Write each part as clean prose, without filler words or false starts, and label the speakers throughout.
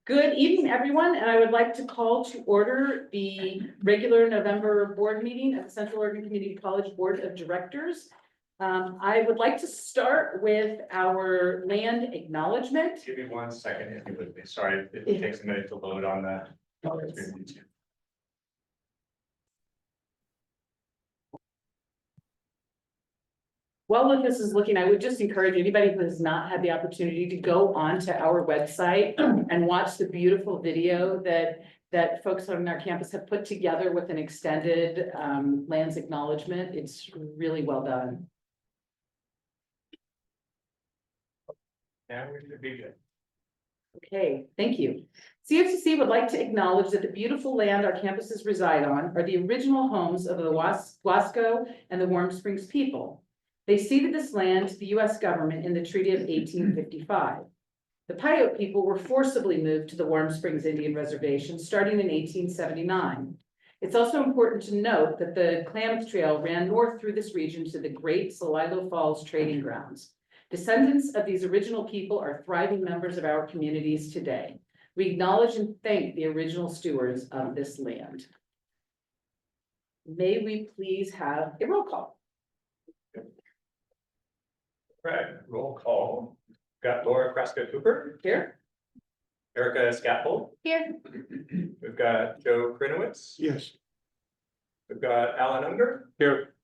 Speaker 1: Good evening, everyone, and I would like to call to order the regular November board meeting of the Central Oregon Community College Board of Directors. I would like to start with our land acknowledgement.
Speaker 2: Give me 1 second if you would please. Sorry, it takes a minute to load on the.
Speaker 1: While Lucas is looking, I would just encourage anybody who has not had the opportunity to go onto our website and watch the beautiful video that folks on our campus have put together with an extended lands acknowledgement. It's really well done.
Speaker 2: Yeah, we should be good.
Speaker 1: Okay, thank you. CFCC would like to acknowledge that the beautiful land our campuses reside on are the original homes of the Wasco and the Warm Springs people. They ceded this land to the U.S. government in the Treaty of 1855. The Paiute people were forcibly moved to the Warm Springs Indian Reservation starting in 1879. It's also important to note that the Klamath Trail ran north through this region to the Great Celilo Falls trading grounds. Descendants of these original people are thriving members of our communities today. We acknowledge and thank the original stewards of this land. May we please have a roll call?
Speaker 2: Right, roll call. Got Laura Kraska Cooper.
Speaker 1: Here.
Speaker 2: Erica Scappold.
Speaker 1: Here.
Speaker 2: We've got Joe Krinowitz.
Speaker 3: Yes.
Speaker 2: We've got Alan Unger.
Speaker 3: Here.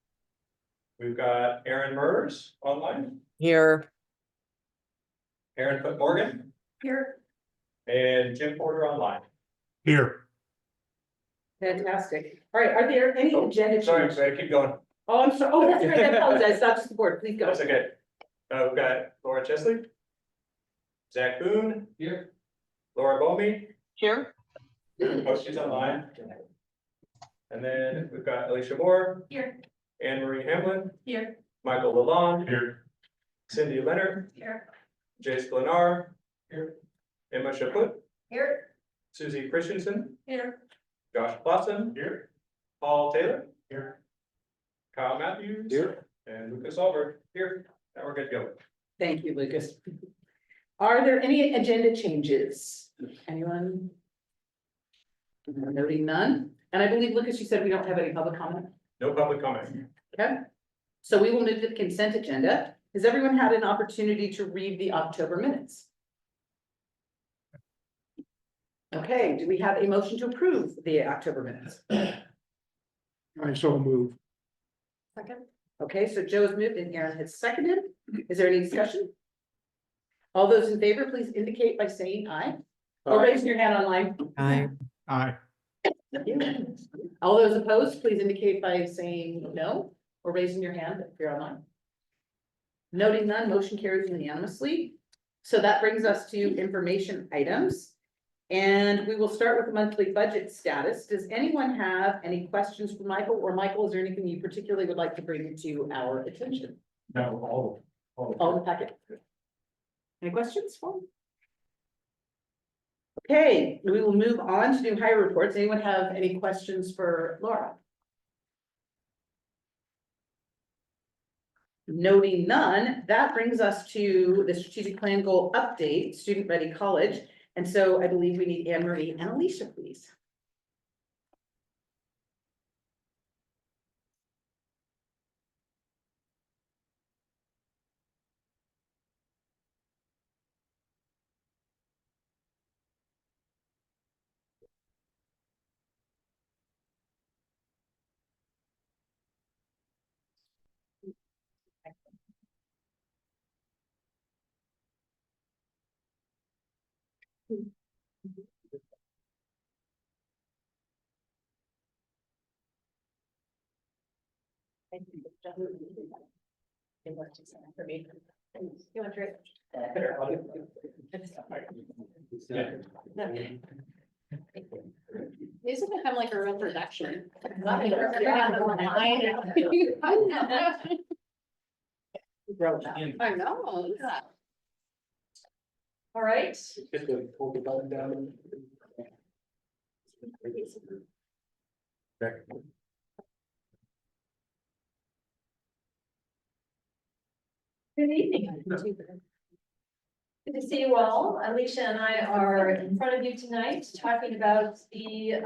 Speaker 2: We've got Aaron Murs online.
Speaker 4: Here.
Speaker 2: Aaron Foot Morgan.
Speaker 1: Here.
Speaker 2: And Jim Porter online.
Speaker 3: Here.
Speaker 1: Fantastic. All right, are there any agenda
Speaker 2: Sorry,
Speaker 1: changes?
Speaker 2: keep going.
Speaker 1: Oh, I'm sorry. Oh, that's right. I apologize. Not just the board. Please go.
Speaker 2: That's okay. We've got Laura Chesley. Zach Boone.
Speaker 3: Here.
Speaker 2: Laura Bomey.
Speaker 4: Here.
Speaker 2: Oh, she's online. And then we've got Alicia Moore.
Speaker 1: Here.
Speaker 2: Anne Marie Hamlin.
Speaker 1: Here.
Speaker 2: Michael Lalonde.
Speaker 3: Here.
Speaker 2: Cindy Leonard.
Speaker 1: Here.
Speaker 2: Jace Glenar.
Speaker 3: Here.
Speaker 2: Emma Chaput.
Speaker 1: Here.
Speaker 2: Susie Christensen.
Speaker 1: Here.
Speaker 2: Josh Blossom.
Speaker 3: Here.
Speaker 2: Paul Taylor.
Speaker 3: Here.
Speaker 2: Kyle Matthews.
Speaker 3: Here.
Speaker 2: And Lucas Albert here. Now we're good to go.
Speaker 1: Thank you, Lucas. Are there any agenda changes? Anyone? Noting none. And I believe, Lucas, you said we don't have any public comment.
Speaker 2: No public comment.
Speaker 1: Okay. So we will move to the consent agenda. Has everyone had an opportunity to read the October minutes? Okay, do we have a motion to approve the October minutes?
Speaker 3: I so move.
Speaker 1: Second. Okay, so Joe has moved and Aaron has seconded. Is there any discussion? All those in favor, please indicate by saying aye. Or raising your hand online.
Speaker 4: Aye.
Speaker 3: Aye.
Speaker 1: All those opposed, please indicate by saying no or raising your hand if you're online. Noting none, motion carries unanimously. So that brings us to information items. And we will start with the monthly budget status. Does anyone have any questions for Michael? Or Michael, is there anything you particularly would like to bring to our attention?
Speaker 3: No,
Speaker 1: All in the packet. Any questions for him? Okay, we will move on to new hire reports. Anyone have any questions for Laura? Noting none, that brings us to the strategic plan goal update, student ready college. And so I believe we need Anne Marie and Alicia, please. You want to drink?
Speaker 5: These have become like a real production.
Speaker 1: I
Speaker 5: know.
Speaker 1: All right.
Speaker 3: Get the pull the button down.
Speaker 1: Good evening.
Speaker 4: Good to see you all. Alicia and I are in front of you tonight talking about the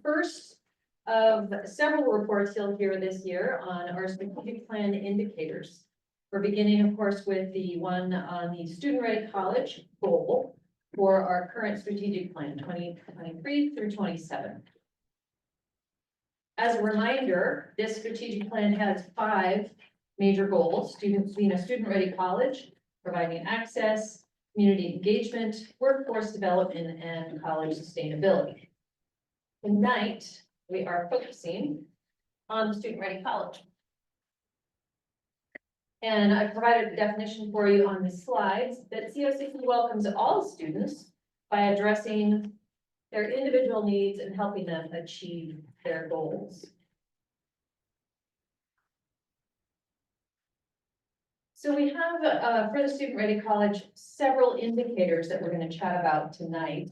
Speaker 4: first of several reports you'll hear this year on our strategic plan indicators. We're beginning, of course, with the one on the student-ready college goal for our current strategic plan, 2023 through 27. As a reminder, this strategic plan has 5 major goals: students being a student-ready college, providing access, community engagement, workforce development, and college sustainability. Tonight, we are focusing on the student-ready college. And I've provided a definition for you on the slides that COCC welcomes all students by addressing their individual needs and helping them achieve their goals. So we have, for the student-ready college, several indicators that we're going to chat about tonight.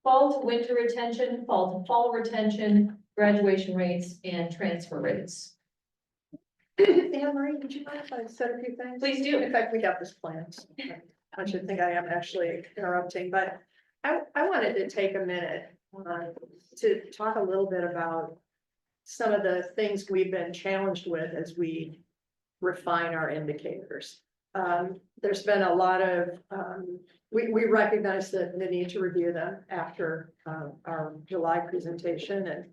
Speaker 4: Fall to winter retention, fall to fall retention, graduation rates, and transfer rates.
Speaker 5: Anne Marie, would you mind if I said a few things?
Speaker 4: Please do.
Speaker 5: In fact, we have this planned. I should think I am actually interrupting, but I wanted to take a minute to talk a little bit about some of the things we've been challenged with as we refine our indicators. There's been a lot of, we recognize the need to review them after our July presentation,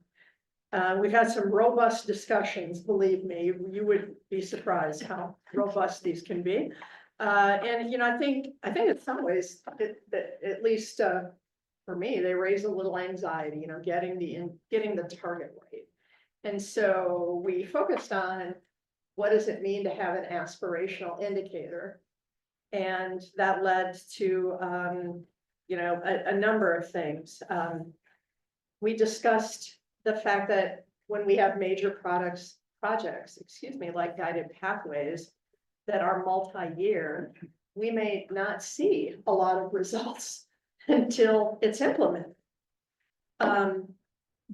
Speaker 5: and we've had some robust discussions. Believe me, you would be surprised how robust these can be. And you know, I think in some ways, that at least for me, they raise a little anxiety. You know, getting the target right. And so we focused on what does it mean to have an aspirational indicator, and that led to you know, a number of things. We discussed the fact that when we have major projects, like guided pathways that are multi-year, we may not see a lot of results until it's implemented.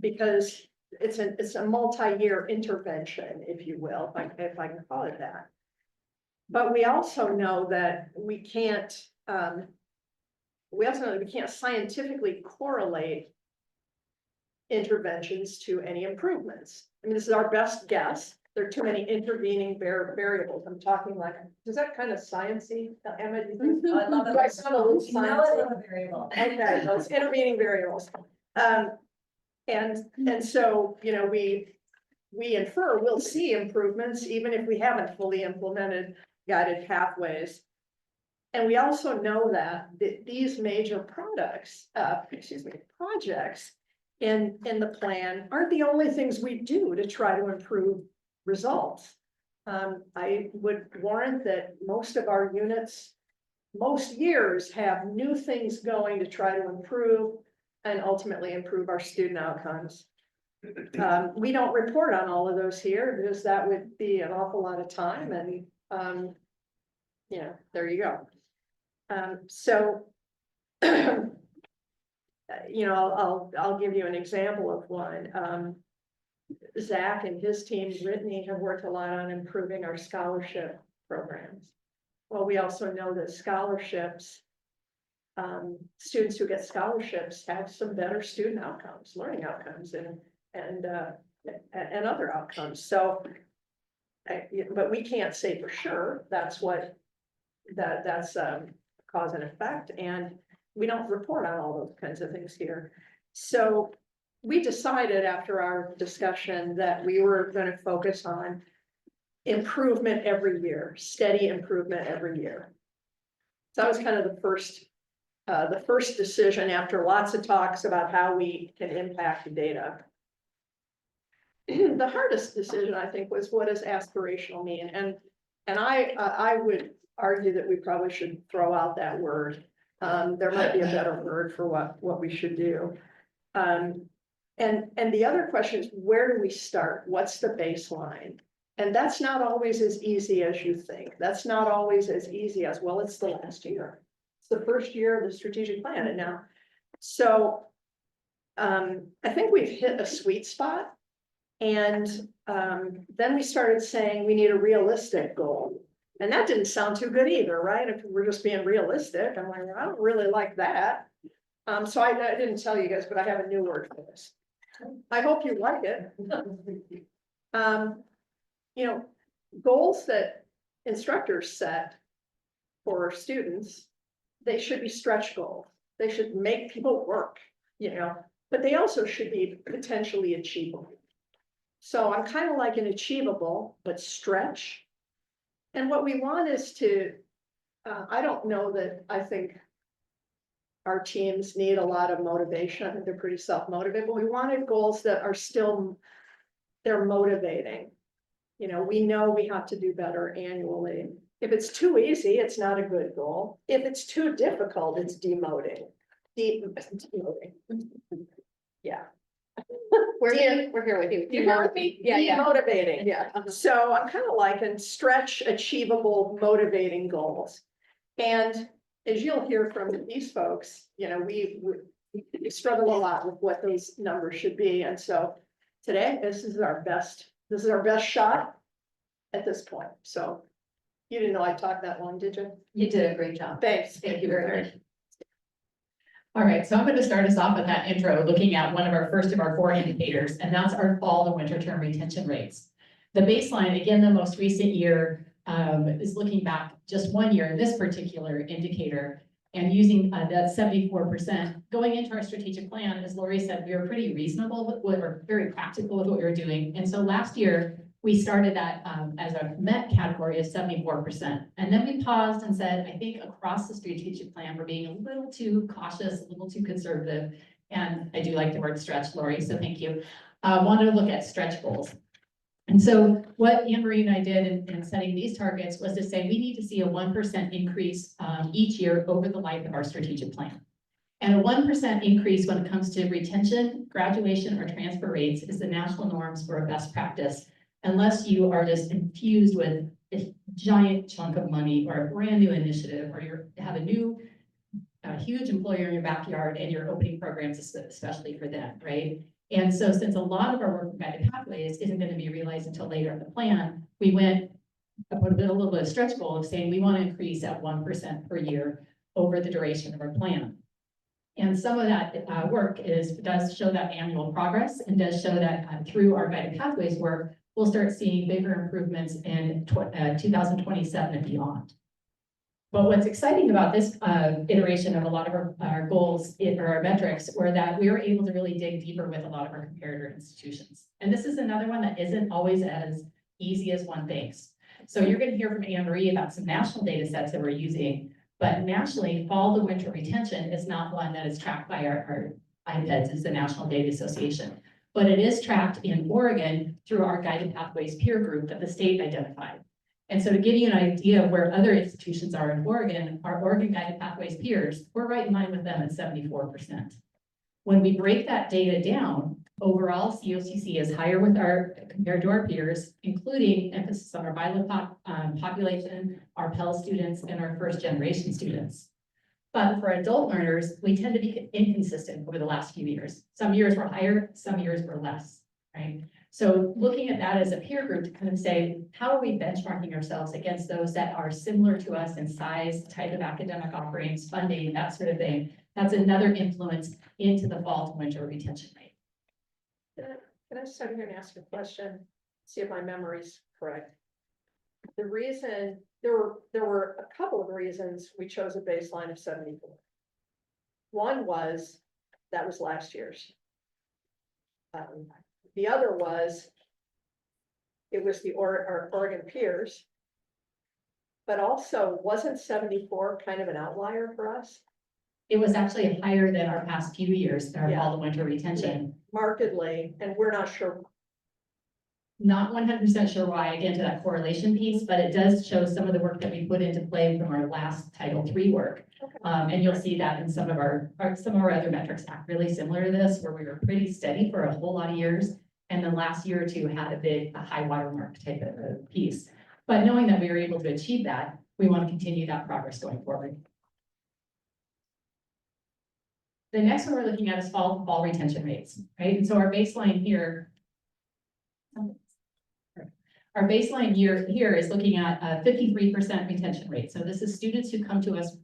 Speaker 5: Because it's a multi-year intervention, if you will, if I can call it that. But we also know that we can't scientifically correlate interventions to any improvements. I mean, this is our best guess. There are too many intervening variables. I'm talking like, is that kind of sciencey? Emma, do you think?
Speaker 4: I love it.
Speaker 5: Do I sound a little
Speaker 4: You know it,
Speaker 5: sciencey?
Speaker 4: I'm a variable.
Speaker 5: Okay, those intervening variables. And so, you know, we infer we'll see improvements even if we haven't fully implemented guided pathways. And we also know that these major projects in the plan aren't the only things we do to try to improve results. I would warrant that most of our units, most years, have new things going to try to improve and ultimately improve our student outcomes. We don't report on all of those here because that would be an awful lot of time, and you know, there you go. So you know, I'll give you an example of one. Zach and his team, Brittany, have worked a lot on improving our scholarship programs. Well, we also know that scholarships, students who get scholarships have some better student outcomes, learning outcomes, and other outcomes. So, but we can't say for sure that's cause and effect, and we don't report on all those kinds of things here. So we decided after our discussion that we were going to focus on improvement every year, steady improvement every year. So that was kind of the first decision after lots of talks about how we can impact the data. The hardest decision, I think, was what does aspirational mean? And I would argue that we probably should throw out that word. There might be a better word for what we should do. And the other question is, where do we start? What's the baseline? And that's not always as easy as you think. That's not always as easy as, well, it's the last year. It's the first year of the strategic plan. And now, so I think we've hit a sweet spot. And then we started saying we need a realistic goal. And that didn't sound too good either, right? If we're just being realistic, I'm like, I don't really like that. So I didn't tell you guys, but I have a new word for this. I hope you like it. You know, goals that instructors set for students, they should be stretch goals. They should make people work, you know, but they also should be potentially achievable. So I'm kind of like an achievable, but stretch. And what we want is to, I don't know that I think our teams need a lot of motivation. I think they're pretty self-motivated, but we wanted goals that are still, they're motivating. You know we have to do better annually. If it's too easy, it's not a good goal. If it's too difficult, it's demoting. Demoting. Yeah.
Speaker 4: We're here with you.
Speaker 5: You heard me? Demotivating.
Speaker 4: Yeah.
Speaker 5: So I'm kind of liking stretch, achievable, motivating goals. And as you'll hear from these folks, you know, we struggle a lot with what those numbers should be. And so today, this is our best shot at this point. So you didn't know I talked that long, did you?
Speaker 4: You did a great job.
Speaker 5: Thanks.
Speaker 4: Thank you very much.
Speaker 6: All right, so I'm going to start us off with that intro, looking at one of our first of our 4 indicators, and that's our fall to winter term retention rates. The baseline, again, the most recent year is looking back just 1 year in this particular indicator and using that 74%. Going into our strategic plan, as Lori said, we were pretty reasonable with what, or very practical with what we were doing. And so last year, we started that as a MET category of 74%. And then we paused and said, I think across the strategic plan, we're being a little too cautious, a little too conservative. And I do like the word stretch, Lori, so thank you. Wanted to look at stretch goals. And so what Anne Marie and I did in setting these targets was to say, we need to see a 1% increase each year over the life of our strategic plan. And a 1% increase when it comes to retention, graduation, or transfer rates is the national norms for a best practice, unless you are just infused with a giant chunk of money or a brand new initiative, or you have a new huge employer in your backyard and you're opening programs especially for them, right? And so since a lot of our work with guided pathways isn't going to be realized until later in the plan, we went put a little bit of stretch goal of saying we want to increase at 1% per year over the duration of our plan. And some of that work does show that annual progress and does show that through our guided pathways work, we'll start seeing bigger improvements in 2027 and beyond. But what's exciting about this iteration of a lot of our goals or our metrics were that we were able to really dig deeper with a lot of our comparator institutions. And this is another one that isn't always as easy as one thinks. So you're going to hear from Anne Marie about some national data sets that we're using, but nationally, fall to winter retention is not one that is tracked by our IPEDS, is the National Data Association. But it is tracked in Oregon through our guided pathways peer group that the state identified. And so to give you an idea of where other institutions are in Oregon, our Oregon guided pathways peers, we're right in line with them at 74%. When we break that data down, overall COCC is higher with compared to our peers, including emphasis on our bilingual population, our Pell students, and our first generation students. But for adult learners, we tend to be inconsistent over the last few years. Some years were higher, some years were less, right? So looking at that as a peer group to kind of say, how are we benchmarking ourselves against those that are similar to us in size, type of academic offerings, funding, that sort of thing. That's another influence into the fall to winter retention rate.
Speaker 5: Can I start here and ask a question? See if my memory's correct. The reason, there were a couple of reasons we chose a baseline of 74. One was, that was last year's. The other was, it was our Oregon peers. But also, wasn't 74 kind of an outlier for us?
Speaker 6: It was actually higher than our past few years, our
Speaker 5: Yeah.
Speaker 6: fall to winter retention.
Speaker 5: Markedly, and we're not sure.
Speaker 6: Not 100% sure why, again, to that correlation piece, but it does show some of the work that we put into play from our last Title III work.
Speaker 5: Okay.
Speaker 6: And you'll see that in some of our other metrics act really similar to this, where we were pretty steady for a whole lot of years. And then last year or two had a high watermark type of piece. But knowing that we were able to achieve that, we want to continue that progress going forward. The next one we're looking at is fall retention rates, right? And so our baseline here, Our baseline year here is looking at a 53% retention rate. So this is students who come to us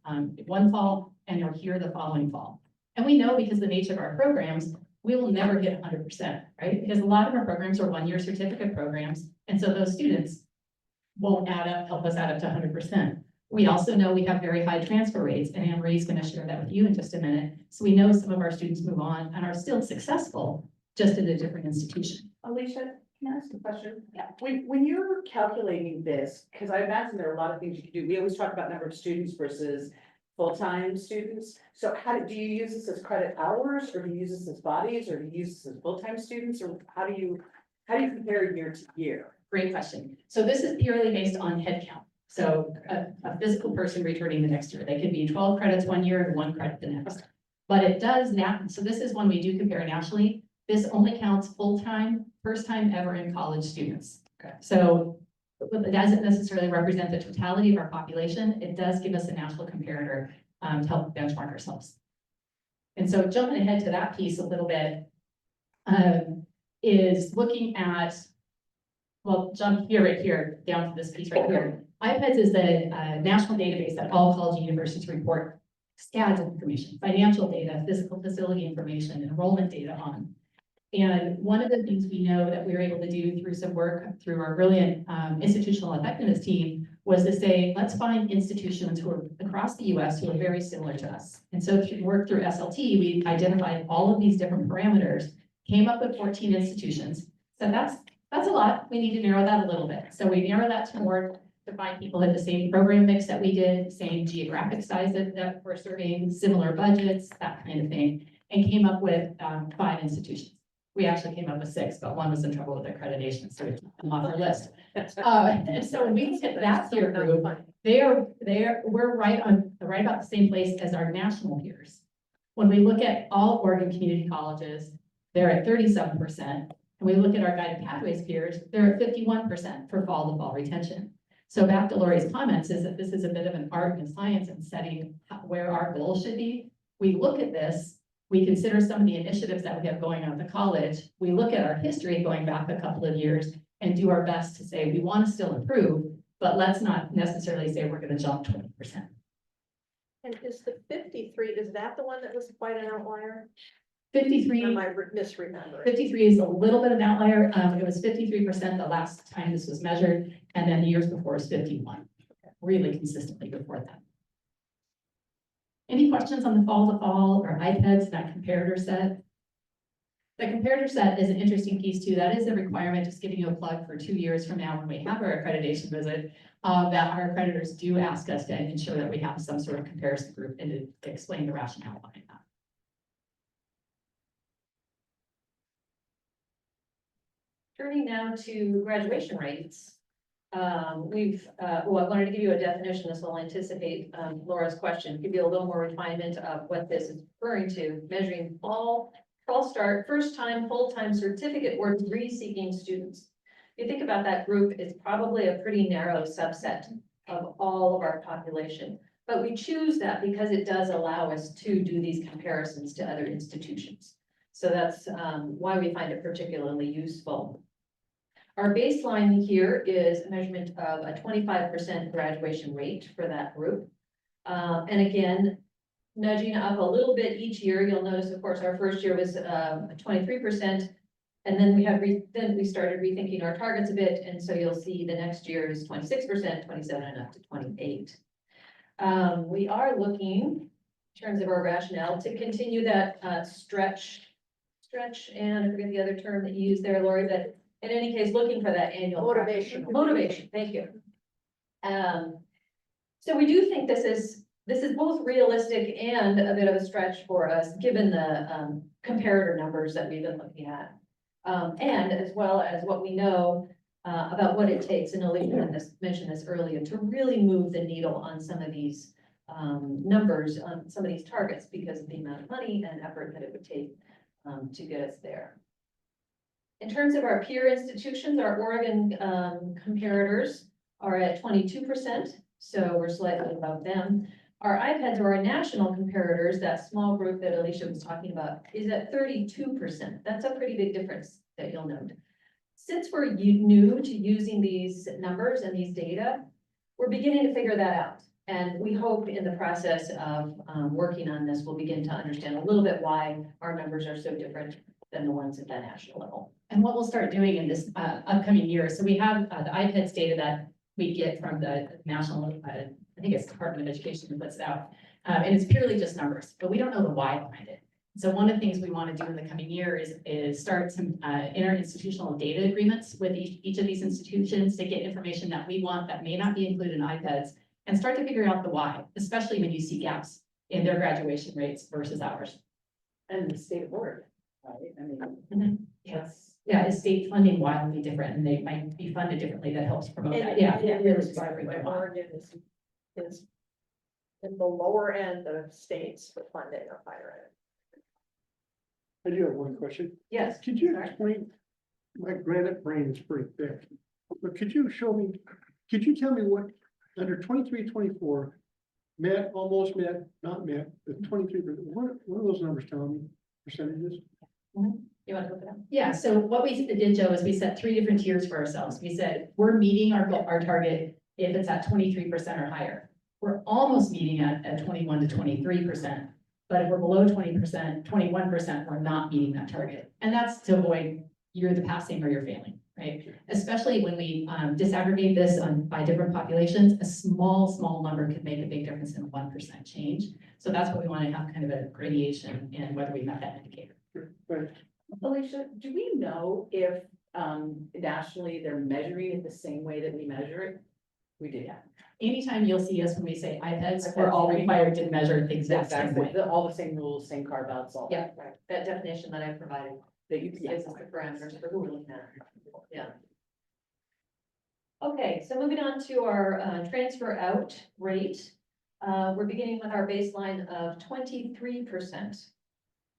Speaker 6: one fall and are here the following fall. And we know because of the nature of our programs, we will never hit 100%, right? Because a lot of our programs are one-year certificate programs. And so those students won't help us add up to 100%. We also know we have very high transfer rates, and Anne Marie's going to share that with you in just a minute. So we know some of our students move on and are still successful, just in a different institution.
Speaker 1: Alicia, can I ask a question? Yeah. When you're calculating this, because I imagine there are a lot of things you can do. We always talk about number of students versus full-time students. So do you use this as credit hours, or do you use this as bodies, or do you use this as full-time students, or how do you compare year to year?
Speaker 6: Great question. So this is purely based on head count. So a physical person returning the next year, they could be 12 credits one year and 1 credit the next. But it does now, so this is when we do compare nationally. This only counts full-time, first time ever in college students.
Speaker 1: Okay.
Speaker 6: So it doesn't necessarily represent the totality of our population. It does give us a national comparator to help benchmark ourselves. And so jumping ahead to that piece a little bit is looking at, well, jump here, right here, down to this piece right here. IPEDS is the national database that all college and universities report stats information, financial data, physical facility information, enrollment data on. And one of the things we know that we were able to do through some work through our brilliant institutional effectiveness team was to say, let's find institutions who are across the US who are very similar to us. And so through work through SLT, we identified all of these different parameters, came up with 14 institutions. So that's a lot. We need to narrow that a little bit. So we narrow that to more to find people at the same program mix that we did, same geographic size that we're serving, similar budgets, that kind of thing, and came up with 5 institutions. We actually came up with 6, but one was in trouble with accreditation, so we took them off our list. And so when we look at that peer group, we're right about the same place as our national peers. When we look at all Oregon community colleges, they're at 37%. And we look at our guided pathways peers, they're at 51% for fall to fall retention. So back to Lori's comments is that this is a bit of an art and science in setting where our goal should be. We look at this, we consider some of the initiatives that we have going on at the college. We look at our history going back a couple of years and do our best to say, we want to still improve, but let's not necessarily say we're going to jump 20%.
Speaker 5: And is the 53, is that the one that was quite an outlier?
Speaker 6: 53.
Speaker 5: Or am I misremembering?
Speaker 6: 53 is a little bit of an outlier. It was 53% the last time this was measured, and then the years before was 51, really consistently before that. Any questions on the fall to fall or IPEDS, that comparator set? The comparator set is an interesting piece too. That is a requirement, just giving you a plug for 2 years from now when we have our accreditation visit, that our accreditors do ask us to ensure that we have some sort of comparison group and to explain the rationale behind that.
Speaker 4: Turning now to graduation rates. I wanted to give you a definition. This will anticipate Laura's question, give you a little more refinement of what this is referring to, measuring fall start, first time, full-time certificate or degree seeking students. If you think about that group, it's probably a pretty narrow subset of all of our population. But we choose that because it does allow us to do these comparisons to other institutions. So that's why we find it particularly useful. Our baseline here is a measurement of a 25% graduation rate for that group. And again, nudging up a little bit each year. You'll notice, of course, our first year was 23%. And then we started rethinking our targets a bit. And so you'll see the next year is 26%, 27 and up to 28. We are looking, in terms of our rationale, to continue that stretch, and I forget the other term that you used there, Lori, but in any case, looking for that annual motivation. Thank you. So we do think this is both realistic and a bit of a stretch for us, given the comparator numbers that we've been looking at, and as well as what we know about what it takes. And Alicia mentioned this earlier, to really move the needle on some of these numbers, on some of these targets, because of the amount of money and effort that it would take to get us there. In terms of our peer institutions, our Oregon comparators are at 22%, so we're slightly above them. Our IPEDS, or our national comparators, that small group that Alicia was talking about, is at 32%. That's a pretty big difference that you'll note. Since we're new to using these numbers and these data, we're beginning to figure that out. And we hope in the process of working on this, we'll begin to understand a little bit why our numbers are so different than the ones at the national level.
Speaker 6: And what we'll start doing in this upcoming year, so we have the iPads data that we get from the national, I think it's Department of Education who puts it out. And it's purely just numbers, but we don't know the why behind it. So one of the things we want to do in the coming year is start some interinstitutional data agreements with each of these institutions to get information that we want that may not be included in iPads, and start to figure out the why, especially when you see gaps in their graduation rates versus ours.
Speaker 1: And the state of Oregon, right? I mean,
Speaker 6: Mhm.
Speaker 1: yes.
Speaker 6: Yeah, is state funding wildly different, and they might be funded differently, that helps promote that, yeah.
Speaker 5: And
Speaker 6: it
Speaker 5: it
Speaker 6: really
Speaker 5: is
Speaker 6: is everywhere.
Speaker 5: Oregon is in the lower end of states for funding of higher ed.
Speaker 3: I do have one question.
Speaker 4: Yes.
Speaker 3: Could you
Speaker 4: Sorry.
Speaker 3: explain, my granite brain is pretty thick, but could you tell me what, under 23-24, met, almost met, not met, the 23, what are those numbers telling me, percentages?
Speaker 4: You want to look it up?
Speaker 6: Yeah, so what we did, Joe, is we set 3 different tiers for ourselves. We said, we're meeting our target if it's at 23% or higher. We're almost meeting at 21 to 23%. But if we're below 20%, 21%, we're not meeting that target. And that's to avoid you're the passing or you're failing, right? Especially when we disaggregate this by different populations, a small number could make a big difference in a 1% change. So that's what we want to have kind of a gradation in whether we met that indicator.
Speaker 3: Right.
Speaker 1: Alicia, do we know if nationally they're measuring it the same way that we measure it? We do.
Speaker 6: Yeah. Anytime you'll see us when we say iPads, we're all required to measure the exact same way.
Speaker 1: All the same rules, same carve outs, all.
Speaker 4: Yeah, right. That definition that I provided
Speaker 1: That you,
Speaker 4: gives us the parameters for who we're looking at. Yeah. Okay, so moving on to our transfer out rate. We're beginning with our baseline of 23%.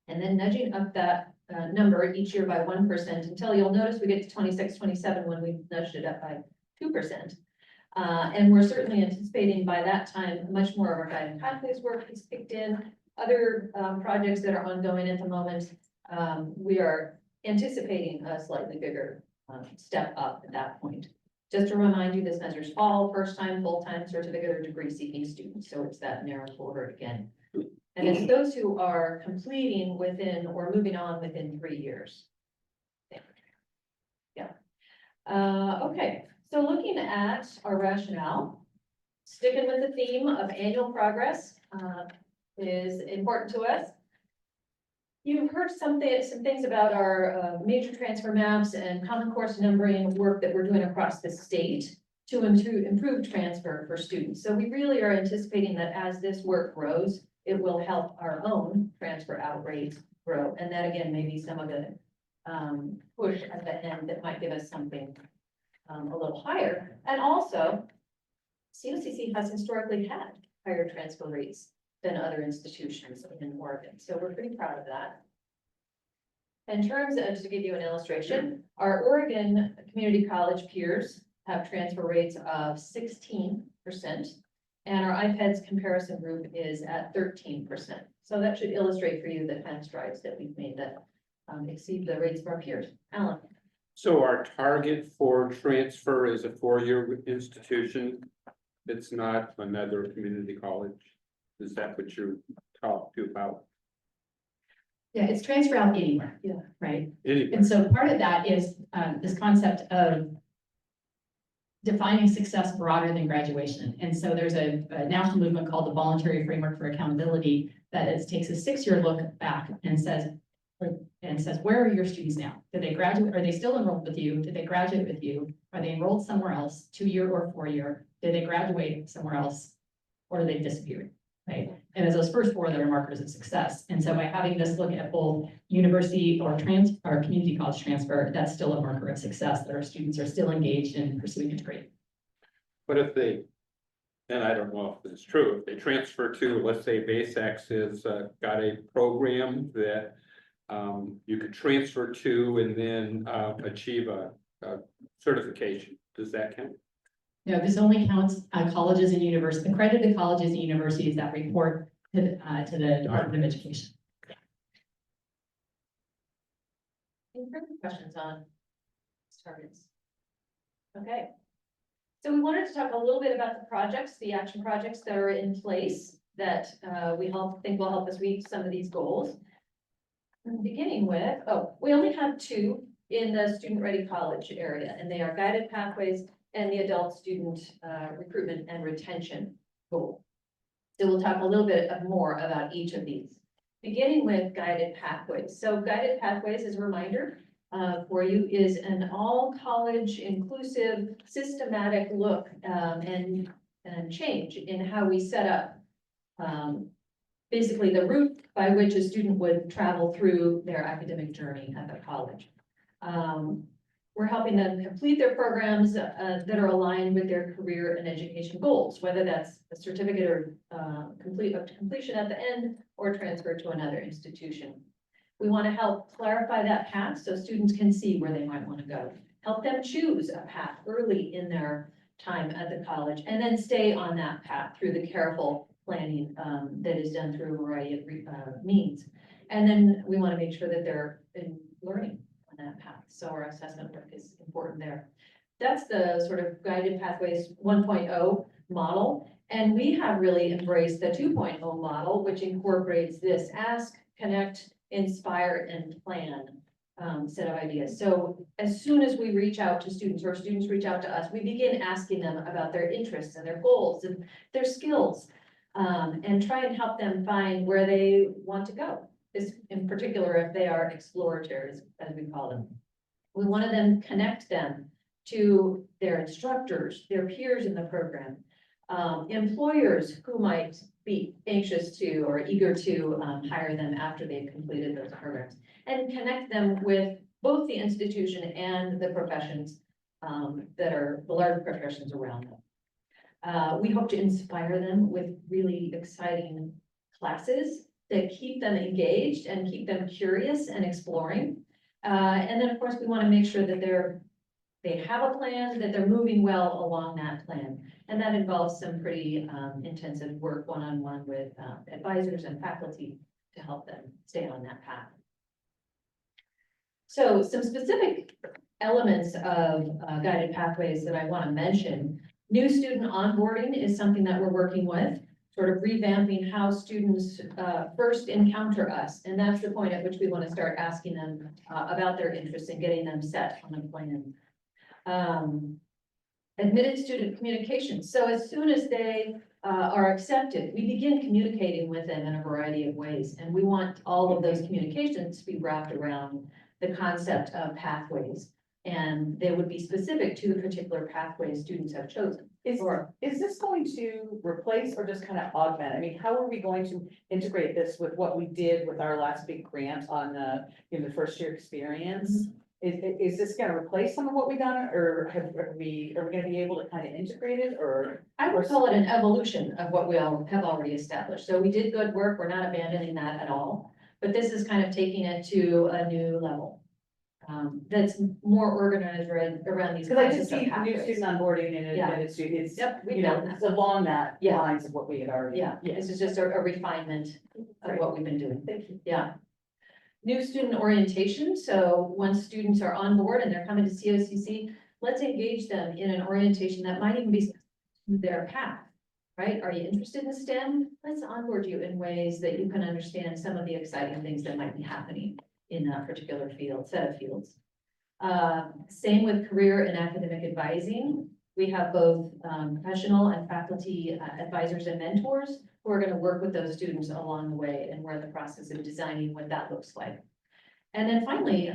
Speaker 4: And then nudging up that number each year by 1% until you'll notice we get to 26, 27 when we nudged it up by 2%. And we're certainly anticipating by that time, much more of our guided pathways work is kicked in. Other projects that are ongoing at the moment, we are anticipating a slightly bigger step up at that point. Just to remind you, this measures all first-time, full-time, certificate or degree-seeking students, so it's that narrow cohort again. And it's those who are completing within or moving on within 3 years. Yeah. Okay, so looking at our rationale, sticking with the theme of annual progress is important to us. You've heard some things about our major transfer maps and common course numbering work that we're doing across the state to improve transfer for students. So we really are anticipating that as this work grows, it will help our own transfer out rates grow. And that again, maybe some of the push at the end that might give us something a little higher. And also, COCC has historically had higher transfer rates than other institutions in Oregon. So we're pretty proud of that. In terms of, to give you an illustration, our Oregon community college peers have transfer rates of 16%. And our iPads comparison group is at 13%. So that should illustrate for you the kind of strides that we've made that exceed the rates of our peers. Alan?
Speaker 7: So our target for transfer is a 4-year institution. It's not another community college. Is that what you talked about?
Speaker 6: Yeah, it's transfer out anywhere.
Speaker 4: Yeah.
Speaker 6: Right.
Speaker 7: Anyway,
Speaker 6: And so part of that is this concept of defining success broader than graduation. And so there's a national movement called the Voluntary Framework for Accountability that takes a 6-year look back and says, where are your students now? Did they graduate? Are they still enrolled with you? Did they graduate with you? Are they enrolled somewhere else, 2-year or 4-year? Did they graduate somewhere else? Or did they disappear? Right? And it's those first 4 that are markers of success. And so by having this look at both university or community college transfer, that's still a marker of success that our students are still engaged in pursuing a degree.
Speaker 7: but if they, and I don't know if this is true, if they transfer to, let's say Base X has got a program that you could transfer to and then achieve a certification, does that count?
Speaker 6: No, this only counts colleges and universities, accredited colleges and universities that report to the Department of Education.
Speaker 4: Any further questions on targets. Okay. So we wanted to talk a little bit about the projects, the action projects that are in place that we think will help us reach some of these goals. Beginning with, we only have two in the Student Ready College area, and they are guided pathways and the adult student recruitment and retention goal. So we'll talk a little bit more about each of these. Beginning with guided pathways. So guided pathways, as a reminder for you, is an all-college inclusive systematic look and change in how we set up basically the route by which a student would travel through their academic journey at the college. We're helping them complete their programs that are aligned with their career and education goals, whether that's a certificate or completion at the end or transfer to another institution. We want to help clarify that path so students can see where they might want to go. Help them choose a path early in their time at the college and then stay on that path through the careful planning that is done through a variety of means. And then we want to make sure that they're learning on that path. So our assessment work is important there. That's the sort of guided pathways 1.0 model. And we have really embraced the 2.0 model, which incorporates this ask, connect, inspire, and plan set of ideas. So as soon as we reach out to students or students reach out to us, we begin asking them about their interests and their goals and their skills, and try and help them find where they want to go. This in particular, if they are explorators, as we call them. We want to then connect them to their instructors, their peers in the program, employers who might be anxious to or eager to hire them after they've completed those programs, and connect them with both the institution and the professions that are the large professions around them. We hope to inspire them with really exciting classes that keep them engaged and keep them curious and exploring. And then, of course, we want to make sure that they have a plan, that they're moving well along that plan. And that involves some pretty intensive work one-on-one with advisors and faculty to help them stay on that path. So some specific elements of guided pathways that I want to mention. New student onboarding is something that we're working with, sort of revamping how students first encounter us. And that's the point at which we want to start asking them about their interests and getting them set on a plan. Admitted student communication. So as soon as they are accepted, we begin communicating with them in a variety of ways. And we want all of those communications to be wrapped around the concept of pathways. And they would be specific to the particular pathways students have chosen.
Speaker 1: Is this going to replace or just kind of augment? I mean, how are we going to integrate this with what we did with our last big grant on the first year experience? Is this gonna replace some of what we done, or are we gonna be able to kind of integrate it, or?
Speaker 4: I would call it an evolution of what we all have already established. So we did good work. We're not abandoning that at all. But this is kind of taking it to a new level. That's more organized around these.
Speaker 1: Because I
Speaker 4: kinds
Speaker 1: just
Speaker 4: of
Speaker 1: see new
Speaker 4: pathways.
Speaker 1: student onboarding and
Speaker 4: Yeah.
Speaker 1: admitted students,
Speaker 4: Yep, we've
Speaker 1: you know,
Speaker 4: done that.
Speaker 1: it's along that
Speaker 4: Yeah.
Speaker 1: lines of what we had already.
Speaker 4: Yeah, this is just a refinement of what we've been doing.
Speaker 1: Thank you.
Speaker 4: Yeah. New student orientation. So once students are on board and they're coming to COCC, let's engage them in an orientation that might even be their path, right? Are you interested in STEM? Let's onboard you in ways that you can understand some of the exciting things that might be happening in that particular set of fields. Same with career and academic advising. We have both professional and faculty advisors and mentors who are going to work with those students along the way, and we're in the process of designing what that looks like. And then finally,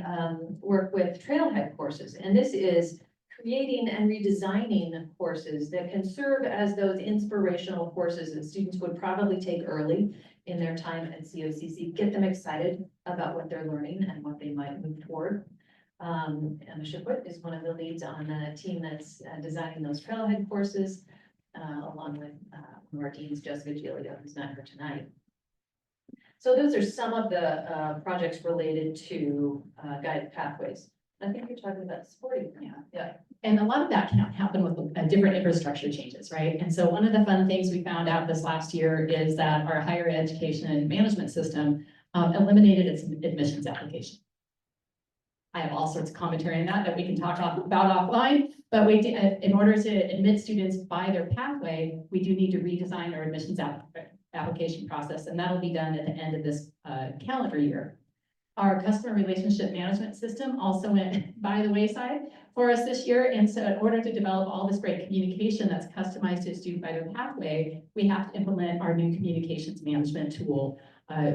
Speaker 4: work with trailhead courses. And this is creating and redesigning courses that can serve as those inspirational courses that students would probably take early in their time at COCC, get them excited about what they're learning and what they might move toward. Emma Shipwood is one of the leads on the team that's designing those trailhead courses, along with one of our deans, Jessica Giglio, who's not here tonight. So those are some of the projects related to guided pathways. I think you're talking about sporting. Yeah.
Speaker 6: And a lot of that can happen with different infrastructure changes, right? And so one of the fun things we found out this last year is that our higher education and management system eliminated its admissions application. I have all sorts of commentary on that we can talk about offline. But we, in order to admit students by their pathway, we do need to redesign our admissions application process, and that'll be done at the end of this calendar year. Our customer relationship management system also went by the wayside for us this year. And so in order to develop all this great communication that's customized to a student by their pathway, we have to implement our new communications management tool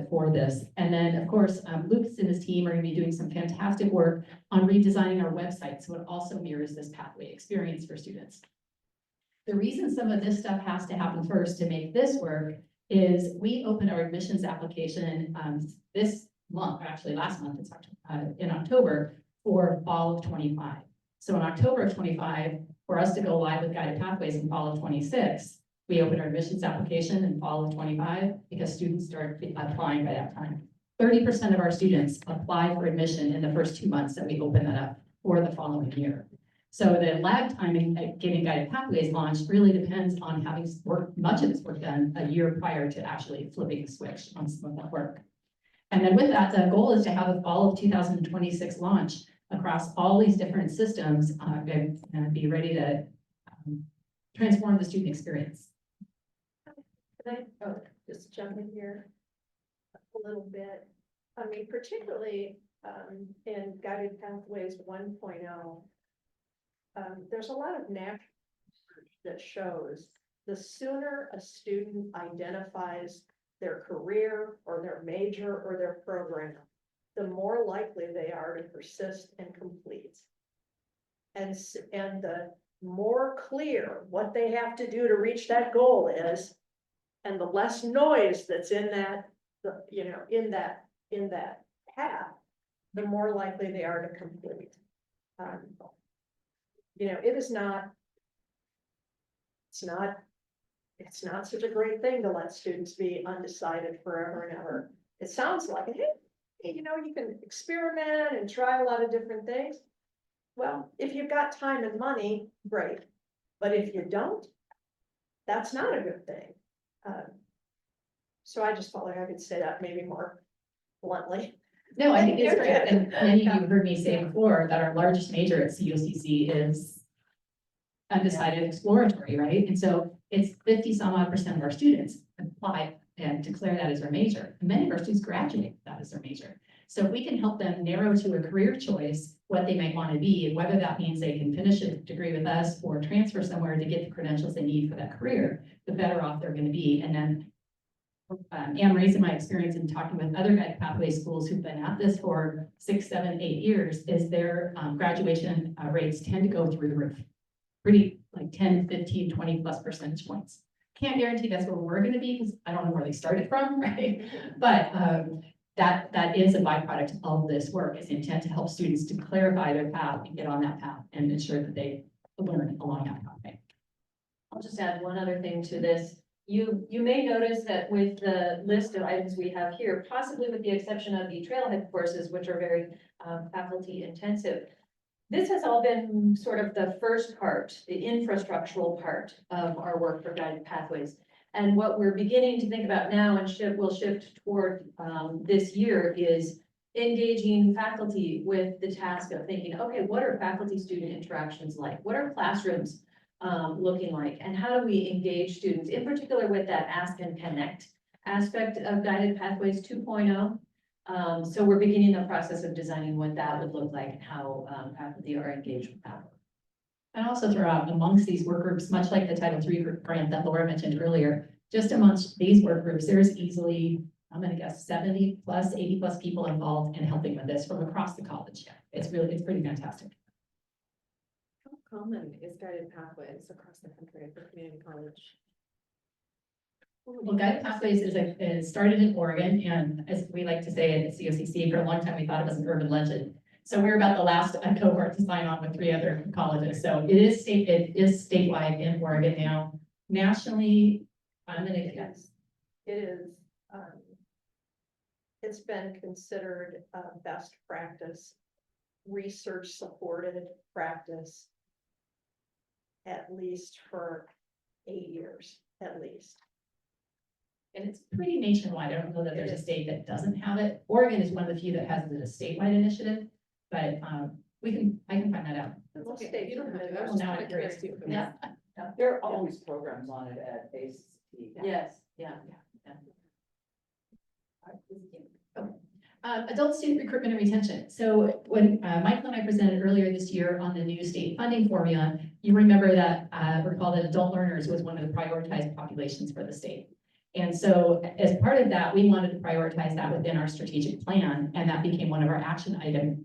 Speaker 6: for this. And then, of course, Lucas and his team are going to be doing some fantastic work on redesigning our website, so it also mirrors this pathway experience for students. The reason some of this stuff has to happen first to make this work is we opened our admissions application this month, actually last month, it's in October, for fall of 25. So in October of 25, for us to go live with guided pathways in fall of 26, we opened our admissions application in fall of 25 because students started applying by that time. 30% of our students apply for admission in the first 2 months that we open that up for the following year. So the lag time in getting guided pathways launched really depends on having much of this work done a year prior to actually flipping the switch on some of that work. And then with that, the goal is to have a fall of 2026 launch across all these different systems and be ready to transform the student experience.
Speaker 5: Can I, just jump in here a little bit? I mean, particularly, in Guided Pathways 1.0, there's a lot of natural research that shows the sooner a student identifies their career or their major or their program, the more likely they are to persist and complete. And the more clear what they have to do to reach that goal is, and the less noise that's in that, in that path, the more likely they are to complete. It is not, it's not such a great thing to let students be undecided forever and ever. It sounds like, hey, you can experiment and try a lot of different things. Well, if you've got time and money, great. But if you don't, that's not a good thing. So I just felt like I could say that maybe more bluntly.
Speaker 6: No, I think it's great. And many of you have heard me say before that our largest major at COCC is undecided exploratory, right? And so it's 50% of our students apply and declare that as their major. And many of our students graduate with that as their major. So if we can help them narrow to a career choice what they might want to be, and whether that means they can finish a degree with us or transfer somewhere to get the credentials they need for that career, the better off they're going to be. And then Anne raising my experience in talking with other guided pathway schools who've been at this for 6, 7, 8 years is their graduation rates tend to go through the roof. Pretty like 10, 15, 20 plus percentage points. Can't guarantee that's where we're going to be because I don't know where they started from, right? But that is a byproduct of this work. It's intent to help students to clarify their path and get on that path and ensure that they learn along that pathway.
Speaker 4: I'll just add one other thing to this. You may notice that with the list of items we have here, possibly with the exception of the trailhead courses, which are very faculty intensive, this has all been sort of the first part, the infrastructural part of our work for guided pathways. And what we're beginning to think about now and will shift toward this year is engaging faculty with the task of thinking, okay, what are faculty-student interactions like? What are classrooms looking like? And how do we engage students, in particular with that Ask and Connect aspect of Guided Pathways 2.0? So we're beginning the process of designing what that would look like and how faculty are engaged with that.
Speaker 6: And also throw out amongst these work groups, much like the Title III grant that Laura mentioned earlier, just amongst these work groups, there's easily, I'm going to guess 70 plus, 80 plus people involved in helping with this from across the college. It's pretty fantastic.
Speaker 5: How common is Guided Pathways across the country for community college?
Speaker 6: Well, Guided Pathways is started in Oregon, and as we like to say at COCC, for a long time we thought it was an urban legend. So we're about the last cohort to sign on with 3 other colleges. So it is statewide in Oregon now. Nationally, I'm gonna guess.
Speaker 5: It is, it's been considered best practice, research supported practice, at least for 8 years, at least.
Speaker 6: And it's pretty nationwide. I don't know that there's a state that doesn't have it. Oregon is one of the few that has it as a statewide initiative, but, I can find that out.
Speaker 5: We'll stay tuned. I was
Speaker 6: Well,
Speaker 5: just
Speaker 6: now
Speaker 5: kinda
Speaker 6: I'm curious too.
Speaker 5: Yeah.
Speaker 1: There are always programs on it at ACT.
Speaker 4: Yes, yeah.
Speaker 6: Adult student recruitment and retention. So when Michael and I presented earlier this year on the new state funding formula, you remember that, recall that adult learners was one of the prioritized populations for the state. And so as part of that, we wanted to prioritize that within our strategic plan, and that became one of our action item,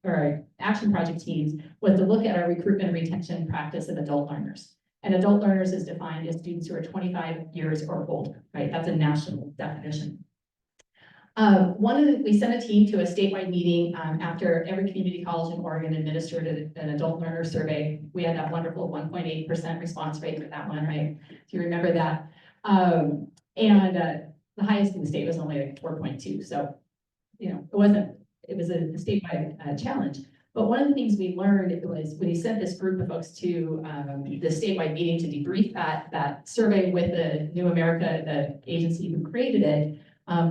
Speaker 6: or our action project teams, was to look at our recruitment and retention practice of adult learners. And adult learners is defined as students who are 25 years or older, right? That's a national definition. We sent a team to a statewide meeting after every community college in Oregon administered an adult learner survey. We had that wonderful 1.8% response rate for that one, right? Do you remember that? The highest in the state was only like 4.2. So, it was a statewide challenge. But one of the things we learned was when we sent this group of folks to the statewide meeting to debrief that survey with the New America, the agency who created it,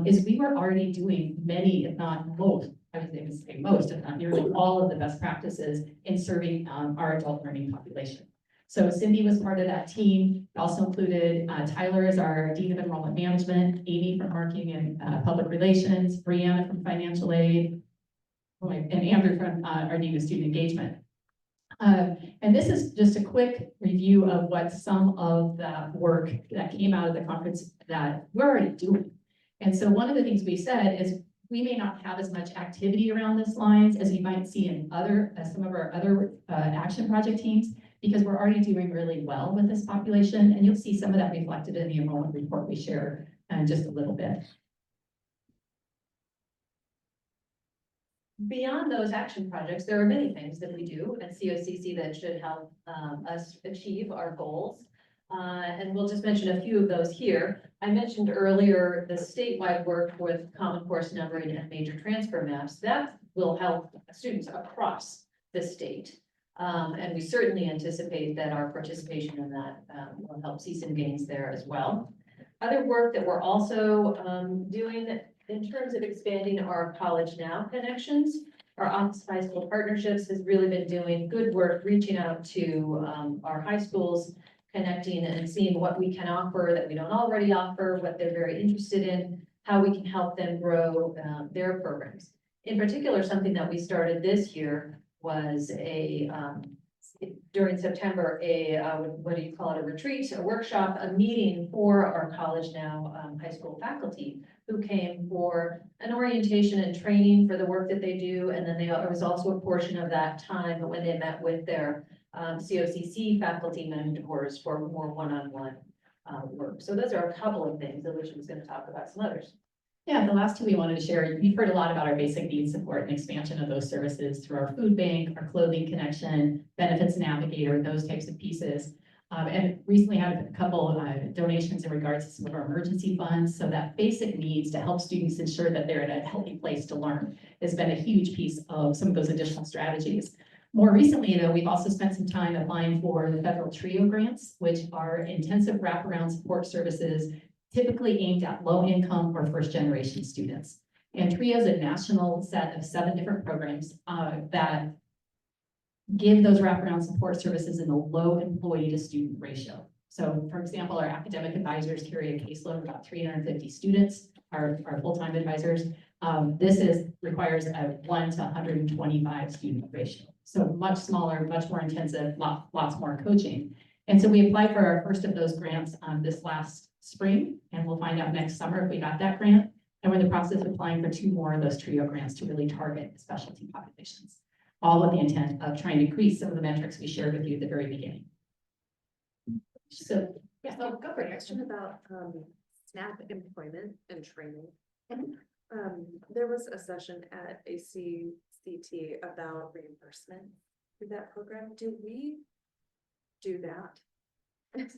Speaker 6: is we were already doing many, if not most, I would even say most, if not nearly all of the best practices in serving our adult learning population. So Cindy was part of that team. It also included Tyler as our Dean of Enrollment Management, Amy from Marketing and Public Relations, Brianna from Financial Aid, and Andrew from our Dean of Student Engagement. And this is just a quick review of what some of the work that came out of the conference that we're already doing. And so one of the things we said is we may not have as much activity around this lines as you might see in some of our other action project teams, because we're already doing really well with this population. And you'll see some of that reflected in the enrollment report we share in just a little bit.
Speaker 4: Beyond those action projects, there are many things that we do at COCC that should help us achieve our goals. And we'll just mention a few of those here. I mentioned earlier the statewide work with Common Course numbering and major transfer maps. That will help students across the state. And we certainly anticipate that our participation in that will help see some gains there as well. Other work that we're also doing in terms of expanding our College Now connections, our Office of High School Partnerships has really been doing good work, reaching out to our high schools, connecting and seeing what we can offer that we don't already offer, what they're very interested in, how we can help them grow their programs. In particular, something that we started this year was during September, what do you call it, a retreat, a workshop, a meeting for our College Now high school faculty who came for an orientation and training for the work that they do. And then there was also a portion of that time when they met with their COCC faculty mentors for more one-on-one work. So those are a couple of things. Alicia was going to talk about some others.
Speaker 6: Yeah, the last two we wanted to share, you've heard a lot about our basic needs support and expansion of those services through our food bank, our clothing connection, benefits navigator, those types of pieces. And recently had a couple donations in regards to some of our emergency funds. So that basic needs to help students ensure that they're in a healthy place to learn has been a huge piece of some of those additional strategies. More recently, we've also spent some time applying for the federal TRIO grants, which are intensive wraparound support services typically aimed at low-income or first-generation students. And TRIO is a national set of 7 different programs that give those wraparound support services in a low employee to student ratio. So for example, our academic advisors carry a caseload of about 350 students, our full-time advisors. This requires a 1 to 125 student ratio. So much smaller, much more intensive, lots more coaching. And so we applied for our first of those grants this last spring, and we'll find out next summer if we got that grant. And we're in the process of applying for 2 more of those TRIO grants to really target specialty populations, all with the intent of trying to increase some of the metrics we shared with you at the very beginning. So, yeah,
Speaker 5: So go for it.
Speaker 8: Question about SNAP employment and training. There was a session at ACCT about reimbursement through that program. Do we do that?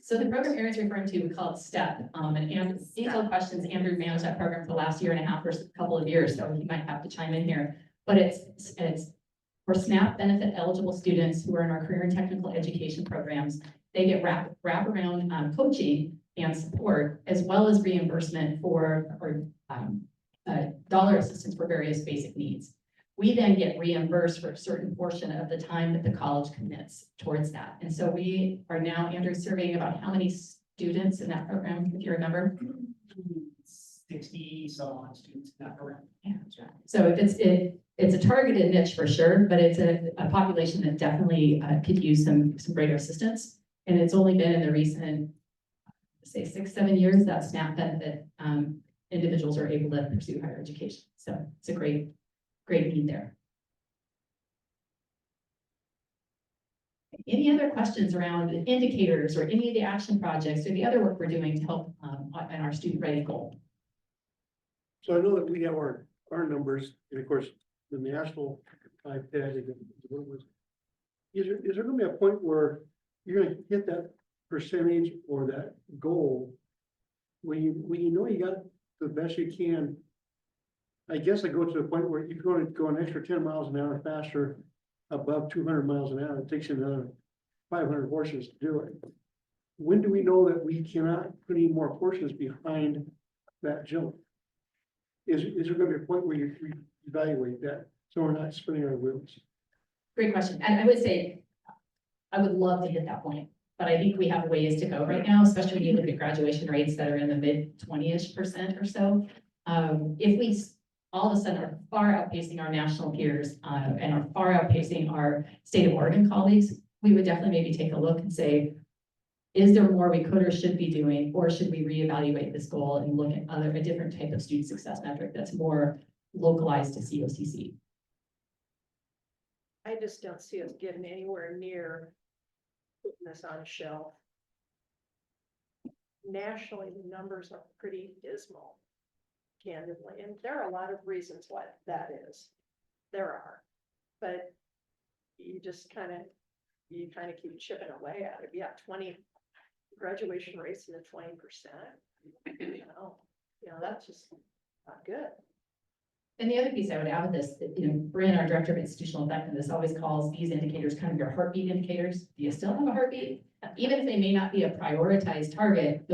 Speaker 6: So the program Erin's referring to, we call it STEP. And detailed questions, Andrew managed that program for the last 1.5 years or a couple of years, so he might have to chime in here. But it's for SNAP benefit eligible students who are in our career and technical education programs. They get wraparound coaching and support, as well as reimbursement for dollar assistance for various basic needs. we then get reimbursed for a certain portion of the time that the college commits towards that. And so we are now, Andrew, surveying about how many students in that program, if you remember?
Speaker 9: 60 some odd students in that program.
Speaker 6: Yeah, that's right. So it's a targeted niche for sure, but it's a population that definitely could use some greater assistance. And it's only been in the recent, say, 6-7 years that SNAP benefit individuals are able to pursue higher education. So it's a great need there. Any other questions around indicators or any of the action projects or the other work we're doing to help in our student ready goal?
Speaker 3: So I know that we have our numbers, and of course, the national iPad, is there gonna be a point where you're gonna hit that percentage or that goal? When you know you got the best you can, I guess I go to the point where you're going to go an extra 10 miles an hour faster above 200 miles an hour, it takes you another 500 horses to do it. When do we know that we cannot put any more horses behind that jump? Is there gonna be a point where you evaluate that, so we're not spinning our wheels?
Speaker 6: Great question. And I would say, I would love to hit that point, but I think we have ways to go right now, especially when you look at graduation rates that are in the mid 20-ish% or so. If we all of a sudden are far outpacing our national peers and are far outpacing our state of Oregon colleagues, we would definitely maybe take a look and say, is there more we could or should be doing, or should we reevaluate this goal and look at a different type of student success metric that's more localized to COCC?
Speaker 5: I just don't see us getting anywhere near putting this on a shelf. Nationally, the numbers are pretty dismal, candidly, and there are a lot of reasons why that is. There are, but you just kind of keep chipping away at it. Yeah, 20 graduation rates in the 20%. That's just not good.
Speaker 6: And the other piece I would add with this, that, Bryn, our director of institutional effectiveness, always calls these indicators kind of your heartbeat indicators. Do you still have a heartbeat? Even if they may not be a prioritized target,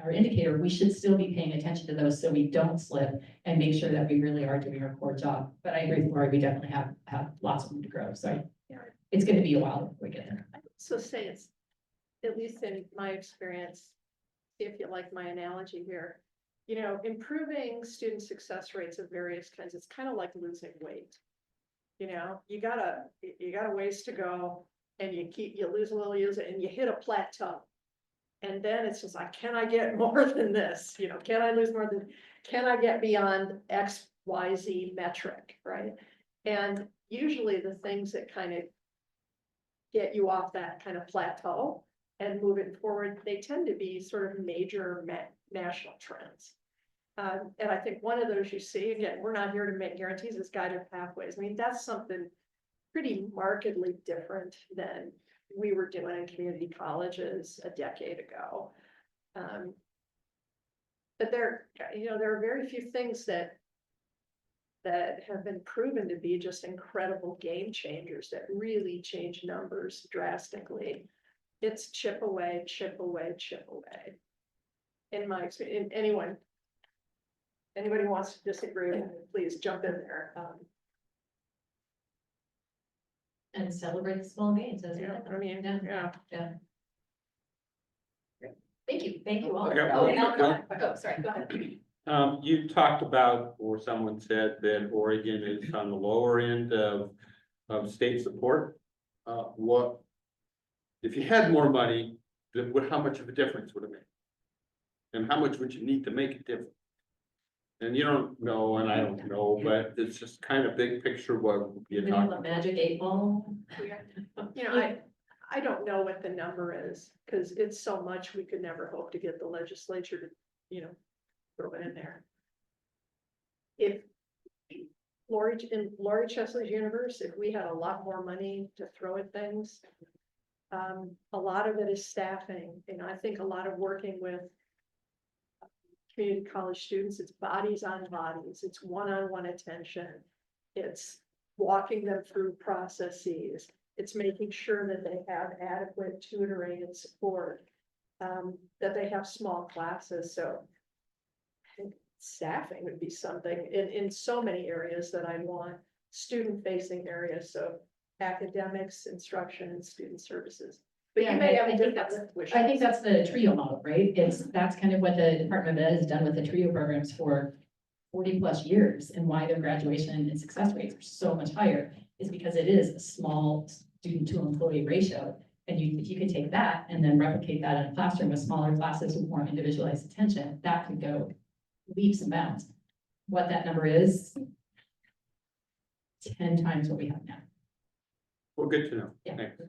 Speaker 6: our indicator, we should still be paying attention to those so we don't slip and make sure that we really are doing our core job. But I agree with Lori, we definitely have lots of room to grow. So it's going to be a while before we get there.
Speaker 5: So say it's, at least in my experience, if you like my analogy here, improving student success rates of various kinds, it's kind of like losing weight. You got a ways to go, and you lose a little, and you hit a plateau. And then it's just like, can I get more than this? Can I lose more than, can I get beyond X, Y, Z metric, right? And usually the things that kind of get you off that kind of plateau and moving forward, they tend to be sort of major national trends. And I think one of those you see, again, we're not here to make guarantees, is guided pathways. I mean, that's something pretty markedly different than we were doing in community colleges a decade ago. But there are very few things that have been proven to be just incredible game changers that really change numbers drastically. It's chip away, chip away, chip away. In my experience, anybody wants to disagree with me, please jump in there.
Speaker 6: And celebrate the small gains. As
Speaker 5: Yeah,
Speaker 6: yeah. Thank you all.
Speaker 7: Okay.
Speaker 6: Sorry, go ahead.
Speaker 7: You talked about, or someone said that Oregon is on the lower end of state support. What, if you had more money, how much of a difference would it make? And how much would you need to make a difference? And you don't know, and I don't know, but it's just kind of big picture what you're talking about.
Speaker 6: Magic 8 ball.
Speaker 5: I don't know what the number is, because it's so much, we could never hope to get the legislature to, throw it in there. If in Lori Chesley's universe, if we had a lot more money to throw at things, a lot of it is staffing. And I think a lot of working with community college students, it's bodies on bodies, it's one-on-one attention, it's walking them through processes, it's making sure that they have adequate tutoring and support, that they have small classes. So I think staffing would be something in so many areas that I want student-facing areas, so academics, instruction, and student services. But
Speaker 6: Yeah,
Speaker 5: you may
Speaker 6: I
Speaker 5: have a
Speaker 6: think
Speaker 5: different
Speaker 6: that's-
Speaker 5: wish.
Speaker 6: I think that's the trio model, right? That's kind of what the Department of Ed has done with the trio programs for 40+ years, and why their graduation and success rates are so much higher is because it is a small student to employee ratio. And if you could take that and then replicate that in a classroom with smaller classes with more individualized attention, that could go leaps and bounds. What that number is, 10 times what we have now.
Speaker 7: Well, good to know.
Speaker 6: Yeah.
Speaker 7: Thanks.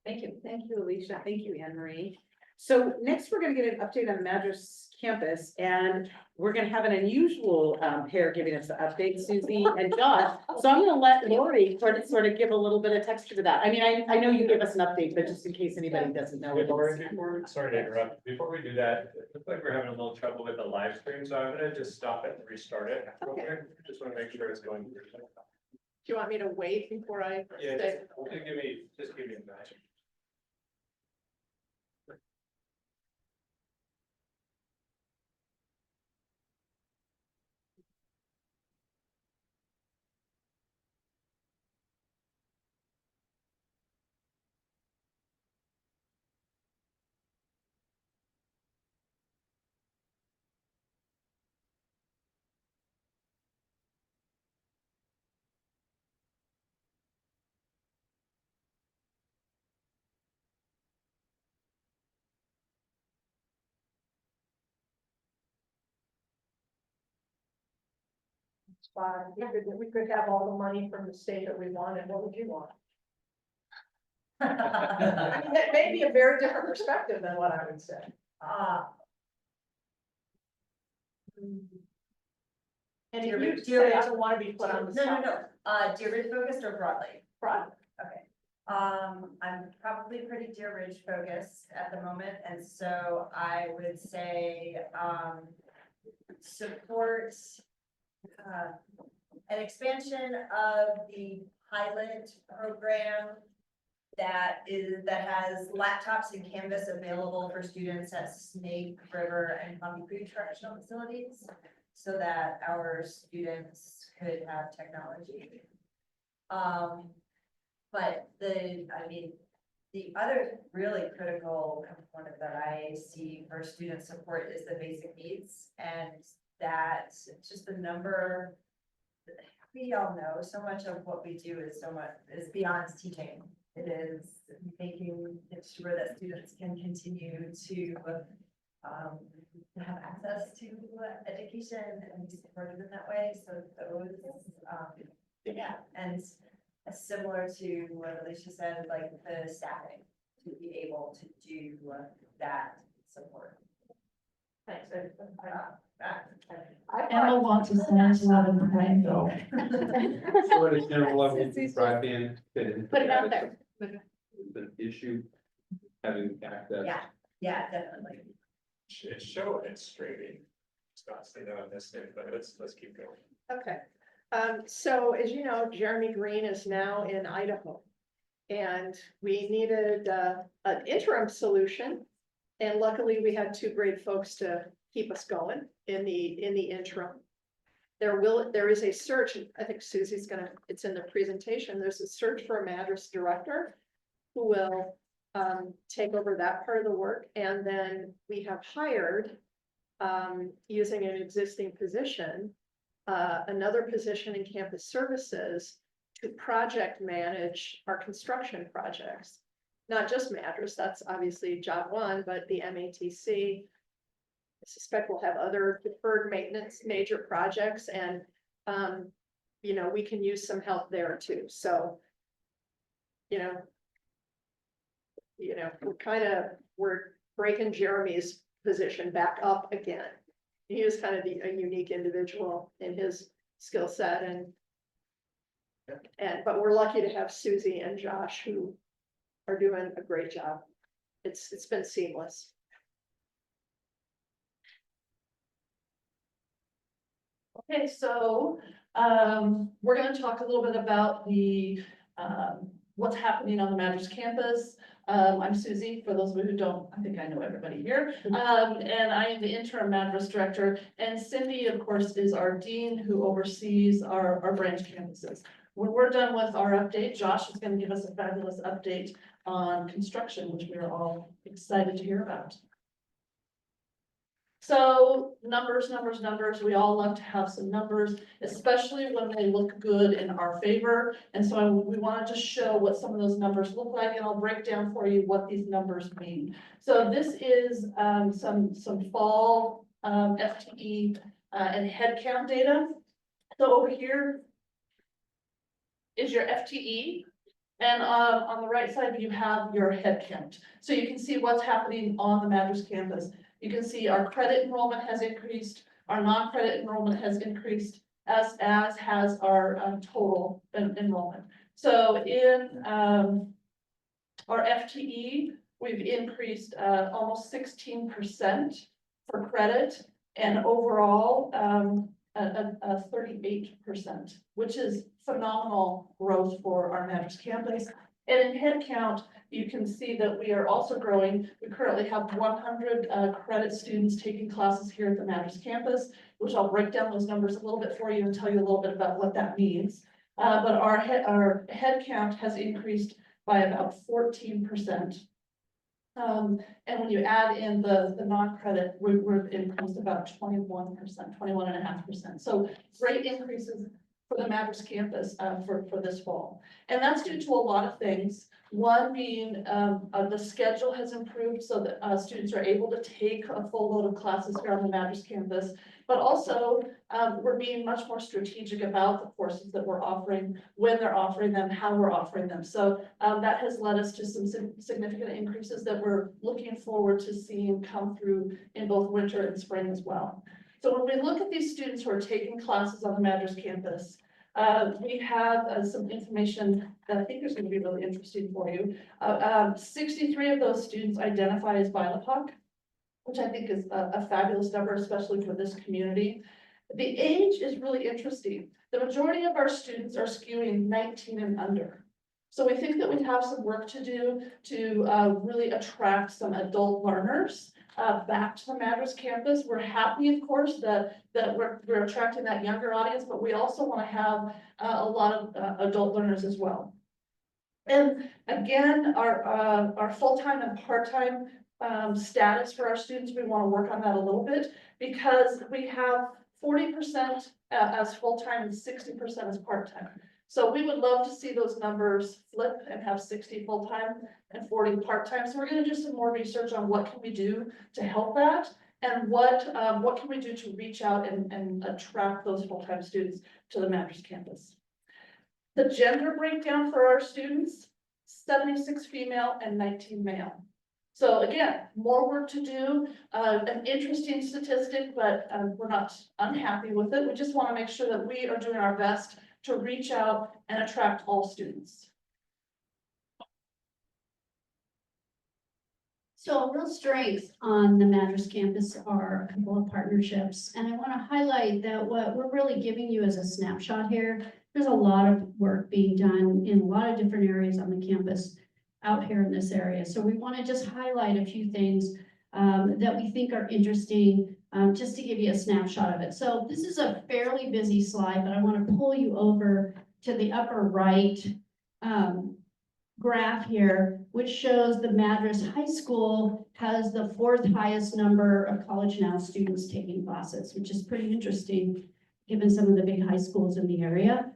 Speaker 4: Thank you.
Speaker 1: Thank you, Alicia. Thank you, Anne Marie. So next, we're gonna get an update on the Madras campus, and we're gonna have an unusual pair giving us the update, Susie and Josh. So I'm gonna let Lori sort of give a little bit of texture to that. I mean, I know you give us an update, but just in case anybody doesn't know.
Speaker 2: Wait, Laura, sorry to interrupt. Before we do that, it looks like we're having a little trouble with the live stream, so I'm gonna just stop it and restart it. real
Speaker 5: Okay.
Speaker 2: quick. Just wanna make sure it's going through.
Speaker 5: Do you want me to wait before I
Speaker 2: Yeah,
Speaker 5: say?
Speaker 2: just give me a minute.
Speaker 5: Fine. We could have all the money from the state that we wanted. What would you want? I mean, that may be a very different perspective than what I would say. And if you say I don't want to be put on the spot.
Speaker 10: Deer Ridge focused or broadly?
Speaker 5: Broad.
Speaker 10: Okay. I'm probably pretty Deer Ridge focused at the moment, and so I would say, support an expansion of the pilot program that has laptops and Canvas available for students at Snake River and Coffee Creek correctional facilities, so that our students could have technology. But the other really critical component that I see for student support is the basic needs, and that just the number, we all know so much of what we do is beyond teaching. It is making sure that students can continue to have access to education and be supported in that way. So those, and similar to what Alicia said, like the staffing to be able to do that support.
Speaker 5: Thanks.
Speaker 6: Emma wants to send love and pride though.
Speaker 7: So what is general level broadband fit in?
Speaker 6: Put it out there.
Speaker 7: It's an issue, having access.
Speaker 10: Yeah, definitely.
Speaker 2: It's show it's streaming. Scott's saying that on this thing, but let's keep going.
Speaker 5: Okay, so as you know, Jeremy Green is now in Idaho. And we needed an interim solution. And luckily, we had two great folks to keep us going in the interim. There is a search, I think Susie's it's in the presentation, there's a search for a Madras director who will take over that part of the work. And then we have hired, using an existing position, another position in campus services to project manage our construction projects. Not just Madras, that's obviously job one, but the MATC. I suspect we'll have other deferred maintenance, major projects, and, we can use some help there too. So, we're breaking Jeremy's position back up again. He is kind of a unique individual in his skill set, but we're lucky to have Susie and Josh who are doing a great job. It's been seamless.
Speaker 11: Okay, so we're gonna talk a little bit about the what's happening on the Madras campus. I'm Susie, for those of you who don't, I think I know everybody here. And I am the interim Madras director. And Cindy, of course, is our dean who oversees our branch campuses. When we're done with our update, Josh is going to give us a fabulous update on construction, which we are all excited to hear about. So numbers, we all love to have some numbers, especially when they look good in our favor. And so we wanted to show what some of those numbers look like, and I'll break down for you what these numbers mean. So this is some fall FTE and headcount data. So over here is your FTE. And on the right side, you have your headcount. So you can see what's happening on the Madras campus. You can see our credit enrollment has increased, our non-credit enrollment has increased, as has our total enrollment. So in our FTE, we've increased almost 16% for credit, and overall 38%, which is phenomenal growth for our Madras campus. And in headcount, you can see that we are also growing. We currently have 100 credit students taking classes here at the Madras campus, which I'll break down those numbers a little bit for you and tell you a little bit about what that means. But our headcount has increased by about 14%. And when you add in the non-credit, we've increased about 21%, 21.5%. So great increases for the Madras campus for this fall. And that's due to a lot of things. One being the schedule has improved so that students are able to take a full load of classes here on the Madras campus. But also, we're being much more strategic about the courses that we're offering, when they're offering them, how we're offering them. So that has led us to some significant increases that we're looking forward to seeing come through in both winter and spring as well. So when we look at these students who are taking classes on the Madras campus, we have some information that I think is going to be really interesting for you. 63 of those students identify as BIPOC, which I think is a fabulous number, especially for this community. The age is really interesting. The majority of our students are skewing 19 and under. So we think that we have some work to do to really attract some adult learners back to the Madras campus. We're happy, of course, that we're attracting that younger audience, but we also want to have a lot of adult learners as well. And again, our full-time and part-time status for our students, we want to work on that a little bit, because we have 40% as full-time and 60% as part-time. So we would love to see those numbers flip and have 60 full-time and 40 part-time. So we're going to do some more research on what can we do to help that, and what can we do to reach out and attract those full-time students to the Madras campus. The gender breakdown for our students, 76 female and 19 male. So again, more work to do, an interesting statistic, but we're not unhappy with it. We just want to make sure that we are doing our best to reach out and attract all students.
Speaker 12: So real strengths on the Madras campus are a couple of partnerships. And I want to highlight that what we're really giving you is a snapshot here. There's a lot of work being done in a lot of different areas on the campus out here in this area. So we want to just highlight a few things that we think are interesting, just to give you a snapshot of it. So this is a fairly busy slide, but I want to pull you over to the upper right graph here, which shows the Madras High School has the 4th highest number of College Now students taking classes, which is pretty interesting given some of the big high schools in the area.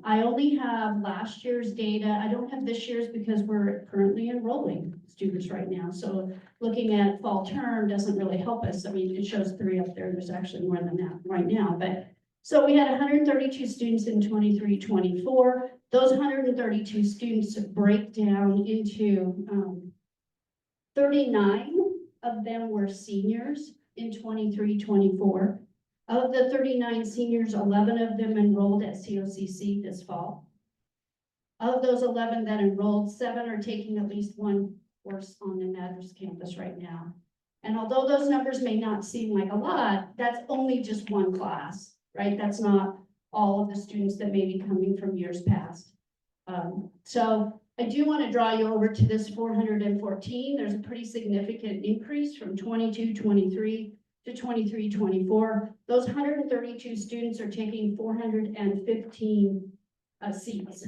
Speaker 12: I only have last year's data. I don't have this year's because we're currently enrolling students right now. So looking at fall term doesn't really help us. I mean, it shows 3 up there. There's actually more than that right now. But so we had 132 students in 23-24. Those 132 students break down into 39 of them were seniors in 23-24. Of the 39 seniors, 11 of them enrolled at COCC this fall. Of those 11 that enrolled, 7 are taking at least one course on the Madras campus right now. And although those numbers may not seem like a lot, that's only just one class, right? That's not all of the students that may be coming from years past. So I do want to draw you over to this 414. There's a pretty significant increase from 22-23 to 23-24. Those 132 students are taking 415 seats.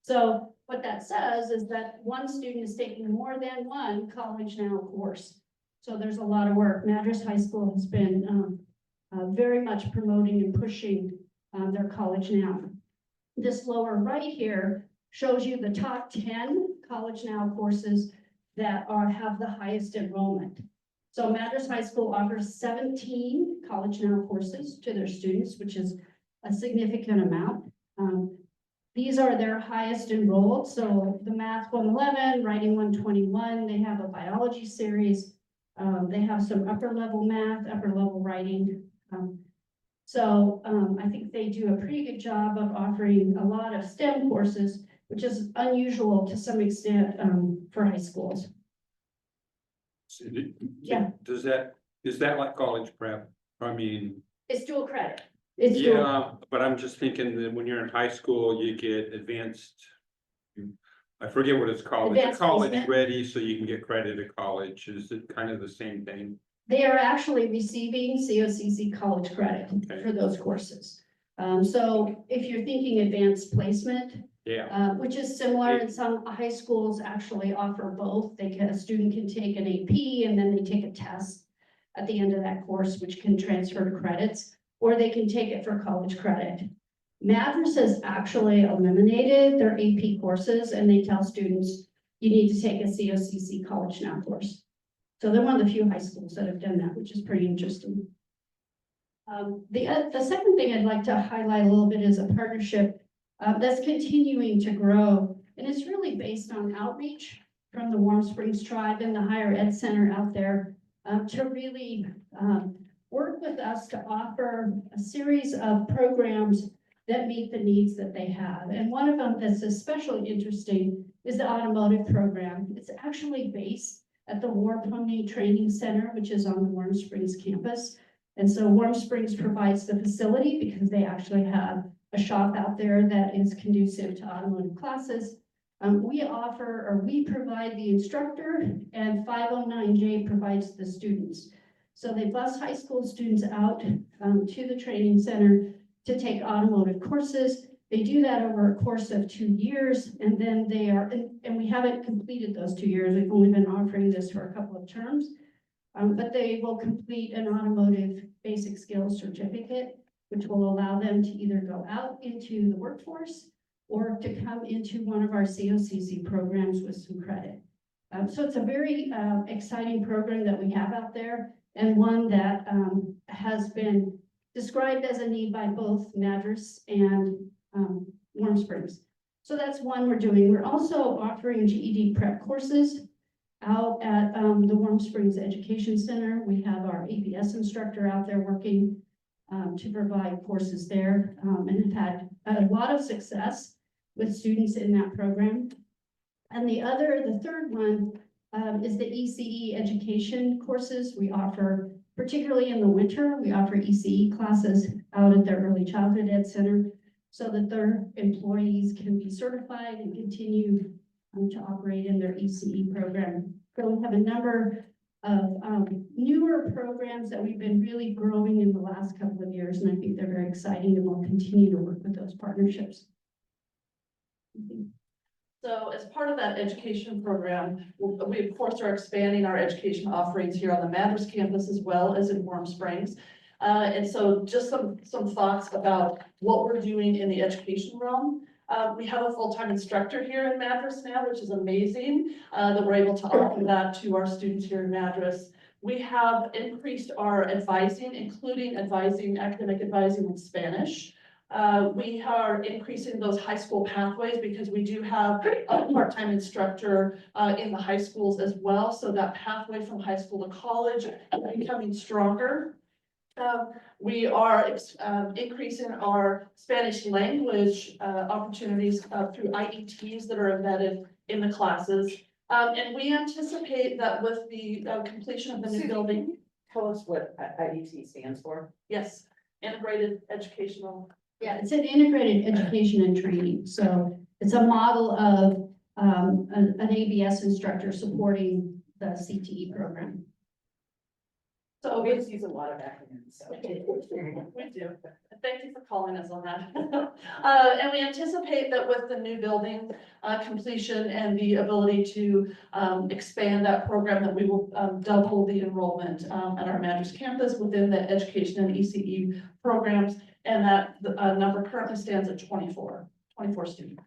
Speaker 12: So what that says is that one student is taking more than one College Now course. So there's a lot of work. Madras High School has been very much promoting and pushing their College Now. This lower right here shows you the top 10 College Now courses that have the highest enrollment. So Madras High School offers 17 College Now courses to their students, which is a significant amount. These are their highest enrolled. So the Math 111, Writing 121, they have a biology series. They have some upper level math, upper level writing. I think they do a pretty good job of offering a lot of STEM courses, which is unusual to some extent for high schools. Yeah.
Speaker 7: Is that like college prep? I mean,
Speaker 12: It's dual credit. It's dual.
Speaker 7: yeah, but I'm just thinking that when you're in high school, you get advanced. I forget what it's called. It's
Speaker 12: Advanced
Speaker 7: college
Speaker 12: placement.
Speaker 7: ready, so you can get credit at college. Is it kind of the same thing?
Speaker 12: They are actually receiving COCC college credit
Speaker 7: Okay.
Speaker 12: for those courses. So if you're thinking advanced placement,
Speaker 7: Yeah,
Speaker 12: which is similar, and some high schools actually offer both. A student can take an AP and then they take a test at the end of that course, which can transfer to credits, or they can take it for college credit. Madras has actually eliminated their AP courses, and they tell students, you need to take a COCC College Now course. So they're one of the few high schools that have done that, which is pretty interesting. The second thing I'd like to highlight a little bit is a partnership that's continuing to grow, and it's really based on outreach from the Warm Springs Tribe and the Higher Ed Center out there to really work with us to offer a series of programs that meet the needs that they have. And one of them that's especially interesting is the automotive program. It's actually based at the War Pony Training Center, which is on the Warm Springs campus. And so Warm Springs provides the facility because they actually have a shop out there that is conducive to automotive classes. We provide the instructor, and 509J provides the students. So they bus high school students out to the training center to take automotive courses. They do that over a course of 2 years, and then and we haven't completed those 2 years. We've only been offering this for a couple of terms, but they will complete an automotive basic skills certificate, which will allow them to either go out into the workforce or to come into one of our COCC programs with some credit. So it's a very exciting program that we have out there, and one that has been described as a need by both Madras and Warm Springs. So that's one we're doing. We're also offering GED prep courses out at the Warm Springs Education Center. We have our APS instructor out there working to provide courses there, and have had a lot of success with students in that program. And the third one is the ECE education courses we offer, particularly in the winter. We offer ECE classes out at their Early Childhood Ed Center so that their employees can be certified and continue to operate in their ECE program. So we have a number of newer programs that we've been really growing in the last couple of years, and I think they're very exciting, and we'll continue to work with those partnerships.
Speaker 11: So as part of that education program, we of course are expanding our education offerings here on the Madras campus as well as in Warm Springs. And so just some thoughts about what we're doing in the education realm. We have a full-time instructor here in Madras now, which is amazing, that we're able to offer that to our students here in Madras. We have increased our advising, including academic advising in Spanish. We are increasing those high school pathways because we do have a part-time instructor in the high schools as well. So that pathway from high school to college is becoming stronger. We are increasing our Spanish language opportunities through IETs that are embedded in the classes. And we anticipate that with the completion of the new building.
Speaker 1: Tell us what IET stands for.
Speaker 11: Yes, integrated educational.
Speaker 12: Yeah, it's an integrated education and training. So it's a model of an ABS instructor supporting the CTE program.
Speaker 11: So
Speaker 1: We use a lot of acronyms, so.
Speaker 11: we do. Thank you for calling us on that. And we anticipate that with the new building completion and the ability to expand that program, that we will double the enrollment at our Madras campus within the education and ECE programs. And that number currently stands at 24 students.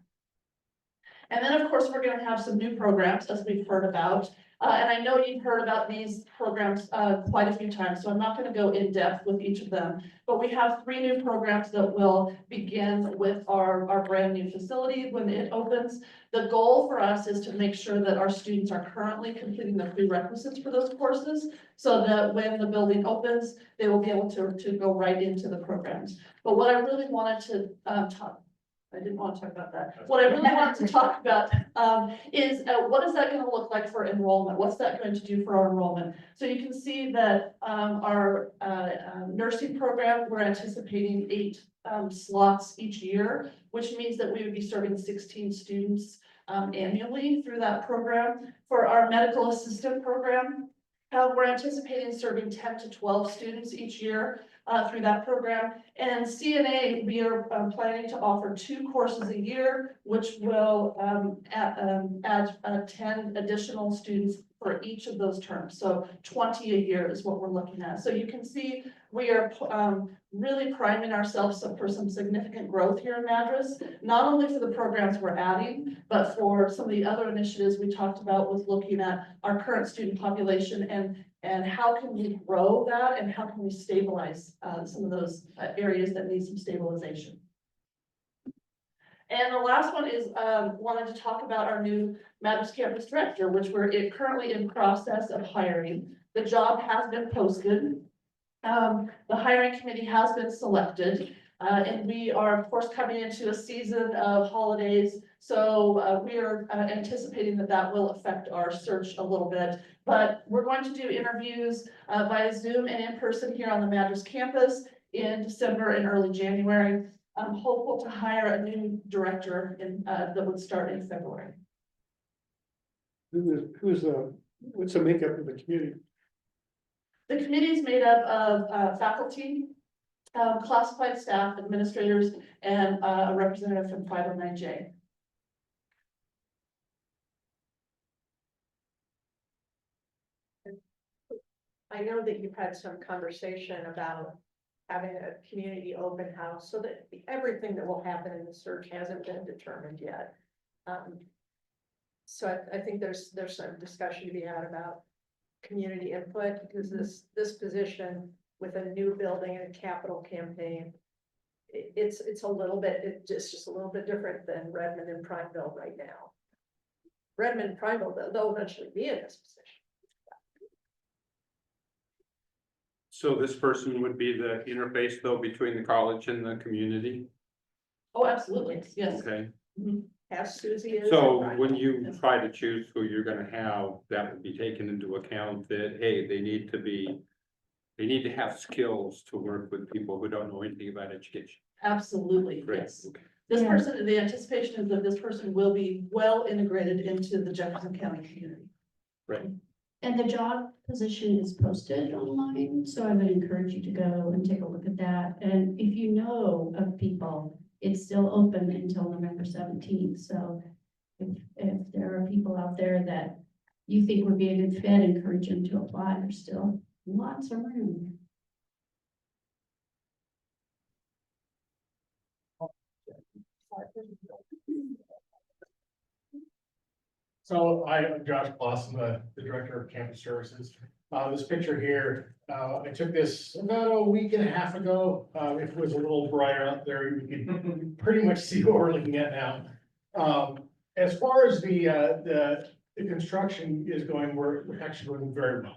Speaker 11: And then, of course, we're going to have some new programs, as we've heard about. And I know you've heard about these programs quite a few times, so I'm not going to go in depth with each of them. But we have 3 new programs that will begin with our brand new facility when it opens. The goal for us is to make sure that our students are currently completing the prerequisites for those courses, so that when the building opens, they will be able to go right into the programs. But what I really wanted to I didn't want to talk about that. What I really wanted to talk about is what is that going to look like for enrollment? What's that going to do for our enrollment? So you can see that our nursing program, we're anticipating 8 slots each year, which means that we would be serving 16 students annually through that program. For our medical assistant program, we're anticipating serving 10 to 12 students each year through that program. And CNA, we are planning to offer 2 courses a year, which will add 10 additional students for each of those terms. So 20 a year is what we're looking at. So you can see we are really priming ourselves for some significant growth here in Madras, not only for the programs we're adding, but for some of the other initiatives we talked about with looking at our current student population and how can we grow that and how can we stabilize some of those areas that need some stabilization. And the last one is wanted to talk about our new Madras campus director, which we're currently in process of hiring. The job has been posted. The hiring committee has been selected, and we are of course coming into a season of holidays. So we are anticipating that will affect our search a little bit, but we're going to do interviews via Zoom and in person here on the Madras campus in December and early January. I'm hopeful to hire a new director that would start in February.
Speaker 3: What's the makeup of the community?
Speaker 11: The committee is made up of faculty, classified staff, administrators, and a representative from 509J.
Speaker 5: I know that you've had some conversation about having a community open house, so that everything that will happen in the search hasn't been determined yet. So I think there's some discussion to be had about community input, because this position with a new building and a capital campaign, it's a little bit, it's just a little bit different than Redmond and Prineville right now. Redmond and Prineville, they'll eventually be in this position.
Speaker 7: So this person would be the interface though between the college and the community?
Speaker 11: Oh, absolutely, yes.
Speaker 7: Okay,
Speaker 5: As Susie is.
Speaker 7: so when you try to choose who you're gonna have, that would be taken into account that, hey, they need to have skills to work with people who don't know anything about education.
Speaker 11: Absolutely,
Speaker 7: Great.
Speaker 11: yes.
Speaker 7: Okay.
Speaker 11: This
Speaker 12: Yeah.
Speaker 11: person, the anticipation is that this person will be well integrated into the Jefferson County community.
Speaker 7: Right.
Speaker 12: And the job position is posted online, so I would encourage you to go and take a look at that. And if you know of people, it's still open until November 17th. So if there are people out there that you think would be a good fit, encourage them to apply. There's still lots of room.
Speaker 13: So I'm Josh Clausen, the Director of Campus Services. This picture here, I took this about a week and a half ago. If it was a little brighter up there, you could pretty much see what we're looking at now. As far as the construction is going, we're actually going very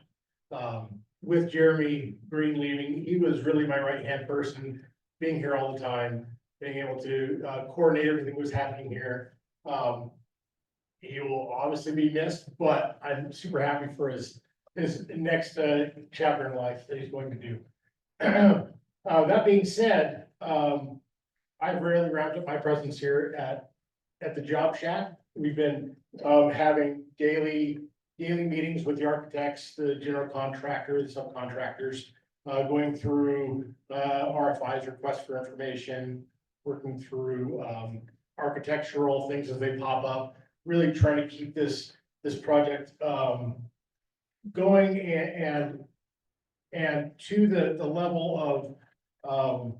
Speaker 13: well. With Jeremy Green leaving, he was really my right-hand person, being here all the time, being able to coordinate everything that was happening here. He will obviously be missed, but I'm super happy for his next chapter in life that he's going to do. That being said, I've rarely wrapped up my presence here at at the job shack. We've been, having daily meetings with the architects, the general contractor, the subcontractors. Going through, RFIs, requests for information, working through, architectural things as they pop up. Really trying to keep this project, going and to the level of,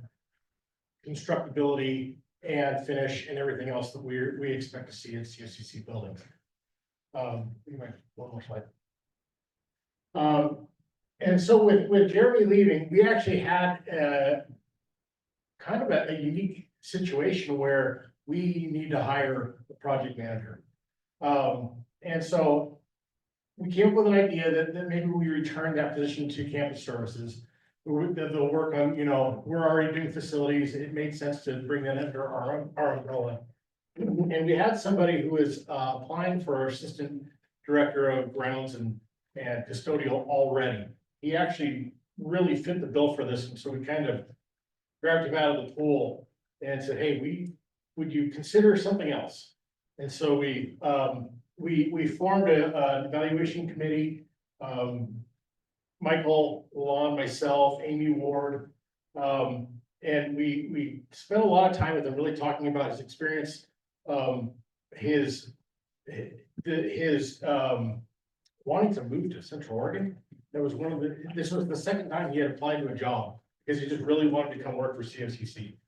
Speaker 13: constructability and finish and everything else that we expect to see in COCC buildings. Anyway, one more slide. And so with Jeremy leaving, we actually had kind of a unique situation where we need to hire a project manager. And so we came up with an idea that maybe we return that position to campus services. That they'll work on, we're already doing facilities. It made sense to bring that under our umbrella. And we had somebody who was applying for our assistant director of grounds and custodial already. He actually really fit the bill for this, and so we kind of grabbed him out of the pool and said, hey, would you consider something else? And so we formed an evaluation committee. Michael Lawn, myself, Amy Ward, and we spent a lot of time with him, really talking about his experience, his wanting to move to Central Oregon. That was this was the second time he had applied to a job because he just really wanted to come work for COCC.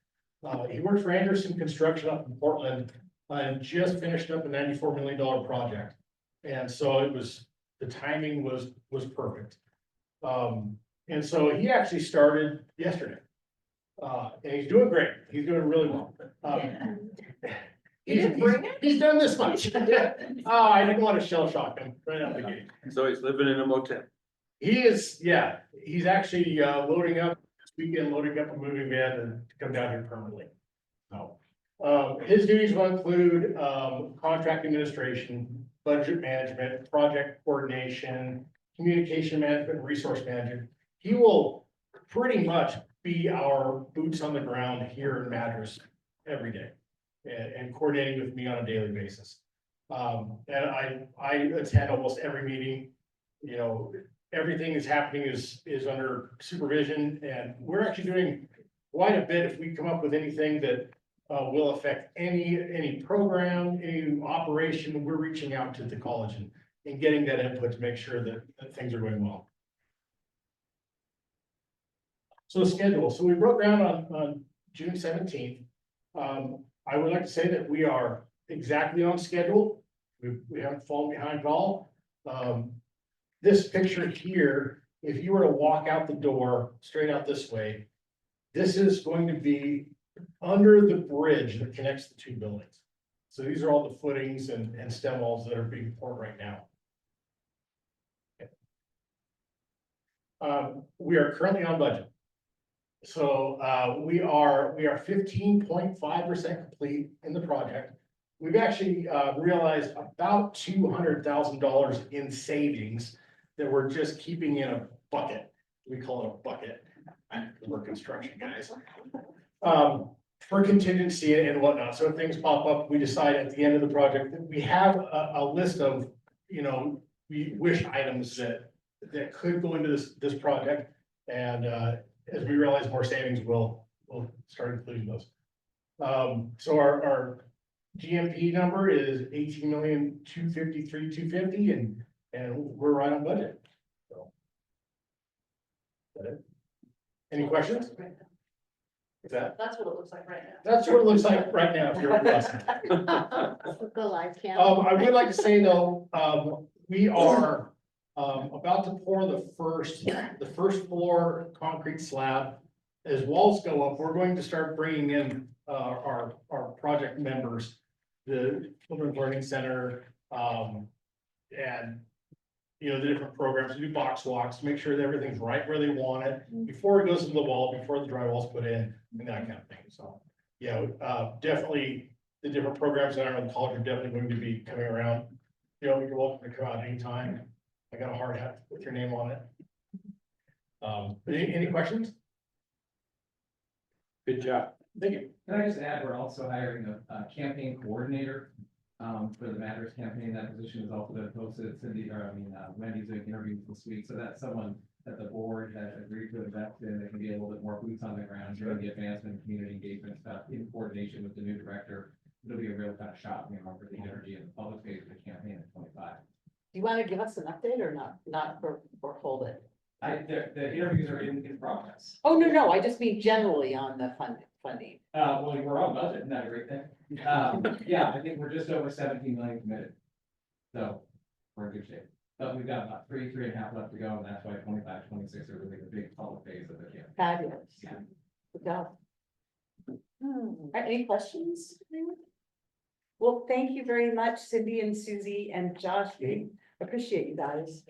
Speaker 13: He worked for Anderson Construction up in Portland and just finished up a $94 million project. And so the timing was perfect. And so he actually started yesterday. And he's doing great. He's doing really well. He's done this much. Oh, I didn't want to shell shock him right out the gate.
Speaker 7: So he's living in a motel.
Speaker 13: He is, yeah, he's actually loading up this weekend, loading up a moving van to come down here permanently. So his duties will include contract administration, budget management, project coordination, communication management, resource management. He will pretty much be our boots on the ground here in Madras every day and coordinating with me on a daily basis. And I attend almost every meeting. Everything that's happening is under supervision, and we're actually doing quite a bit. If we come up with anything that will affect any program, any operation, we're reaching out to the college and getting that input to make sure that things are going well. So the schedule. So we broke ground on June 17th. I would like to say that we are exactly on schedule. We haven't fallen behind at all. This picture here, if you were to walk out the door straight out this way, this is going to be under the bridge that connects the two buildings. So these are all the footings and stem walls that are being poured right now. We are currently on budget. So we are 15.5% complete in the project. We've actually realized about $200,000 in savings that we're just keeping in a bucket. We call it a bucket. We're construction guys. For contingency and whatnot. So if things pop up, we decide at the end of the project that we have a list of, wish items that could go into this project. And as we realize more savings, we'll start including those. So our GMP number is 18,253,250, and we're right on budget. So. Is that it? Any questions? Is that?
Speaker 11: That's what it looks like right now.
Speaker 13: That's what it looks like right now. If you're listening.
Speaker 5: The live cam.
Speaker 13: I would like to say though, we are about to pour the first floor concrete slab. As walls go up, we're going to start bringing in our project members, the Children's Learning Center, and the different programs, to do box walks, to make sure that everything's right where they want it before it goes into the wall, before the drywall's put in, and that kind of thing. So, yeah, definitely the different programs that are in the college are definitely going to be coming around. You're welcome to come out anytime. I got a hard hat with your name on it. But any questions?
Speaker 7: Good job.
Speaker 13: Thank you.
Speaker 9: Can I just add, we're also hiring a campaign coordinator for the Madras campaign. That position has also been posted. Wendy's doing interviews this week, so that's someone that the board has agreed to invest in. That can be a little bit more boots on the ground, during the advancement and community engagement stuff in coordination with the new director. It'll be a real kind of shot, for the energy and the public phase of the campaign in 25.
Speaker 1: Do you want to give us an update or not or hold it?
Speaker 9: The interviews are in progress.
Speaker 1: Oh, no, I just mean generally on the funding.
Speaker 9: Well, we're on budget, isn't that a great thing? Yeah, I think we're just over 17 million committed. So we're in good shape. But we've got about 3.5 left to go, and that's why 25, 26 are really the big public phase of the campaign.
Speaker 1: Fabulous.
Speaker 9: Yeah.
Speaker 1: Good job. Any questions? Well, thank you very much, Cindy and Susie and Josh. We appreciate you guys.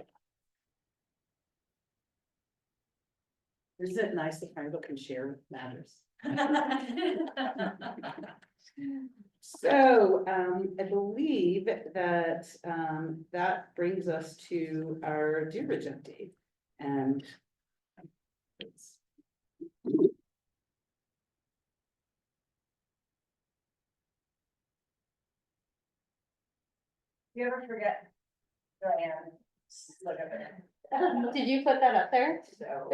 Speaker 1: Isn't it nice that people can share matters? So, I believe that, that brings us to our Deer Ridge update and.
Speaker 10: You ever forget? Diane, just look at it.
Speaker 1: Did you put that up there?
Speaker 10: So.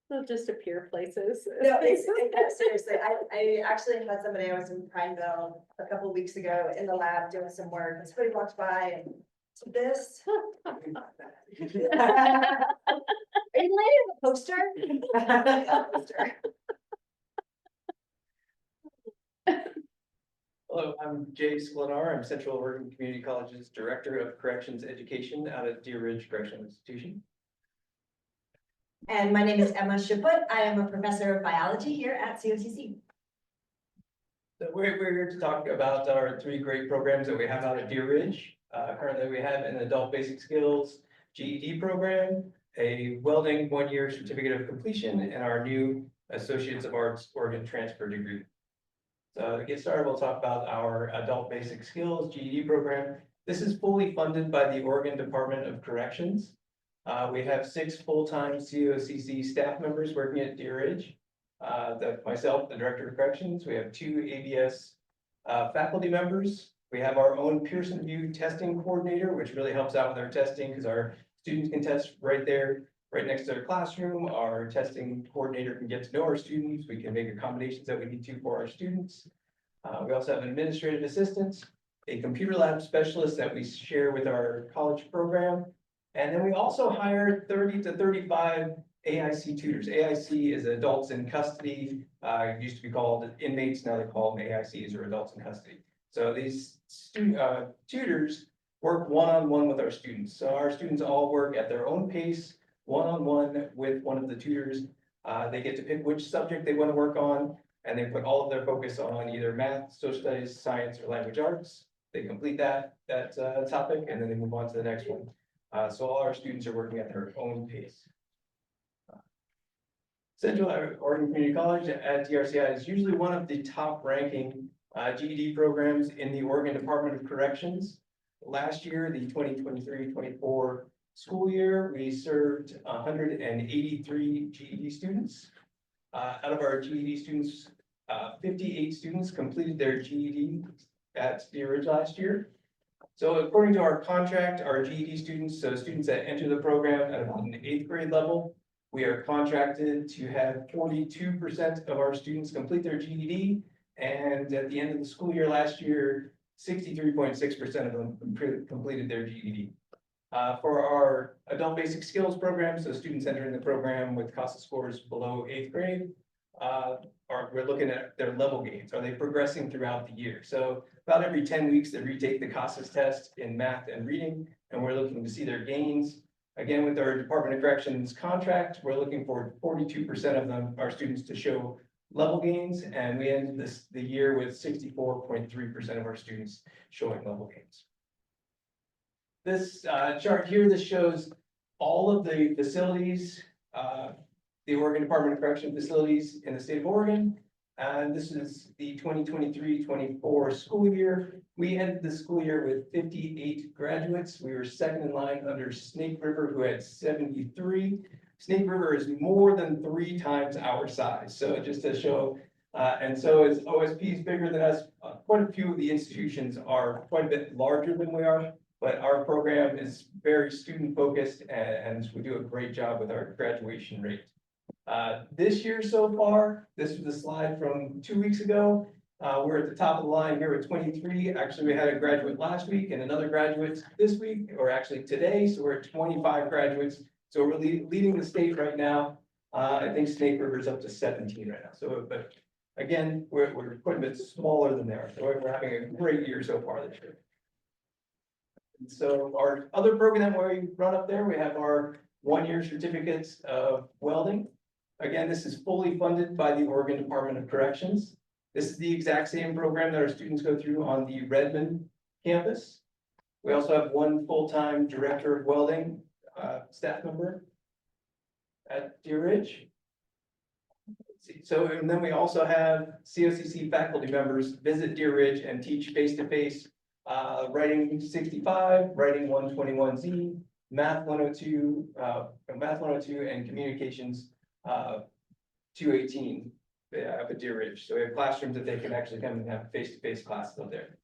Speaker 5: They'll just appear places.
Speaker 10: No, seriously, I actually had somebody, I was in Prineville a couple of weeks ago in the lab doing some work, and somebody walked by and this. Are you lighting a poster?
Speaker 14: Hello, I'm Jay Sklenar. I'm Central Oregon Community College's Director of Corrections Education out of Deer Ridge Correctional Institution.
Speaker 10: And my name is Emma Shiput. I am a professor of biology here at COCC.
Speaker 14: So we're here to talk about our 3 great programs that we have out at Deer Ridge. Currently, we have an Adult Basic Skills GED program, a welding 1-year certificate of completion, and our new Associates of Arts Oregon transfer degree. So to get started, we'll talk about our Adult Basic Skills GED program. This is fully funded by the Oregon Department of Corrections. We have 6 full-time COCC staff members working at Deer Ridge. Myself, the Director of Corrections, we have 2 ABS faculty members. We have our own Pearson VUE testing coordinator, which really helps out with our testing because our students can test right there, right next to their classroom. Our testing coordinator can get to know our students. We can make accommodations that we need to for our students. We also have an administrative assistant, a computer lab specialist that we share with our college program. And then we also hire 30 to 35 AIC tutors. AIC is adults in custody. It used to be called inmates, now they call them AICs, or adults in custody. So these tutors work one-on-one with our students. So our students all work at their own pace, one-on-one with one of the tutors. They get to pick which subject they want to work on, and they put all of their focus on either math, social studies, science, or language arts. They complete that topic, and then they move on to the next one. So all our students are working at their own pace. Central Oregon Community College at DRCI is usually one of the top ranking GED programs in the Oregon Department of Corrections. Last year, the 2023-24 school year, we served 183 GED students. Out of our GED students, 58 students completed their GED at Deer Ridge last year. So according to our contract, our GED students, so students that enter the program at about an 8th grade level, we are contracted to have 42% of our students complete their GED. And at the end of the school year last year, 63.6% of them completed their GED. For our Adult Basic Skills program, so students entering the program with COCC scores below 8th grade, we're looking at their level gains. Are they progressing throughout the year? So about every 10 weeks, they retake the COCC test in math and reading, and we're looking to see their gains. Again, with our Department of Corrections contract, we're looking for 42% of them, our students, to show level gains, and we ended the year with 64.3% of our students showing level gains. This chart here, this shows all of the facilities, the Oregon Department of Corrections facilities in the state of Oregon. And this is the 2023-24 school year. We ended the school year with 58 graduates. We were second in line under Snake River, who had 73. Snake River is more than 3 times our size. So just to show, and so is OSP is bigger than us. Quite a few of the institutions are quite a bit larger than we are, but our program is very student focused and we do a great job with our graduation rate. This year so far, this was a slide from 2 weeks ago. We're at the top of the line here with 23. Actually, we had a graduate last week and another graduate this week, or actually today. So we're at 25 graduates. So we're leading the state right now. I think Snake River is up to 17 right now. So, but again, we're quite a bit smaller than they are. So we're having a great year so far this year. And so our other program that we run up there, we have our 1-year certificates of welding. Again, this is fully funded by the Oregon Department of Corrections. This is the exact same program that our students go through on the Redmond campus. We also have 1 full-time director of welding staff member at Deer Ridge. Let's see. So, and then we also have COCC faculty members visit Deer Ridge and teach face-to-face writing 65, writing 121Z, math 102, and communications 218 up at Deer Ridge. So we have classrooms that they can actually come and have face-to-face classes out there.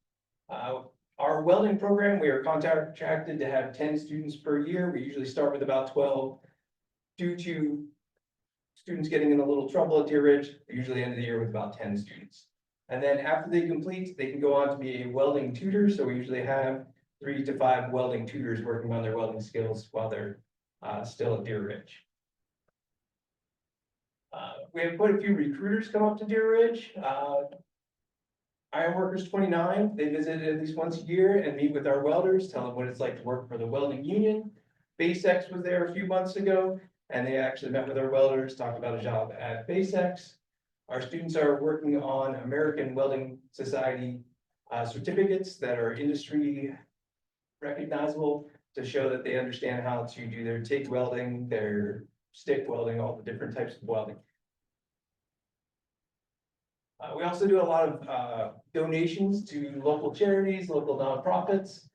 Speaker 14: Our welding program, we are contracted to have 10 students per year. We usually start with about 12 due to students getting in a little trouble at Deer Ridge. We usually end the year with about 10 students. And then after they complete, they can go on to be a welding tutor. So we usually have 3 to 5 welding tutors working on their welding skills while they're still at Deer Ridge. We have quite a few recruiters come up to Deer Ridge. Ironworkers 29, they visit at least once a year and meet with our welders, tell them what it's like to work for the welding union. BaseX was there a few months ago, and they actually met with our welders, talked about a job at BaseX. Our students are working on American Welding Society certificates that are industry recognizable to show that they understand how to do their TIG welding, their stick welding, all the different types of welding. We also do a lot of donations to local charities, local nonprofits.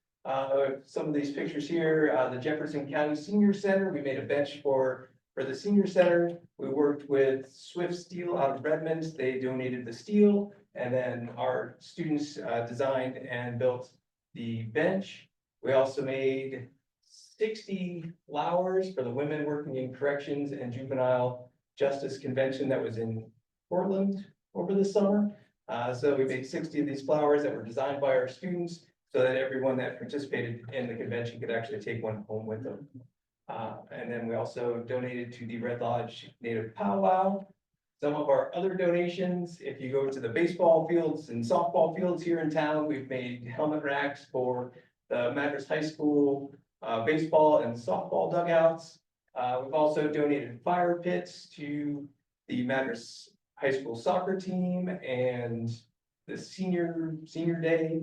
Speaker 14: Some of these pictures here, the Jefferson County Senior Center, we made a bench for the senior center. We worked with Swift Steel out of Redmond. They donated the steel, and then our students designed and built the bench. We also made 60 flowers for the women working in corrections and juvenile justice convention that was in Portland over the summer. So we made 60 of these flowers that were designed by our students so that everyone that participated in the convention could actually take one home with them. And then we also donated to the Red Lodge Native Powwow. Some of our other donations, if you go to the baseball fields and softball fields here in town, we've made helmet racks for the Madras High School baseball and softball dugouts. We've also donated fire pits to the Madras High School soccer team and the senior day.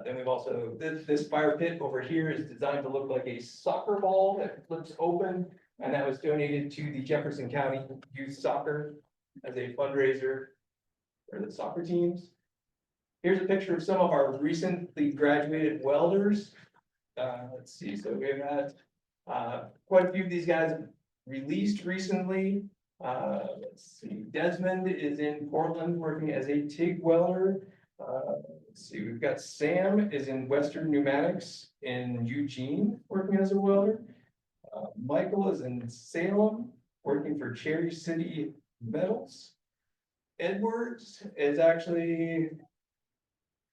Speaker 14: Then we've also, this fire pit over here is designed to look like a soccer ball that flips open. And that was donated to the Jefferson County Youth Soccer as a fundraiser for the soccer teams. Here's a picture of some of our recently graduated welders. Let's see, so we've had quite a few of these guys released recently. Let's see, Desmond is in Portland working as a TIG welder. Let's see, we've got Sam is in Western Pneumatics in Eugene working as a welder. Michael is in Salem working for Cherry City Metals. Edwards is actually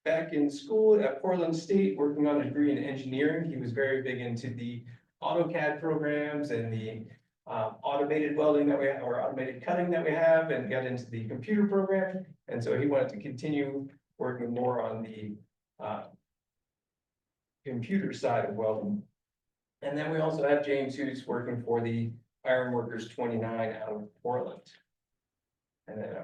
Speaker 14: back in school at Portland State working on a degree in engineering. He was very big into the AutoCAD programs and the automated welding that we have, or automated cutting that we have, and got into the computer program. And so he wanted to continue working more on the computer side of welding. And then we also have James, who's working for the Ironworkers 29 out of Portland. And then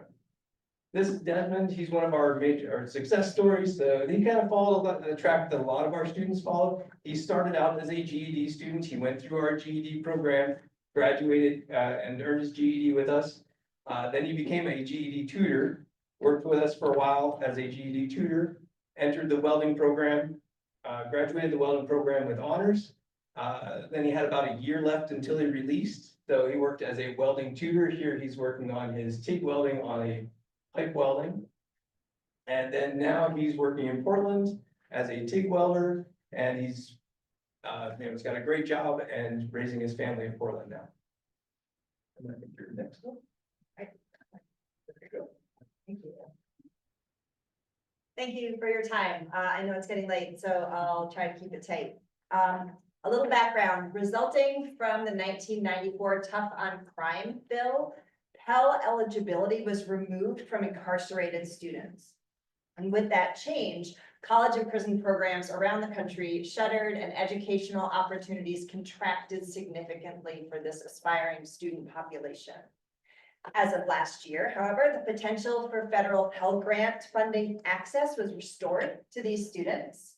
Speaker 14: this is Desmond. He's one of our major success stories. So he kind of followed the track that a lot of our students followed. He started out as a GED student. He went through our GED program, graduated and earned his GED with us. Then he became a GED tutor. worked with us for a while as a GED tutor, entered the welding program, graduated the welding program with honors. Then he had about a year left until he released, so he worked as a welding tutor. Here he's working on his TIG welding on a pipe welding. And then now he's working in Portland as a TIG welder, and he's got a great job and raising his family in Portland now. And I think you're next one.
Speaker 10: There you go. Thank you. Thank you for your time. I know it's getting late, so I'll try to keep it tight. A little background, resulting from the 1994 Tough on Crime bill, Pell eligibility was removed from incarcerated students. And with that change, college and prison programs around the country shuttered and educational opportunities contracted significantly for this aspiring student population. As of last year, however, the potential for federal Pell Grant funding access was restored to these students.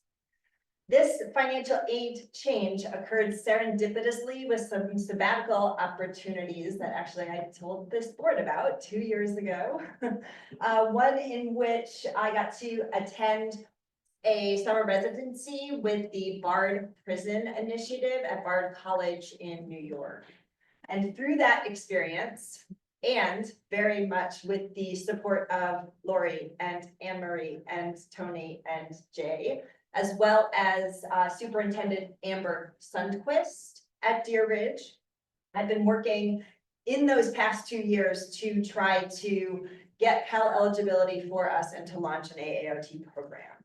Speaker 10: This financial aid change occurred serendipitously with some sabbatical opportunities that actually I told this board about 2 years ago. One in which I got to attend a summer residency with the Bard Prison Initiative at Bard College in New York. And through that experience, and very much with the support of Lori and Anne Marie and Tony and Jay, as well as Superintendent Amber Sundquist at Deer Ridge, I've been working in those past 2 years to try to get Pell eligibility for us and to launch an AAOT program.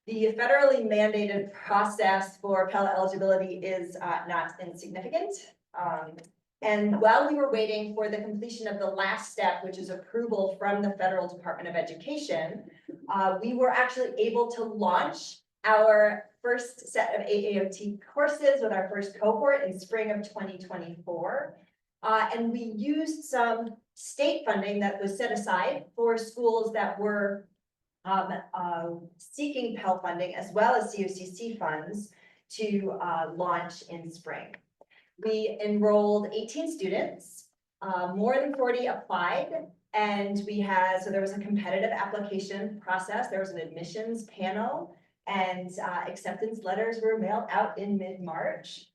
Speaker 10: The federally mandated process for Pell eligibility is not insignificant. And while we were waiting for the completion of the last step, which is approval from the Federal Department of Education, we were actually able to launch our first set of AAOT courses with our first cohort in spring of 2024. And we used some state funding that was set aside for schools that were seeking Pell funding, as well as COCC funds, to launch in spring. We enrolled 18 students, more than 40 applied, and so there was a competitive application process, there was an admissions panel, and acceptance letters were mailed out in mid-March.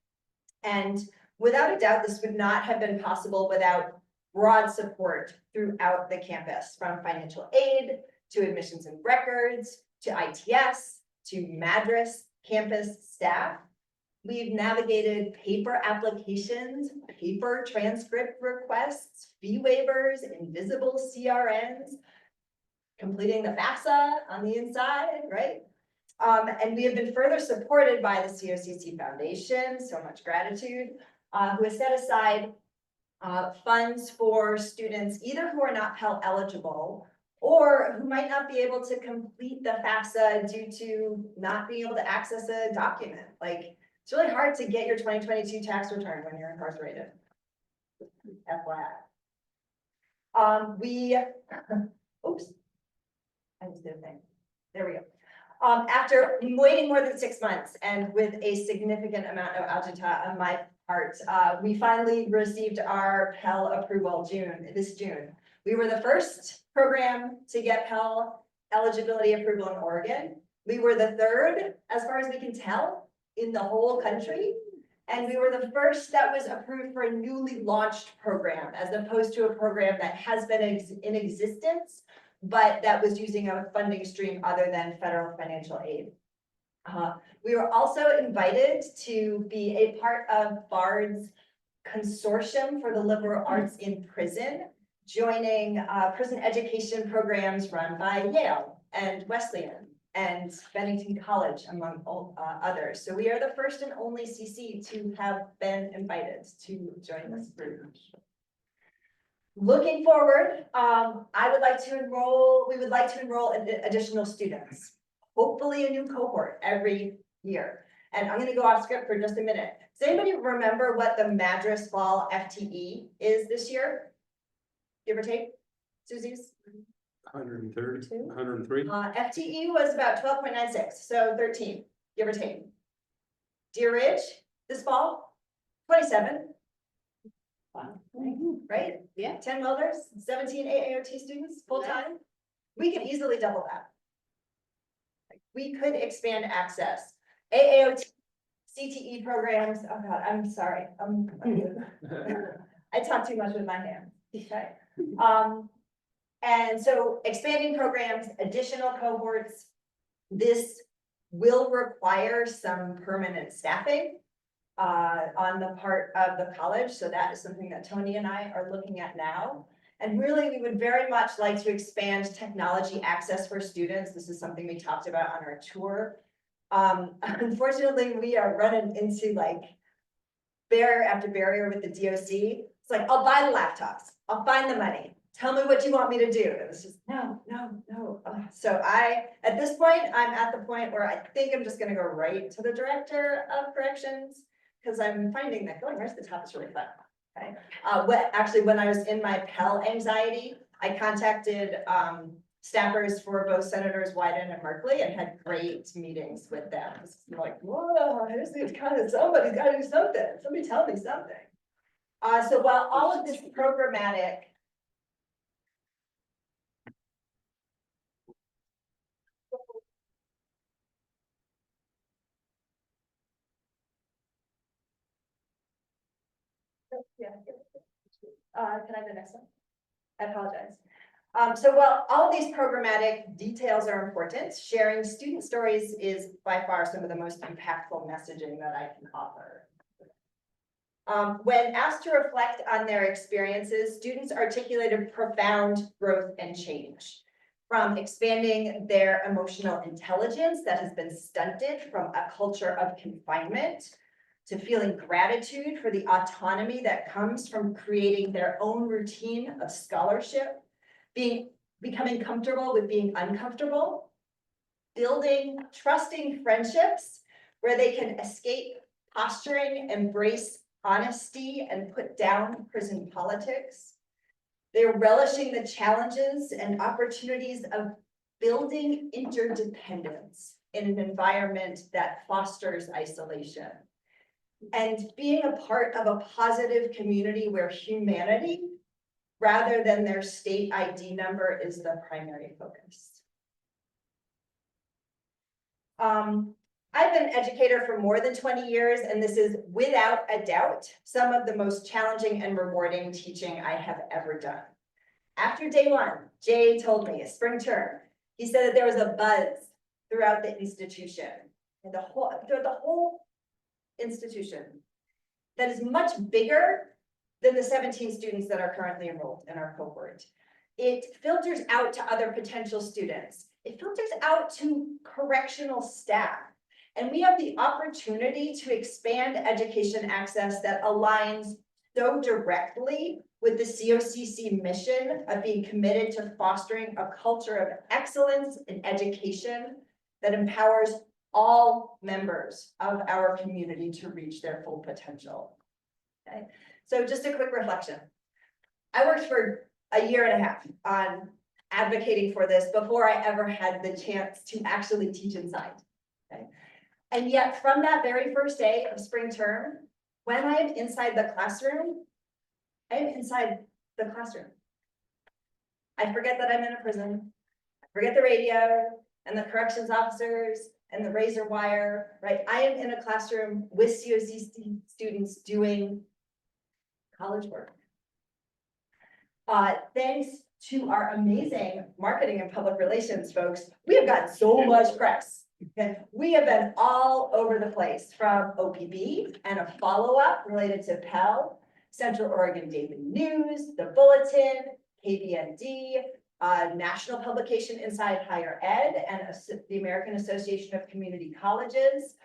Speaker 10: And without a doubt, this would not have been possible without broad support throughout the campus, from financial aid to admissions and records, to ITS, to Madras campus staff. We've navigated paper applications, paper transcript requests, fee waivers, invisible CRNs, completing the FAFSA on the inside, right? And we have been further supported by the COCC Foundation, so much gratitude, who has set aside funds for students either who are not Pell eligible or who might not be able to complete the FAFSA due to not being able to access a document. Like, it's really hard to get your 2022 tax return when you're incarcerated. FYI. Oops. I just did a thing. There we go. After waiting more than 6 months and with a significant amount of agita on my part, we finally received our Pell approval this June. We were the first program to get Pell eligibility approval in Oregon. We were the third, as far as we can tell, in the whole country. And we were the first that was approved for a newly launched program, as opposed to a program that has been in existence, but that was using a funding stream other than federal financial aid. We were also invited to be a part of Bard's consortium for the liberal arts in prison, joining prison education programs run by Yale and Wesleyan and Bennington College, among others. So we are the first and only CC to have been invited to join this group. Looking forward, we would like to enroll additional students, hopefully a new cohort every year. And I'm going to go off script for just a minute. Does anybody remember what the Madras Fall FTE is this year? Give or take, Susie's?
Speaker 7: 130, 103.
Speaker 10: FTE was about 12.96, so 13, give or take. Deer Ridge this fall, 27. Wow. Right?
Speaker 12: Yeah.
Speaker 10: 10 welders, 17 AAOT students full time.
Speaker 15: We could easily double that. We could expand access, AAOT, CTE programs, oh God, I'm sorry, I talk too much with my hands, okay? And so expanding programs, additional cohorts, this will require some permanent staffing on the part of the college. So that is something that Tony and I are looking at now. And really, we would very much like to expand technology access for students. This is something we talked about on our tour. Unfortunately, we are running into like barrier after barrier with the DOC. It's like, I'll buy the laptops, I'll find the money. Tell me what you want me to do. And it's just, no. So at this point, I'm at the point where I think I'm just gonna go right to the director of corrections, because I'm finding that going right to the top is really fun. Okay. When I was in my Pell anxiety, I contacted staffers for both Senators Wyden and Merkley and had great meetings with them. It's like, whoa, here's these kind of, somebody's got to do something. Somebody tell me something. So while all of this programmatic can I have the next one? I apologize. So while all of these programmatic details are important, sharing student stories is by far some of the most impactful messaging that I can offer. When asked to reflect on their experiences, students articulated profound growth and change. From expanding their emotional intelligence that has been stunted from a culture of confinement, to feeling gratitude for the autonomy that comes from creating their own routine of scholarship, becoming comfortable with being uncomfortable, building trusting friendships where they can escape posturing, embrace honesty, and put down prison politics. They're relishing the challenges and opportunities of building interdependence in an environment that fosters isolation. And being a part of a positive community where humanity, rather than their state ID number, is the primary focus. I've been an educator for more than 20 years, and this is without a doubt some of the most challenging and rewarding teaching I have ever done. After day one, Jay told me, a spring term, he said that there was a buzz throughout the institution, and the whole institution that is much bigger than the 17 students that are currently enrolled in our cohort. It filters out to other potential students. It filters out to correctional staff. And we have the opportunity to expand education access that aligns so directly with the COCC mission of being committed to fostering a culture of excellence in education that empowers all members of our community to reach their full potential. Okay, so just a quick reflection. I worked for a year and a half on advocating for this before I ever had the chance to actually teach inside. Okay? And yet from that very first day of spring term, when I am inside the classroom, I am inside the classroom. I forget that I'm in a prison. I forget the radio and the corrections officers and the razor wire, right? I am in a classroom with COCC students doing college work. Thanks to our amazing marketing and public relations folks, we have gotten so much press. Okay? We have been all over the place, from OPB and a follow-up related to Pell, Central Oregon Daily News, the Bulletin, KBND, national publication Inside Higher Ed, and the American Association of Community Colleges.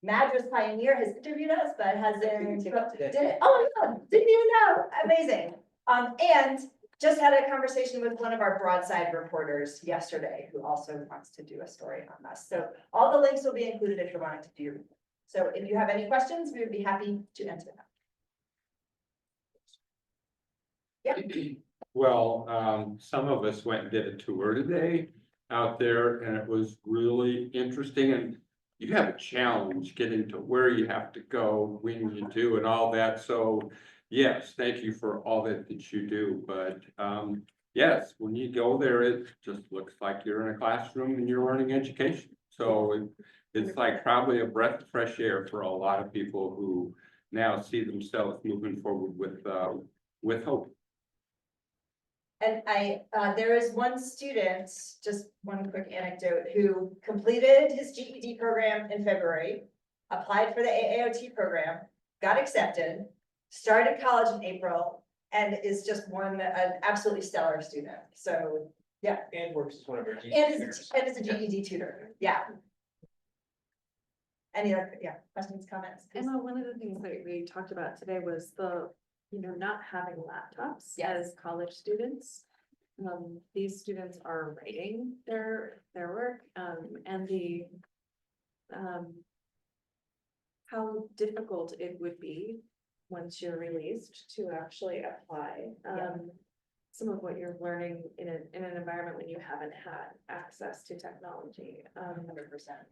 Speaker 15: Madras Pioneer has interviewed us, but hasn't. Did it? Oh my God, didn't even know. Amazing. And just had a conversation with one of our broadside reporters yesterday, who also wants to do a story on us. So all the links will be included if you're wanting to do. So if you have any questions, we would be happy to answer them. Yeah.
Speaker 7: Well, some of us went and did a tour today out there, and it was really interesting. And you have a challenge getting to where you have to go when you do and all that. So yes, thank you for all that you do. But yes, when you go there, it just looks like you're in a classroom and you're learning education. So it's like probably a breath of fresh air for a lot of people who now see themselves moving forward with hope.
Speaker 15: And there is one student, just one quick anecdote, who completed his GED program in February, applied for the AAOT program, got accepted, started college in April, and is just an absolutely stellar student. So, yeah.
Speaker 14: And works as one of our.
Speaker 15: And is a GED tutor, yeah. Any other, questions, comments? please?
Speaker 8: Emma, one of the things that we talked about today was not having laptops as college students. These students are writing their work, and how difficult it would be once you're released to actually apply. Some of what you're learning in an environment when you haven't had access to technology.
Speaker 15: 100%.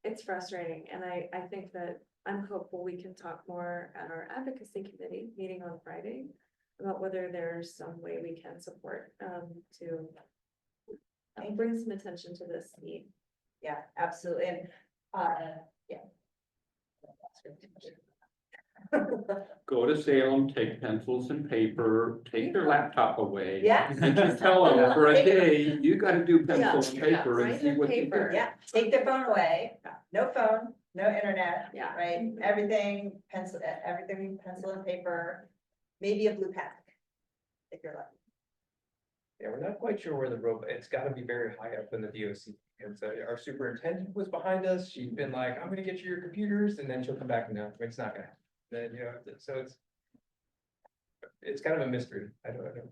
Speaker 8: It's frustrating, and I think that I'm hopeful we can talk more at our advocacy committee meeting on Friday about whether there's some way we can support to bring some attention to this need.
Speaker 15: Yeah, absolutely, and, yeah.
Speaker 7: Go to Salem, take pencils and paper, take their laptop away.
Speaker 15: Yeah.
Speaker 7: And just tell them for a day, you gotta do pencil and paper and
Speaker 8: write
Speaker 7: see
Speaker 8: in
Speaker 7: what you
Speaker 8: paper.
Speaker 7: get.
Speaker 15: Yeah, take their phone away, no phone, no internet,
Speaker 8: Yeah.
Speaker 15: right? Everything pencil and paper, maybe a blue pen. If you're lucky.
Speaker 14: Yeah, we're not quite sure where the road, it's gotta be very high up in the DOC. And so our superintendent was behind us. She's been like, I'm gonna get you your computers, and then she'll come back and no, it's not gonna happen. Then, so it's kind of a mystery. I don't know.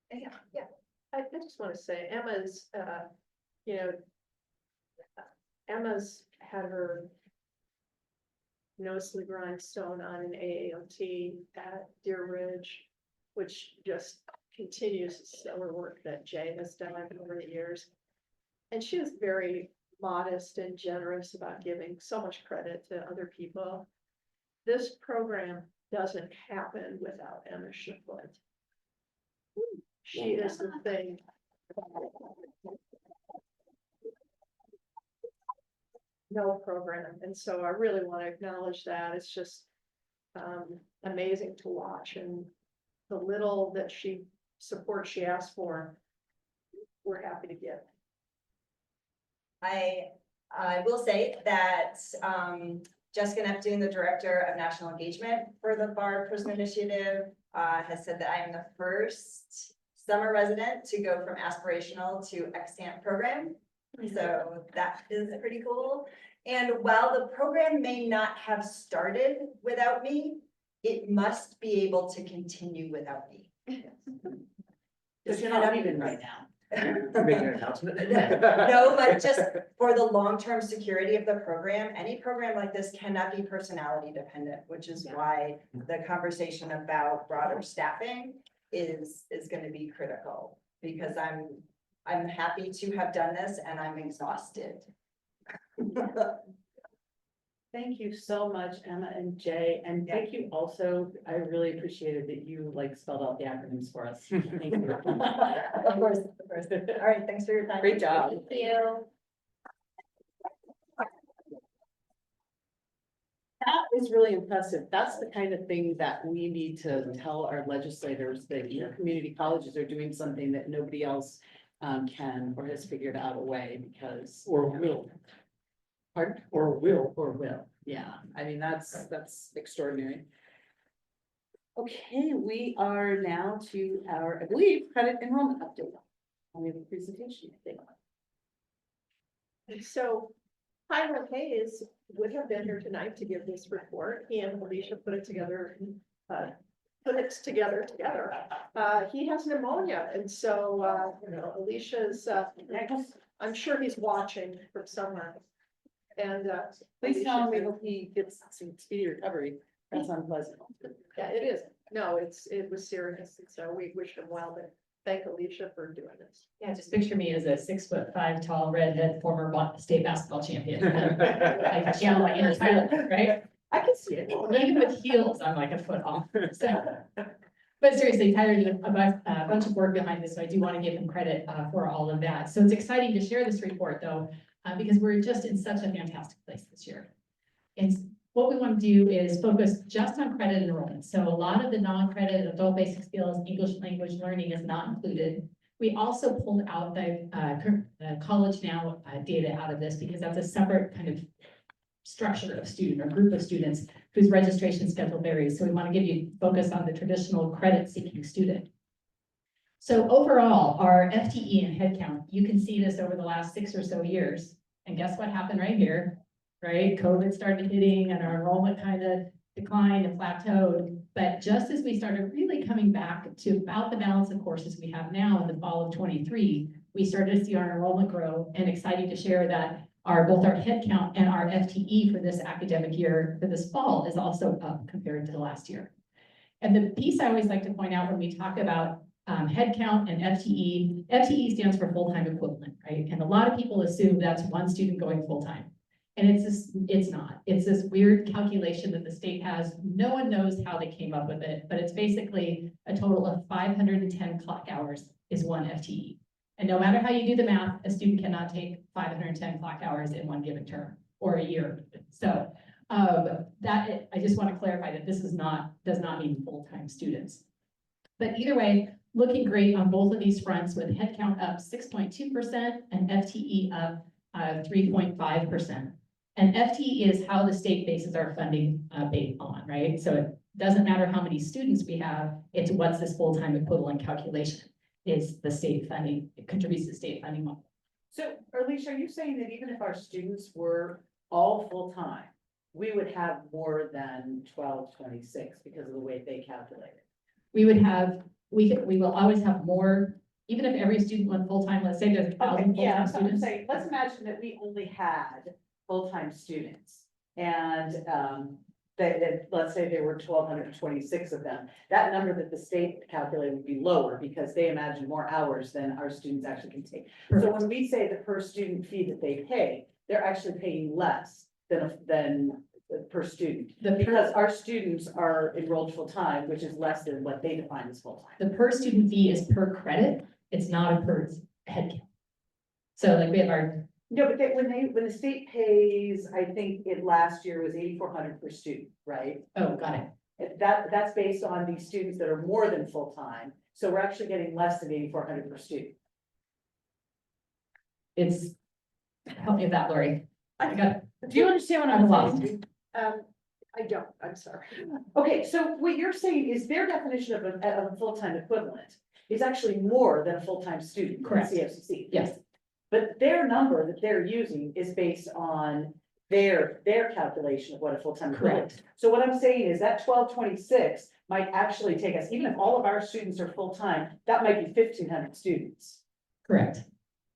Speaker 15: Yeah.
Speaker 5: I just want to say Emma's, Emma's had her nose to the grindstone on an AAOT at Deer Ridge, which just continues the stellar work that Jay has done over the years. And she was very modest and generous about giving so much credit to other people. This program doesn't happen without Emma Shipwood. She is the thing. No program, and so I really want to acknowledge that. It's just amazing to watch, and the little that support she asked for, we're happy to give.
Speaker 15: I will say that Jessica Neptune, the Director of National Engagement for the Bar Prison Initiative, has said that I am the first summer resident to go from aspirational to extant program. So that is pretty cool. And while the program may not have started without me, it must be able to continue without me.
Speaker 1: Because you're not leaving right now.
Speaker 14: Make an announcement.
Speaker 15: No, but just for the long-term security of the program, any program like this cannot be personality dependent, which is why the conversation about broader staffing is going to be critical, because I'm happy to have done this and I'm exhausted.
Speaker 1: Thank you so much, Emma and Jay, and thank you also, I really appreciated that you spelled out the acronyms for us. Thank you.
Speaker 15: Of course. All right, thanks for your time.
Speaker 1: Great job.
Speaker 15: Thank you.
Speaker 1: That is really impressive. That's the kind of thing that we need to tell our legislators, that community colleges are doing something that nobody else can or has figured out a way, because.
Speaker 3: Or will,
Speaker 1: Pardon?
Speaker 3: or will.
Speaker 1: Or will, yeah, I mean, that's extraordinary. Okay, we are now to our, I believe, credit enrollment update. We have a presentation, I think.
Speaker 5: And so Hiram Hayes would have been here tonight to give this report. He and Alicia put it together. He has pneumonia, and so Alicia's. I'm sure he's watching from somewhere. And
Speaker 1: Please tell him we hope he gets some speedy recovery. That's unpleasant.
Speaker 5: Yeah, it is. No, it was serious, and so we wish him well, but thank Alicia for doing this.
Speaker 6: Yeah, just picture me as a 6'5" tall redhead former state basketball champion. Like channel like inner Tyler, right?
Speaker 1: I can see it.
Speaker 6: Even with heels, I'm like a foot off. So But seriously, Tyler did a bunch of work behind this, so I do want to give him credit for all of that. So it's exciting to share this report though, because we're just in such a fantastic place this year. And what we want to do is focus just on credit enrollment. So a lot of the non-credit adult basic skills, English language learning is not included. We also pulled out the College Now data out of this because that's a separate kind of structure of student or group of students whose registration schedule varies. So we want to give you focus on the traditional credit seeking student. So overall, our FTE and headcount, you can see this over the last 6 or so years. And guess what happened right here, right? COVID started hitting and our enrollment kind of declined and plateaued. But just as we started really coming back to about the balance of courses we have now in the fall of 23, we started to see our enrollment grow, and excited to share that both our headcount and our FTE for this academic year, for this fall, is also up compared to the last year. And the piece I always like to point out when we talk about headcount and FTE, FTE stands for full-time equivalent, right? And a lot of people assume that's one student going full-time. And it's not. It's this weird calculation that the state has. No one knows how they came up with it, but it's basically a total of 510 clock hours is one FTE. And no matter how you do the math, a student cannot take 510 clock hours in one given term or a year. So I just want to clarify that this does not mean full-time students. But either way, looking great on both of these fronts with headcount up 6.2% and FTE up 3.5%. And FTE is how the state bases our funding based on, right? So it doesn't matter how many students we have, it's what's this full-time equivalent calculation is the state funding, it contributes to the state funding model.
Speaker 1: So, Alicia, are you saying that even if our students were all full-time, we would have more than 1226 because of the way they calculate it?
Speaker 6: We would have, we will always have more, even if every student went full-time, let's say there's 1,000
Speaker 1: Yeah,
Speaker 6: full-time
Speaker 1: that's what I'm
Speaker 6: students.
Speaker 1: saying. Let's imagine that we only had full-time students. And let's say there were 1,226 of them. That number that the state calculated would be lower because they imagine more hours than our students actually can take. So when we say the per student fee that they pay, they're actually paying less than per student. Because our students are enrolled full-time, which is less than what they define as full-time.
Speaker 6: The per student fee is per credit. It's not a per head count. So like we have our.
Speaker 1: No, but when the state pays, I think it last year was 8,400 per student, right?
Speaker 6: Oh, got it.
Speaker 1: That's based on these students that are more than full-time. So we're actually getting less than 8,400 per student.
Speaker 6: It's, help me with that, Lori. I got it.
Speaker 1: Do you understand what I'm saying?
Speaker 5: I don't, I'm sorry.
Speaker 1: Okay, so what you're saying is their definition of a full-time equivalent is actually more than a full-time student. in
Speaker 6: Correct.
Speaker 1: CFCC.
Speaker 6: Yes.
Speaker 1: But their number that they're using is based on their calculation of what a full-time equivalent.
Speaker 6: Correct.
Speaker 1: So what I'm saying is that 1226 might actually take us, even if all of our students are full-time, that might be 1,500 students.
Speaker 6: Correct.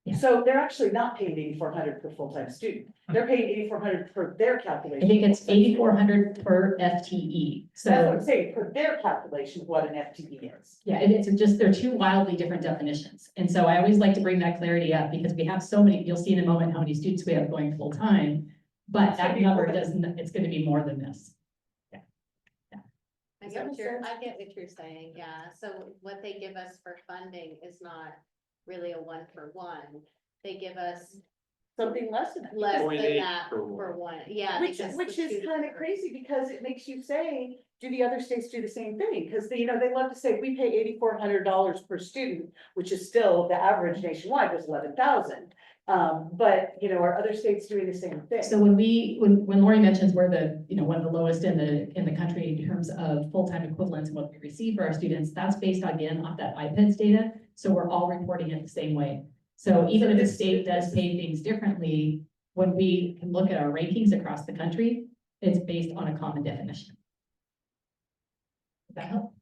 Speaker 6: Yeah.
Speaker 1: So they're actually not paying 8,400 per full-time student. They're paying 8,400 for their calculation.
Speaker 6: I think it's 8,400 per FTE. So
Speaker 1: That's what I'm saying, for their calculation of what an FTE is.
Speaker 6: yeah, it's just, they're two wildly different definitions. And so I always like to bring that clarity up because we have so many, you'll see in a moment how many students we have going full time. But that number doesn't, it's going to be more than this. Yeah. Yeah.
Speaker 16: I get what you're saying, yeah. So what they give us for funding is not really a 1-for-1. They give us
Speaker 1: Something less than that.
Speaker 16: less than
Speaker 7: 0.8
Speaker 16: that
Speaker 7: for
Speaker 16: for one, yeah.
Speaker 1: Which
Speaker 16: because
Speaker 1: is
Speaker 16: the student-
Speaker 1: kind of crazy because it makes you say, do the other states do the same thing? Because they love to say we pay $8,400 per student, which is still the average nationwide was 11,000. But are other states doing the same thing?
Speaker 6: So when Lori mentions we're the, one of the lowest in the country in terms of full-time equivalents and what we receive for our students, that's based again off that IPEDS data. So we're all reporting it the same way. So even if the state does pay things differently, when we can look at our rankings across the country, it's based on a common definition. Does that help?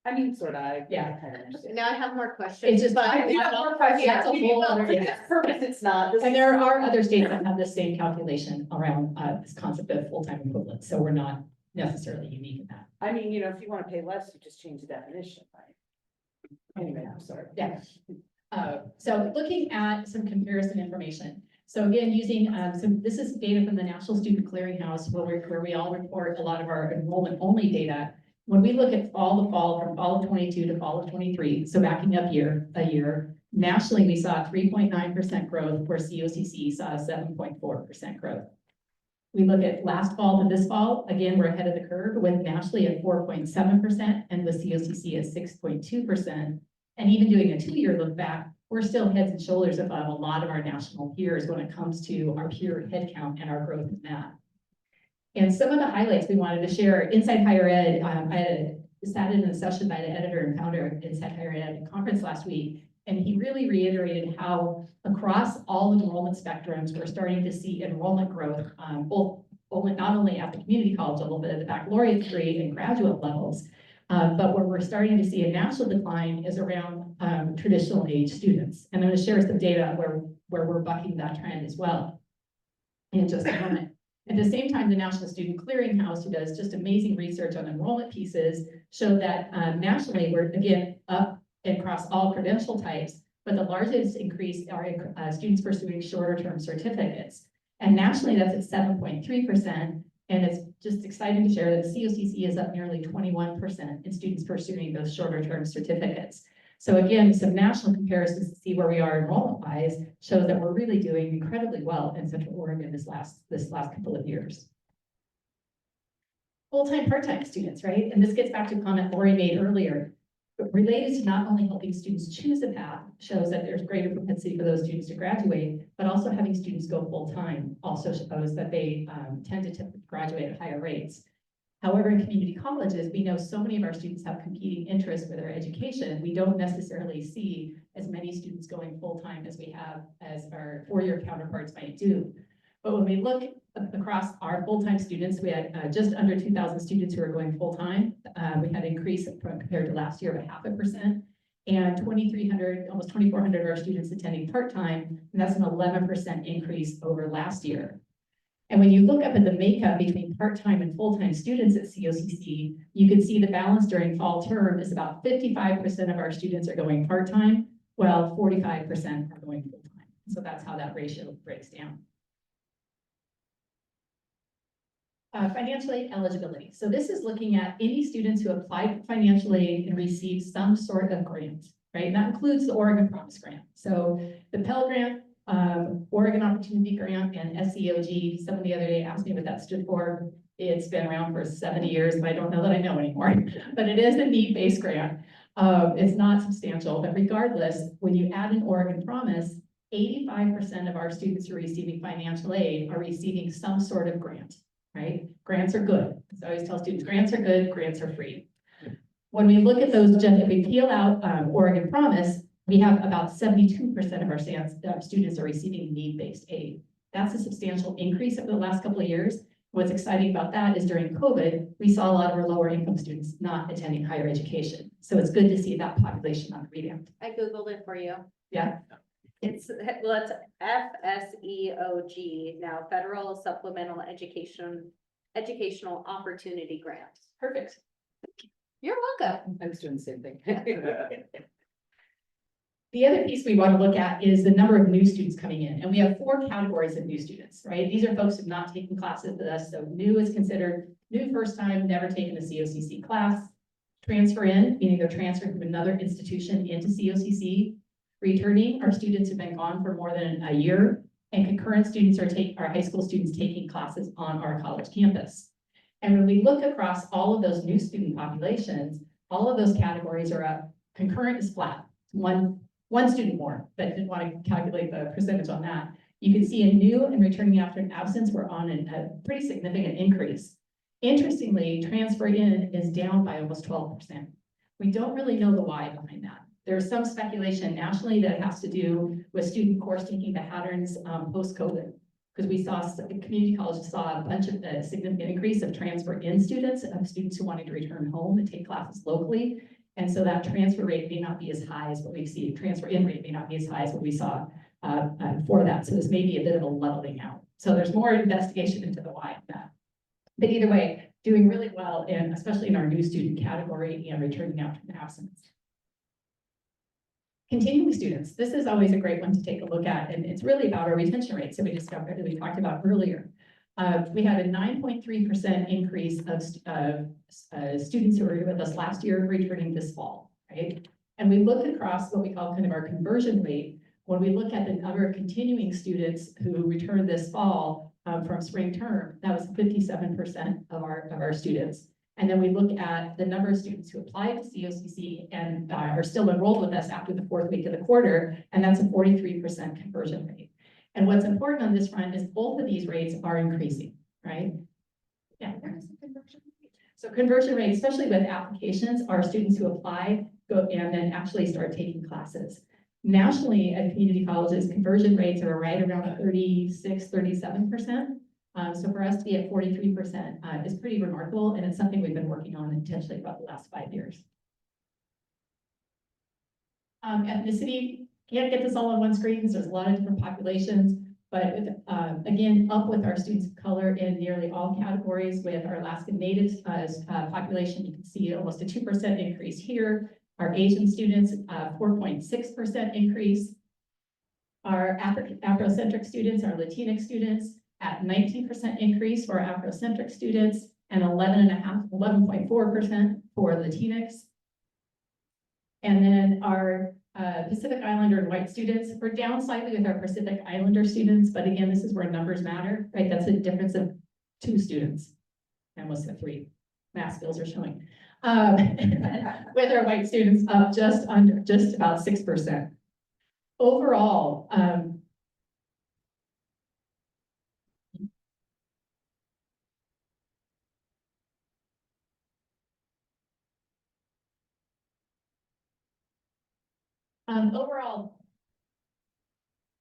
Speaker 1: I mean, sort of.
Speaker 6: Yeah.
Speaker 1: I kind of understand.
Speaker 16: Now I have more questions.
Speaker 6: It's just,
Speaker 16: but
Speaker 1: I do have more questions.
Speaker 6: That's a whole other-
Speaker 1: For this purpose, it's not. This
Speaker 6: and
Speaker 1: is-
Speaker 6: there are other states that have the same calculation around this concept of full-time equivalent. So we're not necessarily unique in that.
Speaker 1: I mean, if you want to pay less, you just change the definition, right? Anyway, I'm sorry.
Speaker 6: Yeah. So looking at some comparison information. So again, using this is data from the National Student Clearinghouse where we all report a lot of our enrollment only data. When we look at fall to fall, from fall of 22 to fall of 23, so backing up a year, nationally, we saw 3.9% growth, where COCC saw 7.4% growth. We look at last fall to this fall, again, we're ahead of the curve, with nationally at 4.7% and with COCC at 6.2%. And even doing a 2-year look back, we're still heads and shoulders above a lot of our national peers when it comes to our peer headcount and our growth in that. And some of the highlights we wanted to share inside higher ed, I sat in a session by the editor and founder of Inside Higher Ed conference last week, and he really reiterated how across all enrollment spectrums, we're starting to see enrollment growth, not only at the community college level, but at the baccalaureate degree and graduate levels. But where we're starting to see a national decline is around traditional age students. And I'm going to share some data where we're bucking that trend as well in just a moment. At the same time, the National Student Clearinghouse, who does just amazing research on enrollment pieces, showed that nationally, we're again up across all credential types, but the largest increase are students pursuing shorter term certificates. And nationally, that's at 7.3%. And it's just exciting to share that COCC is up nearly 21% in students pursuing those shorter term certificates. So again, some national comparisons to see where we are enrollment-wise shows that we're really doing incredibly well in Central Oregon this last couple of years. Full-time, part-time students, right? And this gets back to a comment Lori made earlier. But related to not only helping students choose a path, shows that there's greater propensity for those students to graduate, but also having students go full-time also shows that they tend to graduate at higher rates. However, in community colleges, we know so many of our students have competing interests with their education. We don't necessarily see as many students going full-time as we have as our four-year counterparts might do. But when we look across our full-time students, we had just under 2,000 students who are going full-time. We had an increase compared to last year of 0.5%, and 2,300, almost 2,400 of our students attending part-time, and that's an 11% increase over last year. And when you look up at the makeup between part-time and full-time students at COCC, you can see the balance during fall term is about 55% of our students are going part-time, while 45% are going full-time. So that's how that ratio breaks down. Financial aid eligibility. So this is looking at any students who applied for financial aid and received some sort of grant, right? And that includes the Oregon Promise Grant. So the Pell Grant, Oregon Opportunity Grant, and SEOG. Someone the other day asked me what that stood for. It's been around for 70 years, but I don't know that I know anymore. But it is a need-based grant. It's not substantial, but regardless, when you add an Oregon Promise, 85% of our students who are receiving financial aid are receiving some sort of grant. Right? Grants are good. So I always tell students, grants are good, grants are free. When we look at those, if we peel out Oregon Promise, we have about 72% of our students are receiving need-based aid. That's a substantial increase over the last couple of years. What's exciting about that is during COVID, we saw a lot of our lower income students not attending higher education. So it's good to see that population on the rebound.
Speaker 16: I Googled it for you.
Speaker 6: Yeah.
Speaker 16: It's FSEOG, now Federal Supplemental Educational Opportunity Grant.
Speaker 6: Perfect.
Speaker 16: You're welcome.
Speaker 1: I was doing the same thing.
Speaker 6: The other piece we want to look at is the number of new students coming in. And we have 4 categories of new students, right? These are folks who have not taken classes with us. So new is considered new first time, never taken a COCC class. Transfer in, meaning they're transferring from another institution into COCC. Returning are students who've been gone for more than a year, and concurrent students are high school students taking classes on our college campus. And when we look across all of those new student populations, all of those categories are up. Concurrent is flat, one student more, but didn't want to calculate the percentage on that. You can see a new and returning after an absence, we're on a pretty significant increase. Interestingly, transfer in is down by almost 12%. We don't really know the why behind that. There's some speculation nationally that has to do with student course taking patterns post-COVID, because we saw community colleges saw a bunch of significant increase of transfer in students, of students who wanted to return home and take classes locally. And so that transfer rate may not be as high as what we see. Transfer in rate may not be as high as what we saw for that. So this may be a bit of a leveling out. So there's more investigation into the why of that. But either way, doing really well, and especially in our new student category and returning after an absence. Continuing students, this is always a great one to take a look at, and it's really about our retention rates that we talked about earlier. We had a 9.3% increase of students who were with us last year returning this fall, right? And we looked across what we call kind of our conversion rate. When we look at the number of continuing students who returned this fall from spring term, that was 57% of our students. And then we look at the number of students who applied to COCC and are still enrolled with us after the 4th week of the quarter, and that's a 43% conversion rate. And what's important on this front is both of these rates are increasing, right? Yeah. So conversion rate, especially with applications, are students who apply, go and then actually start taking classes. Nationally, at community colleges, conversion rates are right around 36-37%. So for us to be at 43% is pretty remarkable, and it's something we've been working on intentionally about the last 5 years. Ethnicity, can't get this all on one screen because there's a lot of different populations, but with, again, up with our students of color in nearly all categories. With our Alaskan Natives population, you can see almost a 2% increase here. Our Asian students, 4.6% increase. Our Afrocentric students, our Latinx students, at 19% increase for our Afrocentric students and 11.4% for Latinx. And then our Pacific Islander and white students, we're down slightly with our Pacific Islander students, but again, this is where numbers matter, right? That's a difference of 2 students. I almost said 3. Math skills are showing. With our white students up just about 6%. Overall,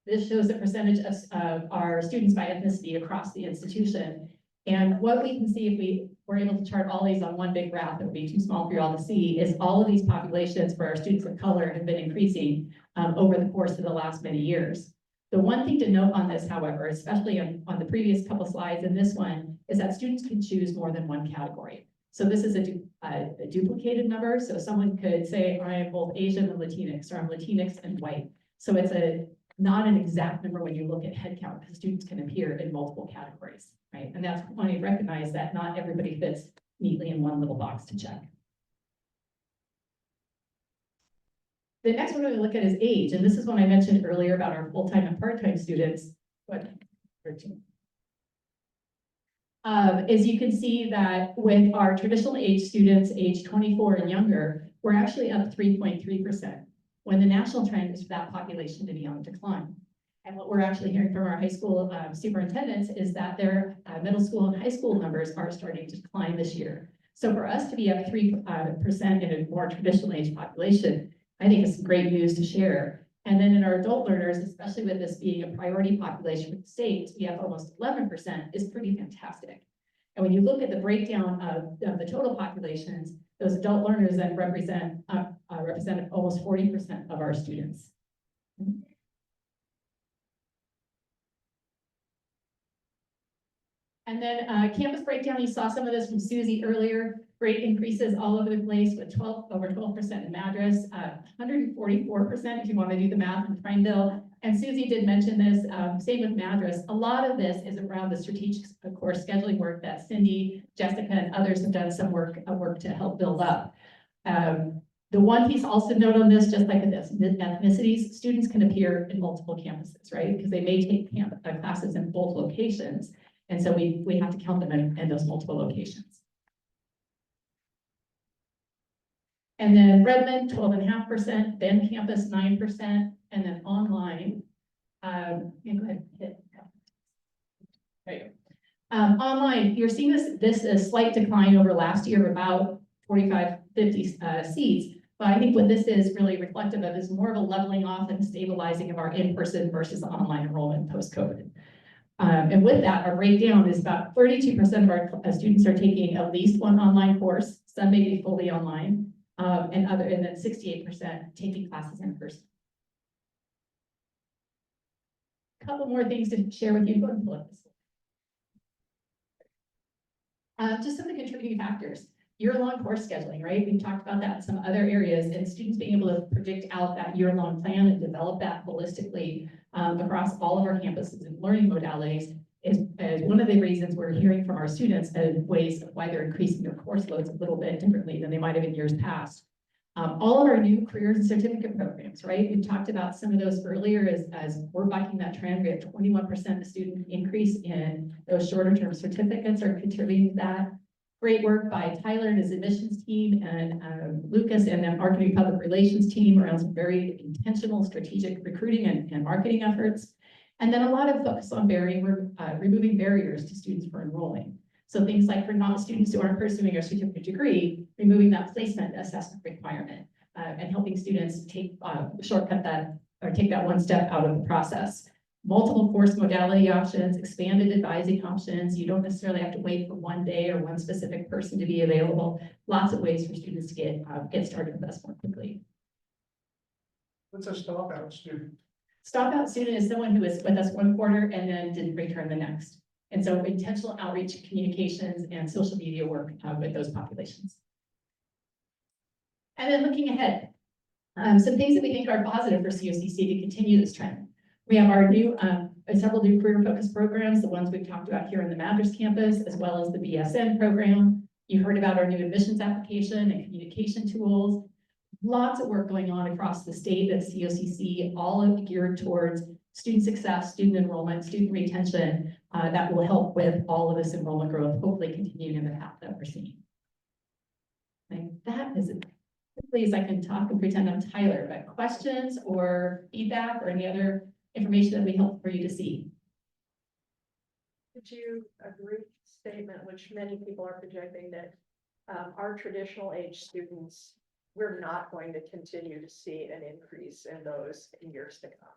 Speaker 6: this shows the percentage of our students by ethnicity across the institution. And what we can see if we were able to chart all these on one big graph, that would be too small for you all to see, is all of these populations for our students of color have been increasing over the course of the last many years. The one thing to note on this, however, especially on the previous couple slides and this one, is that students can choose more than one category. So this is a duplicated number. So someone could say, I am both Asian and Latinx, or I'm Latinx and white. So it's not an exact number when you look at headcount, because students can appear in multiple categories, right? And that's when you recognize that not everybody fits neatly in one little box to check. The next one we're going to look at is age. And this is one I mentioned earlier about our full-time and part-time students. As you can see that with our traditional age students, age 24 and younger, we're actually up 3.3%, when the national trend is for that population to be on decline. And what we're actually hearing from our high school superintendents is that their middle school and high school numbers are starting to decline this year. So for us to be up 3% in a more traditional age population, I think it's great news to share. And then in our adult learners, especially with this being a priority population with the state, we have almost 11% is pretty fantastic. And when you look at the breakdown of the total populations, those adult learners then represent almost 40% of our students. And then campus breakdown, you saw some of this from Susie earlier. Great increases all over the place with over 12% in Madras, 144% if you want to do the math in Prineville. And Susie did mention this, same with Madras. A lot of this is around the strategic course scheduling work that Cindy, Jessica, and others have done some work to help build up. The one piece also note on this, just like with ethnicities, students can appear in multiple campuses, right? Because they may take classes in both locations. And so we have to count them in those multiple locations. And then Redmond, 12.5%, then campus, 9%, and then online. Go ahead, hit. There you go. Online, you're seeing this slight decline over last year of about 45-50 seats. But I think what this is really reflective of is more of a leveling off and stabilizing of our in-person versus online enrollment post-COVID. And with that, our breakdown is about 32% of our students are taking at least one online course. Some may be fully online, and then 68% taking classes in person. A couple more things to share with you. Go ahead and pull up this. Just some of the contributing factors. Year-long course scheduling, right? We've talked about that in some other areas, and students being able to predict out that year-long plan and develop that holistically across all of our campuses and learning modalities is one of the reasons we're hearing from our students as ways of why they're increasing their course loads a little bit differently than they might have in years past. All of our new careers and certificate programs, right? We talked about some of those earlier as we're bucking that trend. We have 21% student increase in those shorter term certificates are contributing to that. Great work by Tyler and his admissions team and Lucas and the marketing public relations team around some very intentional strategic recruiting and marketing efforts. And then a lot of focus on removing barriers to students for enrolling. So things like for non-students who aren't pursuing a certificate degree, removing that placement assessment requirement and helping students shortcut that or take that one step out of the process. Multiple course modality options, expanded advising options. You don't necessarily have to wait for one day or one specific person to be available. Lots of ways for students to get started with us more quickly.
Speaker 13: What's a stop out student?
Speaker 6: Stop out student is someone who is with us one quarter and then didn't return the next. And so intentional outreach, communications, and social media work with those populations. And then looking ahead, some things that we think are positive for COCC to continue this trend. We have our new, several new career focused programs, the ones we've talked about here in the Madras campus, as well as the BSN program. You heard about our new admissions application and communication tools. Lots of work going on across the state at COCC, all geared towards student success, student enrollment, student retention, that will help with all of this enrollment growth, hopefully continuing in the path that we're seeing. Like that is it. Please, I can talk and pretend I'm Tyler, but questions or feedback or any other information that would be helpful for you to see?
Speaker 5: Did you agree with the statement, which many people are projecting, that our traditional age students, we're not going to continue to see an increase in those in years to come?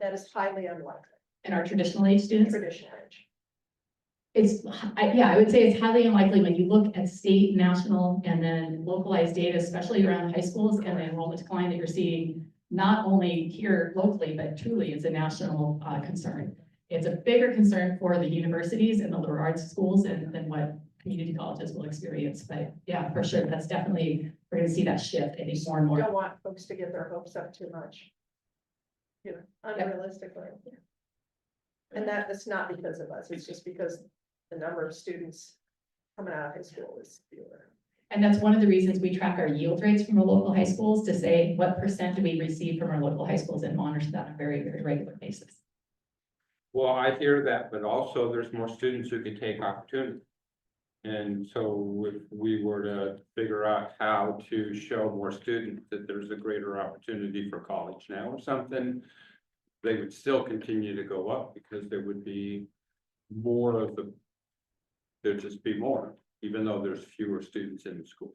Speaker 5: That is highly unlikely.
Speaker 6: And our traditional age students?
Speaker 5: Traditional age.
Speaker 6: I would say it's highly unlikely when you look at state, national, and then localized data, especially around high schools and the enrollment decline that you're seeing, not only here locally, but truly it's a national concern. It's a bigger concern for the universities and the liberal arts schools than what community colleges will experience. But yeah, for sure, that's definitely, we're going to see that shift, I think, more and more.
Speaker 5: Don't want folks to get their hopes up too much. You know, unrealistically. And that's not because of us, it's just because the number of students coming out of high school is fewer.
Speaker 6: And that's one of the reasons we track our yield rates from our local high schools to say what percent do we receive from our local high schools and monitor that on a very, very regular basis.
Speaker 7: Well, I hear that, but also there's more students who can take opportunity. And so if we were to figure out how to show more students that there's a greater opportunity for college now or something, they would still continue to go up because there would be more of there'd just be more, even though there's fewer students in the school.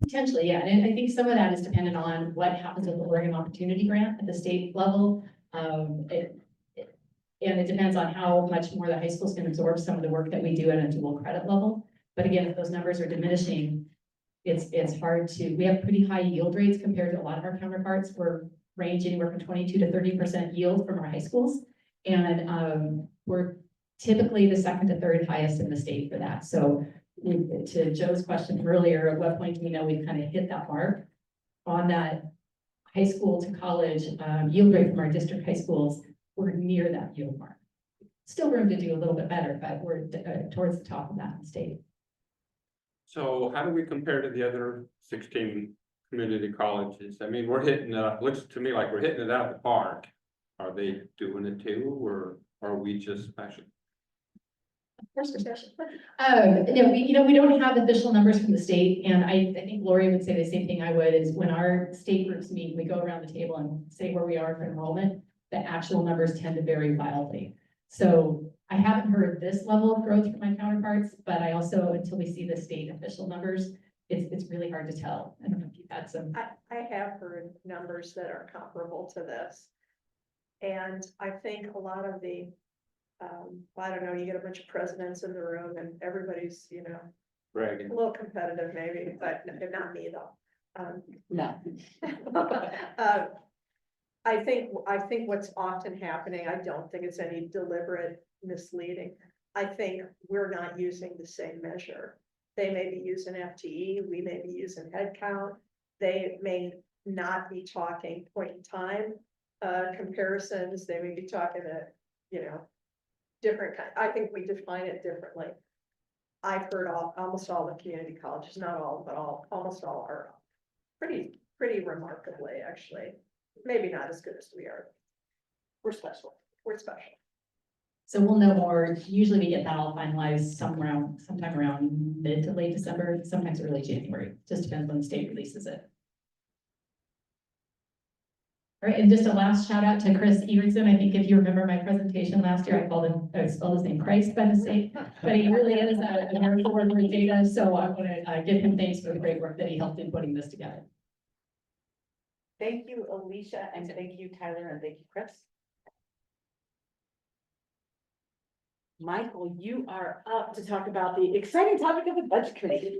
Speaker 6: Potentially, yeah, and I think some of that is dependent on what happens with the Oregon Opportunity Grant at the state level. And it depends on how much more the high schools can absorb some of the work that we do at a dual credit level. But again, if those numbers are diminishing, it's hard to, we have pretty high yield rates compared to a lot of our counterparts. We're range anywhere from 22 to 30% yield from our high schools. And we're typically the second to third highest in the state for that. So to Joe's question earlier, at what point do we know we've kind of hit that mark on that high school to college yield rate from our district high schools? We're near that yield mark. Still room to do a little bit better, but we're towards the top of that in the state.
Speaker 7: So how do we compare to the other 16 community colleges? I mean, we're hitting, looks to me like we're hitting it out of the park. Are they doing it too, or are we just special?
Speaker 6: First discussion. We don't have official numbers from the state, and I think Lori would say the same thing I would, is when our state groups meet, we go around the table and say where we are for enrollment, the actual numbers tend to vary wildly. So I haven't heard this level of growth from my counterparts, but I also, until we see the state official numbers, it's really hard to tell. I don't know if you've had some.
Speaker 5: I have heard numbers that are comparable to this. And I think a lot of the, I don't know, you get a bunch of presidents in the room and everybody's,
Speaker 7: Bragging.
Speaker 5: a little competitive maybe, but not me though.
Speaker 6: No.
Speaker 5: I think what's often happening, I don't think it's any deliberate misleading. I think we're not using the same measure. They may be using FTE, we may be using head count. They may not be talking point in time comparisons. They may be talking at, different kind, I think we define it differently. I've heard almost all the community colleges, not all, but almost all are pretty remarkably, actually. Maybe not as good as we are.
Speaker 11: We're special.
Speaker 5: We're special.
Speaker 6: So we'll know more. Usually we get that all finalized sometime around mid to late December, sometimes early January. Just depends when the state releases it. All right, and just a last shout out to Chris Evertson. I think if you remember my presentation last year, I spelled his name Christ by mistake, but he really is a miracle worker with data. So I want to give him thanks for the great work that he helped in putting this together.
Speaker 1: Thank you, Alicia, and thank you, Tyler, and thank you, Chris. Michael, you are up to talk about the exciting topic of the budget committee.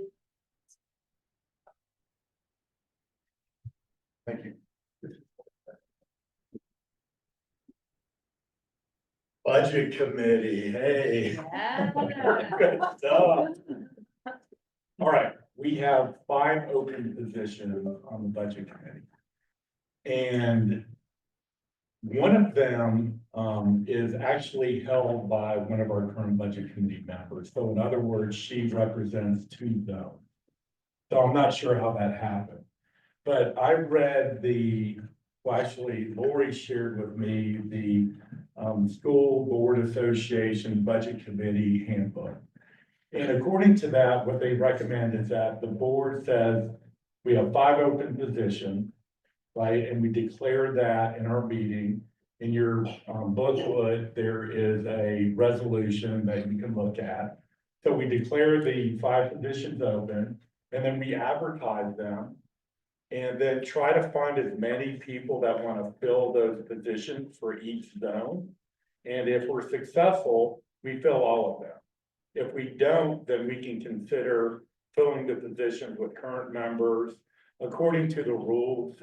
Speaker 13: Thank you. Budget committee, hey. Good stuff. All right, we have 5 open positions on the budget committee. And one of them is actually held by one of our current budget committee members. So in other words, she represents 2 zones. So I'm not sure how that happened. But I read well, actually, Lori shared with me the School Board Association Budget Committee Handbook. And according to that, what they recommend is that the board says we have 5 open positions, right? And we declare that in our meeting. In your booklet, there is a resolution that you can look at. So we declare the 5 positions open, and then we advertise them. And then try to find as many people that want to fill those positions for each zone. And if we're successful, we fill all of them. If we don't, then we can consider filling the positions with current members. According to the rules,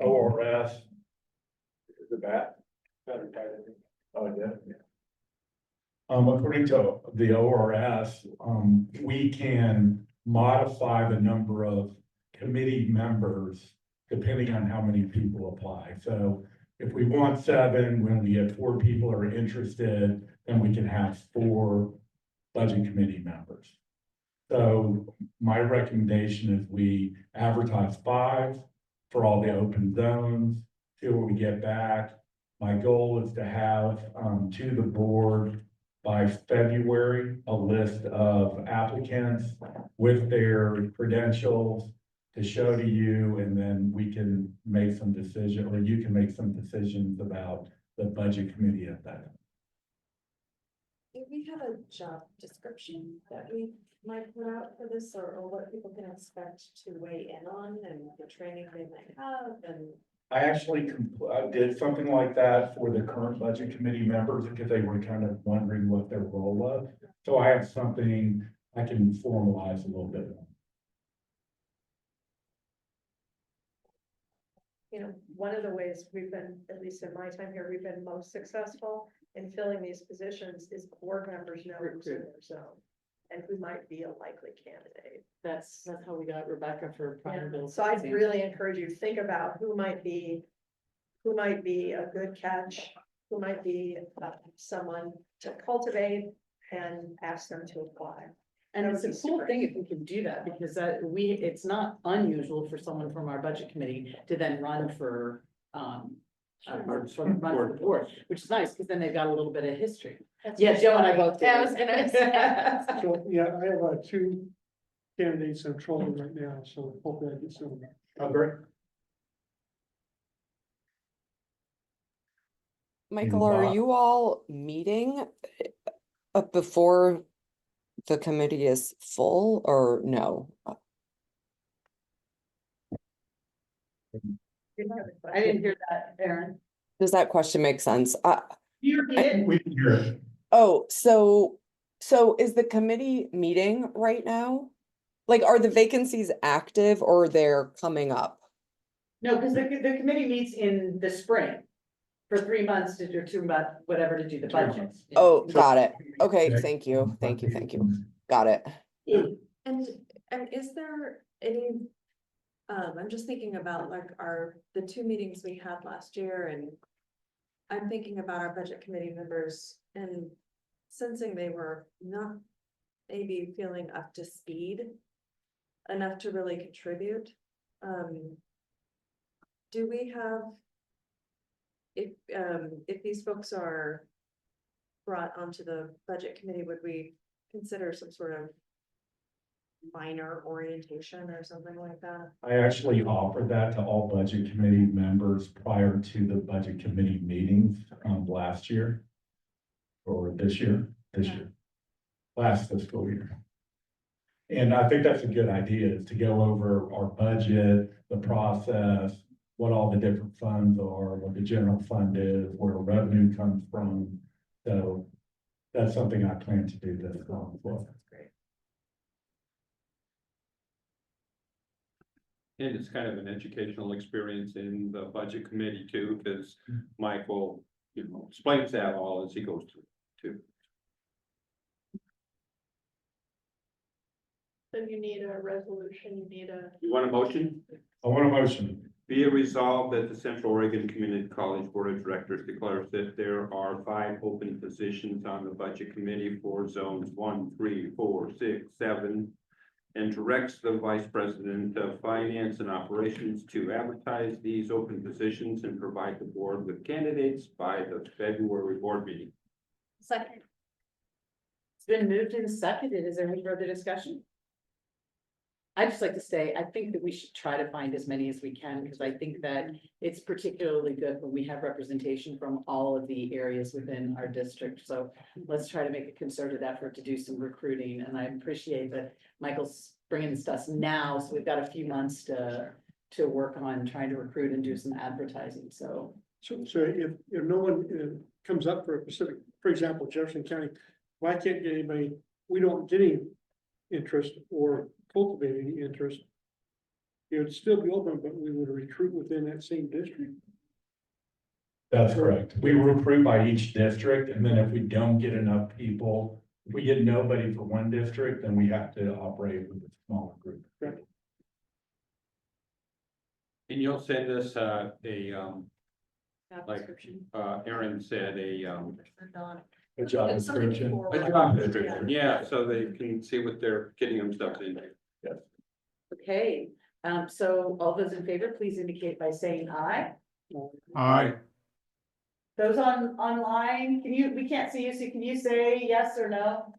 Speaker 13: ORS, is it that? Oh, yeah. According to the ORS, we can modify the number of committee members depending on how many people apply. So if we want 7, when we have 4 people are interested, then we can have 4 budget committee members. So my recommendation is we advertise 5 for all the open zones, see what we get back. My goal is to have to the board by February, a list of applicants with their credentials to show to you, and then we can make some decision, or you can make some decisions about the budget committee at that time.
Speaker 8: Do we have a job description that we might put out for this, or what people can expect to weigh in on and the training they might have and?
Speaker 13: I actually did something like that for the current budget committee members because they were kind of wondering what their role was. So I have something I can formalize a little bit more.
Speaker 5: You know, one of the ways we've been, at least in my time here, we've been most successful in filling these positions is board members know who's in their zone and who might be a likely candidate.
Speaker 1: That's how we got Rebecca for prime bills.
Speaker 5: So I'd really encourage you to think about who might be a good catch, who might be someone to cultivate and ask them to apply.
Speaker 1: And it's a cool thing if we can do that, because it's not unusual for someone from our budget committee to then run for, or sort of run for the board, which is nice, because then they've got a little bit of history. Yeah, Joe and I both did.
Speaker 16: Yeah, I was gonna say.
Speaker 3: So, yeah, I have 2 candidates I'm trolling right now, so hopefully I get some.
Speaker 13: Oh, great.
Speaker 17: Michael, are you all meeting before the committee is full or no?
Speaker 1: I didn't hear that, Aaron.
Speaker 17: Does that question make sense?
Speaker 1: You did.
Speaker 13: We can hear it.
Speaker 17: Oh, so is the committee meeting right now? Like, are the vacancies active or they're coming up?
Speaker 1: No, because the committee meets in the spring for 3 months to do 2 months, whatever, to do the budget.
Speaker 17: Oh, got it. Okay, thank you. Got it.
Speaker 8: And is there any, I'm just thinking about like the 2 meetings we had last year and I'm thinking about our budget committee members and sensing they were not maybe feeling up to speed enough to really contribute. Do we have, if these folks are brought onto the budget committee, would we consider some sort of minor orientation or something like that?
Speaker 13: I actually offered that to all budget committee members prior to the budget committee meetings, last year. Or this year, last fiscal year. And I think that's a good idea, is to go over our budget, the process, what all the different funds are, what the general fund is, where revenue comes from. So that's something I plan to do this fall as well.
Speaker 8: That's great.
Speaker 7: And it's kind of an educational experience in the budget committee too, because Michael, explains that all as he goes through too.
Speaker 5: Then you need a resolution, you need a.
Speaker 7: You want a motion?
Speaker 13: I want a motion.
Speaker 7: Be it resolved that the Central Oregon Community College Board of Directors declares that there are 5 open positions on the budget committee for zones 1, 3, 4, 6, 7, and directs the Vice President of Finance and Operations to advertise these open positions and provide the board with candidates by the February board meeting.
Speaker 16: Second.
Speaker 1: It's been moved and seconded. Is there any further discussion? I'd just like to say, I think that we should try to find as many as we can, because I think that it's particularly good when we have representation from all of the areas within our district. So let's try to make a concerted effort to do some recruiting, and I appreciate that Michael's bringing this to us now, so we've got a few months to work on trying to recruit and do some advertising, so.
Speaker 3: So if no one comes up for a specific, for example, Jefferson County, why can't get anybody, we don't get any interest or cultivate any interest? It would still be open, but we would recruit within that same district.
Speaker 13: That's correct. We recruit by each district, and then if we don't get enough people, if we get nobody for one district, then we have to operate with a smaller group.
Speaker 7: And you'll send us
Speaker 4: Job
Speaker 7: like,
Speaker 4: description.
Speaker 7: Aaron said,
Speaker 13: A job
Speaker 8: It's something
Speaker 13: description.
Speaker 8: for-
Speaker 7: a job description, yeah, so they can see what they're getting themselves into.
Speaker 1: Okay, so all those in favor, please indicate by saying aye.
Speaker 7: Aye.
Speaker 1: Those online, we can't see you, so can you say yes or no?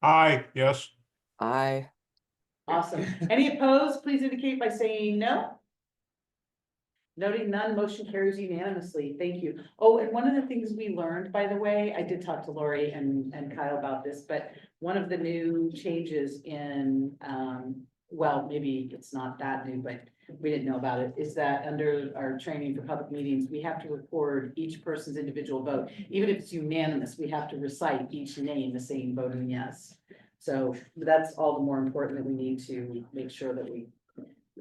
Speaker 13: Aye, yes.
Speaker 17: I,
Speaker 1: Awesome. Any opposed, please indicate by saying no. Noting none, motion carries unanimously. Thank you. Oh, and one of the things we learned, by the way, I did talk to Lori and Kyle about this, but one of the new changes in, well, maybe it's not that new, but we didn't know about it, is that under our training for public meetings, we have to record each person's individual vote. Even if it's unanimous, we have to recite each name, the same voting yes. So that's all the more important that we need to make sure that we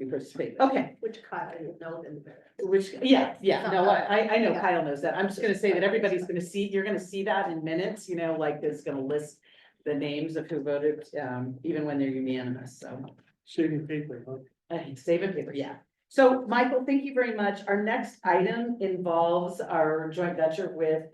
Speaker 1: participate. Okay.
Speaker 5: Which Kyle you know in there.
Speaker 1: Which, yeah, no, I know Kyle knows that. I'm just gonna say that everybody's gonna see, you're gonna see that in minutes, like it's gonna list the names of who voted, even when they're unanimous, so.
Speaker 3: Saving paper, huh?
Speaker 1: Saving paper, yeah. So, Michael, thank you very much. Our next item involves our joint venture with,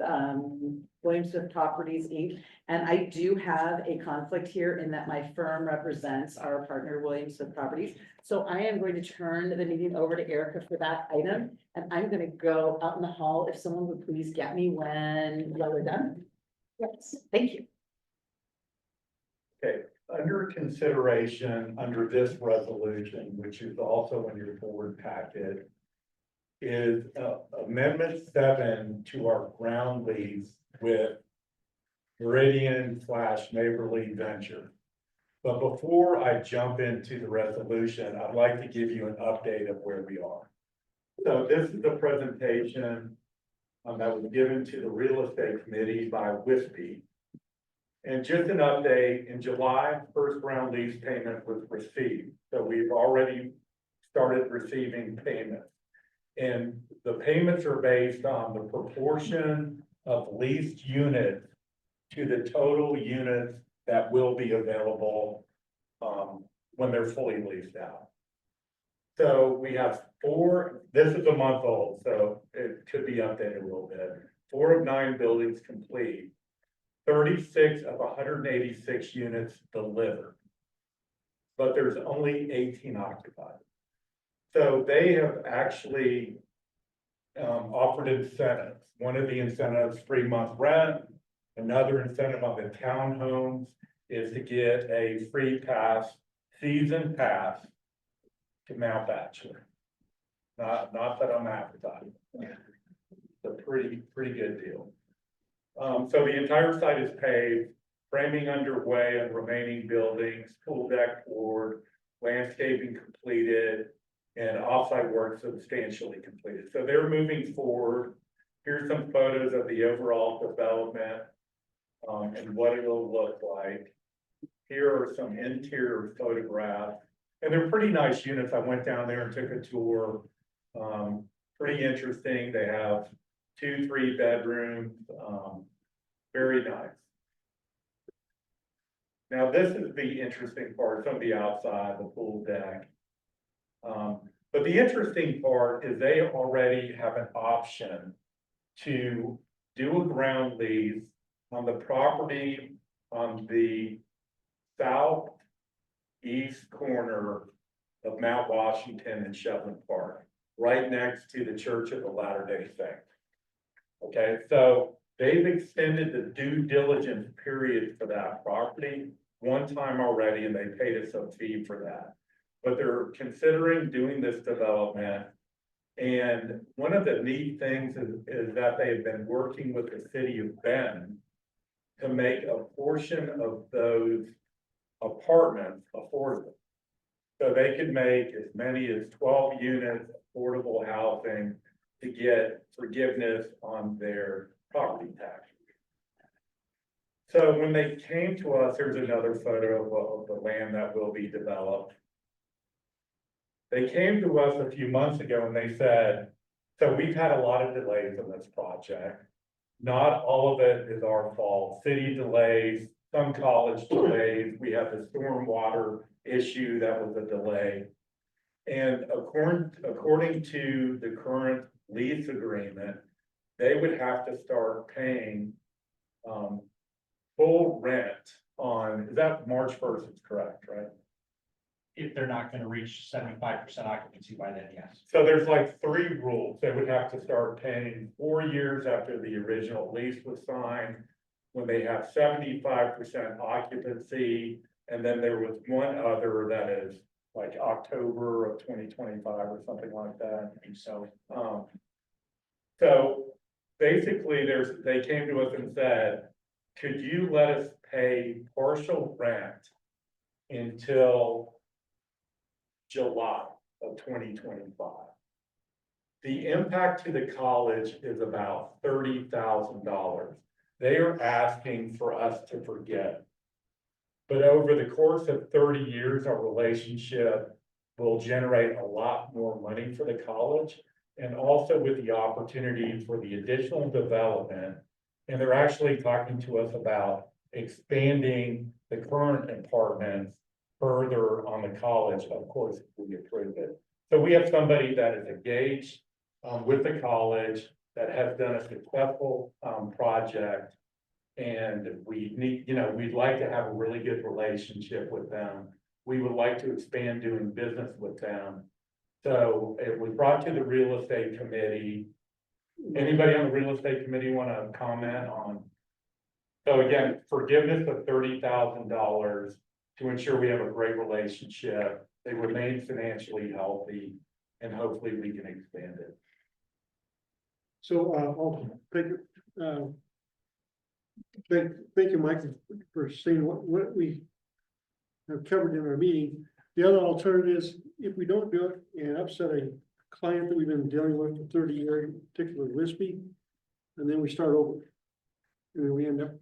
Speaker 1: Williamsville Properties, Inc. And I do have a conflict here in that my firm represents our partner, Williamsville Properties. So I am going to turn the meeting over to Erica for that item, and I'm gonna go out in the hall. If someone would please get me when y'all are done. Yes, thank you.
Speaker 13: Okay, under consideration, under this resolution, which is also in your board packet, is amendment 7 to our ground lease with Meridian/Neighborly Venture. But before I jump into the resolution, I'd like to give you an update of where we are. So this is the presentation that was given to the real estate committee by WISP. And just an update, in July, first ground lease payment was received. So we've already started receiving payments. And the payments are based on the proportion of leased units to the total units that will be available when they're fully leased out. So we have four, this is a month old, so it could be updated a little bit. 4 of 9 buildings complete. 36 of 186 units delivered. But there's only 18 occupied. So they have actually offered incentives. One of the incentives, 3-month rent. Another incentive on the townhomes is to get a free pass, season pass to Mount Bachelor. Not that I'm advertising. It's a pretty good deal. So the entire site is paved, framing underway on remaining buildings, pool deck poured, landscaping completed, and offsite work substantially completed. So they're moving forward. Here's some photos of the overall development, and what it'll look like. Here are some interior photographs, and they're pretty nice units. I went down there and took a tour. Pretty interesting. They have 2-3 bedrooms, very nice. Now, this is the interesting part from the outside, the pool deck. But the interesting part is they already have an option to do a ground lease on the property on the southeast corner of Mount Washington and Shevlin Park, right next to the Church of the Latter-day Saints. Okay, so they've extended the due diligence period for that property one time already, and they paid us a fee for that. But they're considering doing this development. And one of the neat things is that they've been working with the city of Benton to make a portion of those apartments affordable. So they could make as many as 12 units affordable housing to get forgiveness on their property taxes. So when they came to us, here's another photo of the land that will be developed. They came to us a few months ago and they said, so we've had a lot of delays on this project. Not all of it is our fault. City delays, some college delays. We have the stormwater issue that was a delay. And according to the current lease agreement, they would have to start paying full rent on, is that March 1st is correct, right?
Speaker 18: If they're not gonna reach 75% occupancy by then, yes.
Speaker 13: So there's like 3 rules. They would have to start paying 4 years after the original lease was signed, when they have 75% occupancy, and then there was one other that is like October of 2025 or something like that.
Speaker 18: I think so.
Speaker 13: So basically they came to us and said, could you let us pay partial rent until July of 2025? The impact to the college is about $30,000. They are asking for us to forget. But over the course of 30 years, our relationship will generate a lot more money for the college, and also with the opportunity for the additional development. And they're actually talking to us about expanding the current apartments further on the college, of course, if we approve it. So we have somebody that is engaged with the college that has done a successful project. And we need, we'd like to have a really good relationship with them. We would like to expand doing business with them. So it was brought to the real estate committee. Anybody on the real estate committee want to comment on? So again, forgiveness of $30,000 to ensure we have a great relationship. They remain financially healthy, and hopefully we can expand it.
Speaker 3: So, I'll thank you, Mike, for saying what we have covered in our meeting. The other alternative is, if we don't do it and upset a client that we've been dealing with for 30 years, particularly Wispy, and then we start over. And then we end up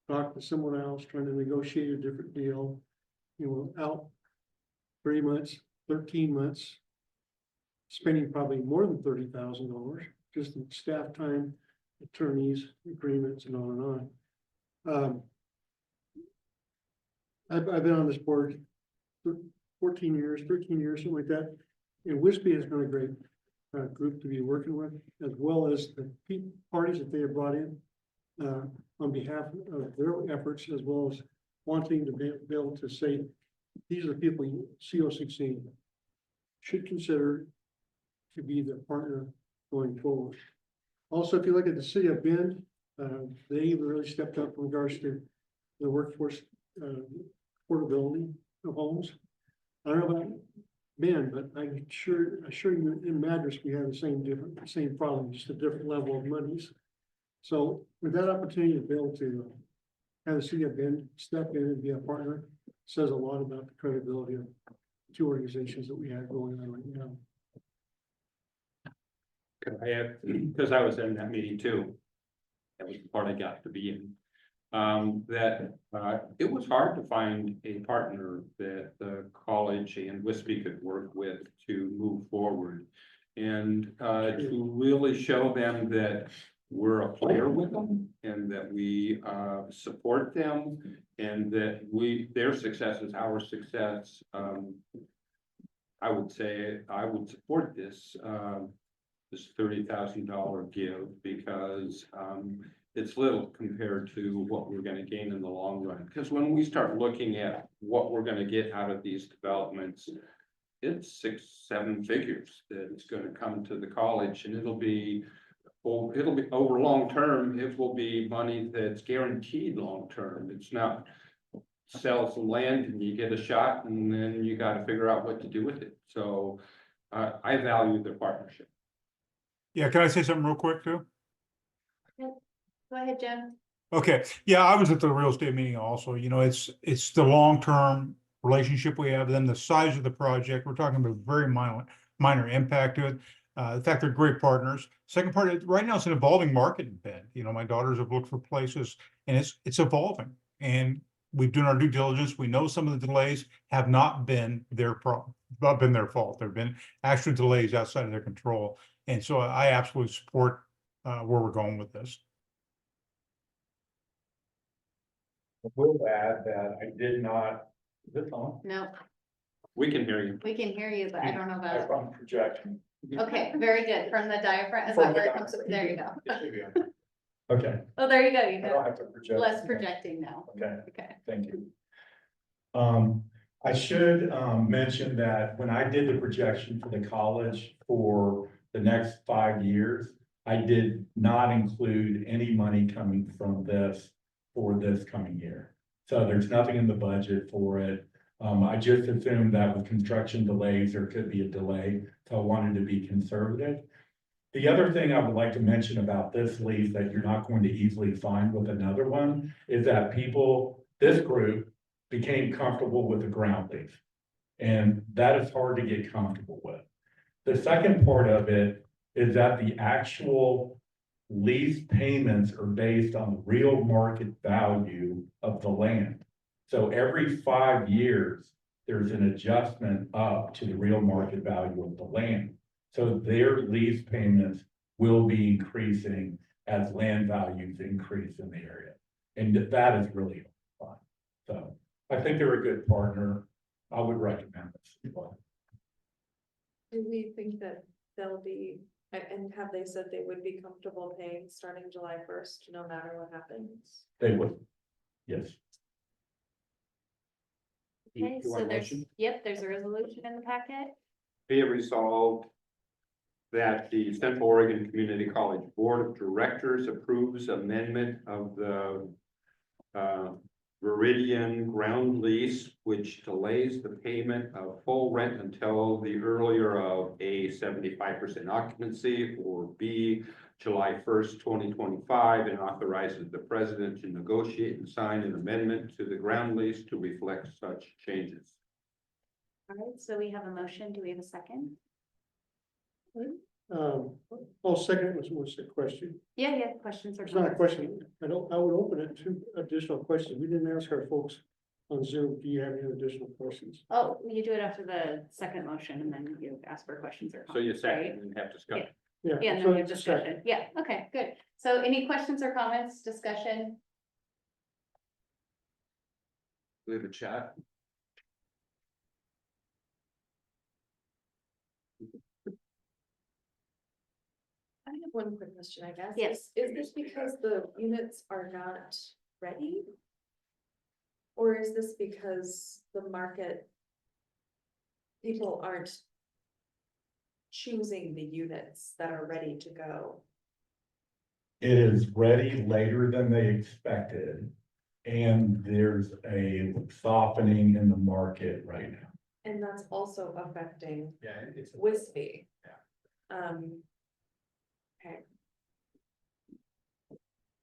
Speaker 3: talking to someone else, trying to negotiate a different deal, out 3 months, 13 months, spending probably more than $30,000, just in staff time, attorneys, agreements, and on and on. I've been on this board for 14 years, 13 years, something like that. And Wispy has been a great group to be working with, as well as the parties that they have brought in on behalf of their efforts, as well as wanting to be able to say, these are the people COCC should consider to be their partner going forward. Also, if you look at the city of Bend, they really stepped up in regards to the workforce affordability of homes. I don't know about Bend, but I assure you in Madras, we have the same problem, just a different level of monies. So with that opportunity to be able to have the city of Bend step in and be a partner says a lot about the credibility of the two organizations that we have going on right now.
Speaker 7: Could I add, because I was in that meeting too. That was the part I got to be in. It was hard to find a partner that the college and Wispy could work with to move forward. And to really show them that we're a player with them and that we support them and that their success is our success. I would say I would support this $30,000 give because it's little compared to what we're going to gain in the long run. Because when we start looking at what we're going to get out of these developments, it's 6-7 figures that it's going to come to the college, and it'll be over long term. It will be money that's guaranteed long term. It's not sell some land and you get a shot and then you got to figure out what to do with it. So I value the partnership.
Speaker 19: Yeah, can I say something real quick too?
Speaker 16: Go ahead, Jim.
Speaker 19: Okay, yeah, I was at the real estate meeting also. You know, it's the long-term relationship we have, then the size of the project. We're talking about very minor impact to it. In fact, they're great partners. Second part, right now it's an evolving market in Bend. You know, my daughters have looked for places and it's evolving. And we've done our due diligence. We know some of the delays have not been their problem, not been their fault. There have been actual delays outside of their control. And so I absolutely support where we're going with this.
Speaker 18: I will add that I did not, is this on?
Speaker 16: No,
Speaker 7: We can hear you.
Speaker 16: we can hear you, but I don't know
Speaker 18: I
Speaker 16: about,
Speaker 18: from projection.
Speaker 16: okay, very good. From the diaphragm, is
Speaker 18: From
Speaker 16: that
Speaker 18: the
Speaker 16: where it comes, there you go.
Speaker 18: It should be on. Okay,
Speaker 16: Oh, there you go, you
Speaker 18: I don't
Speaker 16: go.
Speaker 18: have to project.
Speaker 16: Less projecting now.
Speaker 18: Okay,
Speaker 16: Okay.
Speaker 18: thank you. I should mention that when I did the projection for the college for the next 5 years, I did not include any money coming from this for this coming year. So there's nothing in the budget for it. I just assumed that with construction delays, there could be a delay. So I wanted to be conservative. The other thing I would like to mention about this lease that you're not going to easily find with another one is that this group became comfortable with the ground lease. And that is hard to get comfortable with. The second part of it is that the actual lease payments are based on the real market value of the land. So every 5 years, there's an adjustment up to the real market value of the land. So their lease payments will be increasing as land values increase in the area. And that is really fun. So I think they're a good partner. I would recommend this.
Speaker 8: Do we think that they'll be, and have they said they would be comfortable paying starting July 1st, no matter what happens?
Speaker 18: They would, yes.
Speaker 16: Okay, so there's a resolution in the packet.
Speaker 7: Be it resolved that the Central Oregon Community College Board of Directors approves amendment of the Viridian ground lease, which delays the payment of full rent until the earlier of A, 75% occupancy, or B, July 1st, 2025, and authorizes the president to negotiate and sign an amendment to the ground lease to reflect such changes.
Speaker 16: All right, so we have a motion. Do we have a second?
Speaker 3: Second was the question.
Speaker 16: Yeah, questions or
Speaker 3: It's not a
Speaker 16: comments?
Speaker 3: question. I would open it to additional questions. We didn't ask our folks on Zoom, do you have any additional questions?
Speaker 16: Oh, you do it after the second motion and then you ask for questions or
Speaker 7: So you
Speaker 16: comments,
Speaker 7: second
Speaker 16: right?
Speaker 7: and have discussion.
Speaker 16: Yeah, and then we have discussion. Yeah, okay, good. So any questions or comments, discussion?
Speaker 7: We have a chat.
Speaker 8: One quick question, I guess.
Speaker 16: Yes.
Speaker 8: Is this because the units are not ready? Or is this because the market? People aren't choosing the units that are ready to go?
Speaker 18: It is ready later than they expected. And there's a softening in the market right now.
Speaker 8: And that's also affecting
Speaker 2: Yeah, it's.
Speaker 8: Wispy.
Speaker 2: Yeah.
Speaker 8: Okay.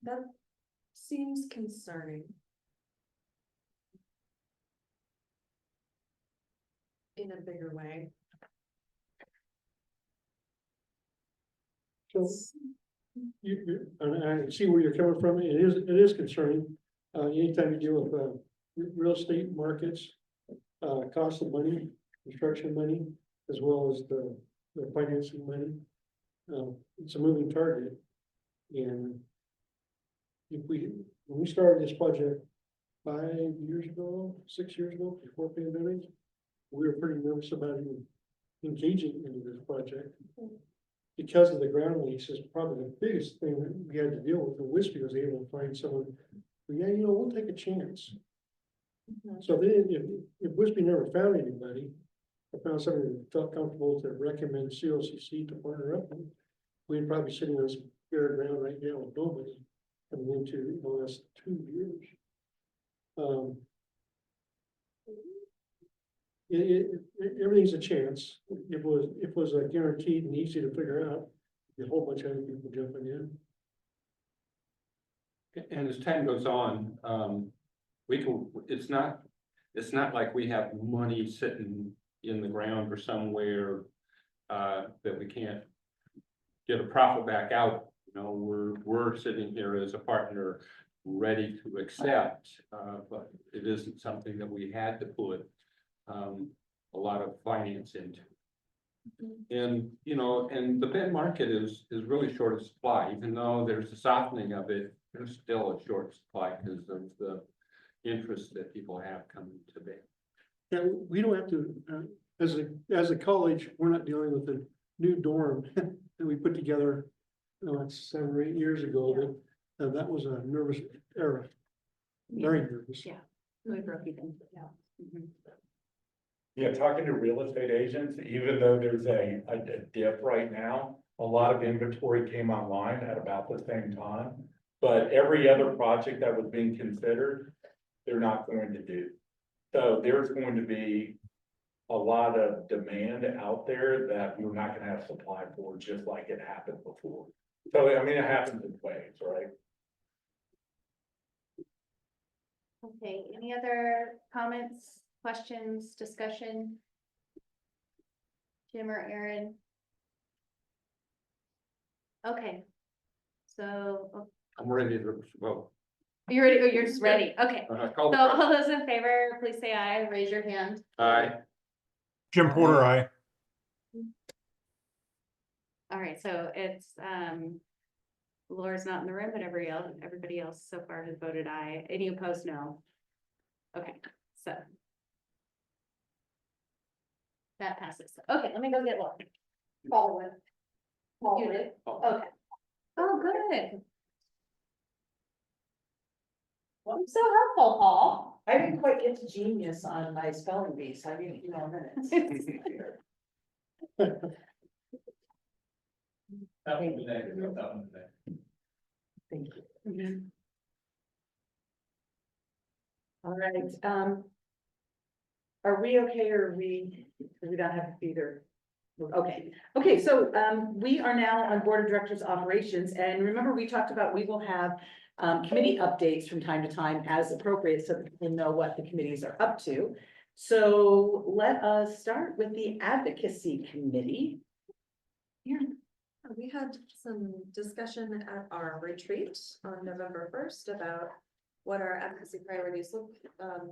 Speaker 8: That seems concerning. In a bigger way.
Speaker 3: So and I see where you're coming from. It is concerning. Anytime you deal with, real estate markets, cost of money, construction money, as well as the financing money. It's a moving target. And when we started this project 5 years ago, 6 years ago, before pandemic, we were pretty nervous about even engaging into this project. Because of the ground lease is probably the biggest thing that we had to deal with, and Wispy was able to find someone, yeah, we'll take a chance. So then, if Wispy never found anybody, or found somebody that felt comfortable to recommend COCC to partner up with, we'd probably be sitting on some bare ground right now with nobody coming into the last 2 years. Everything's a chance. If it was a guaranteed and easy to figure out, a whole bunch of other people jumping in.
Speaker 7: And as time goes on, it's not like we have money sitting in the ground or somewhere that we can't get a profit back out. We're sitting here as a partner ready to accept, but it isn't something that we had to put a lot of finance into. And, and the bed market is really short of supply, even though there's a softening of it, there's still a short supply because of the interest that people have coming to bed.
Speaker 3: Yeah, we don't have to, as a college, we're not dealing with a new dorm that we put together, it's 7 or 8 years ago, that was a nervous era. Very nervous.
Speaker 1: Yeah, we broke even, yeah.
Speaker 18: Yeah, talking to real estate agents, even though there's a dip right now, a lot of inventory came online at about the same time. But every other project that was being considered, they're not going to do. So there's going to be a lot of demand out there that we're not gonna have supply for, just like it happened before. So, I mean, it happens in waves, right?
Speaker 16: Okay, any other comments, questions, discussion? Jim or Aaron? Okay. So,
Speaker 7: I'm ready to vote.
Speaker 16: you're ready, you're just ready, okay.
Speaker 7: Call
Speaker 16: So
Speaker 7: the
Speaker 16: all those in favor, please say aye, raise your hand.
Speaker 7: Aye.
Speaker 19: Jim Porter, aye.
Speaker 16: All right, so it's, Laura's not in the room, but everybody else so far has voted aye. Any opposed, no? Okay, so. That passes. Okay, let me go get Laura. You did? Okay. Oh, good. Well, I'm so helpful, Paul.
Speaker 1: I didn't quite get to genius on my spelling bee, so I need a few more minutes.
Speaker 9: That one today, that one today.
Speaker 1: Thank you. All right, are we okay or are we don't have either? Okay, so we are now on Board of Directors Operations, and remember we talked about we will have committee updates from time to time as appropriate, so that people know what the committees are up to. So let us start with the Advocacy Committee. Here.
Speaker 8: We had some discussion at our retreat on November 1st about what our advocacy priorities look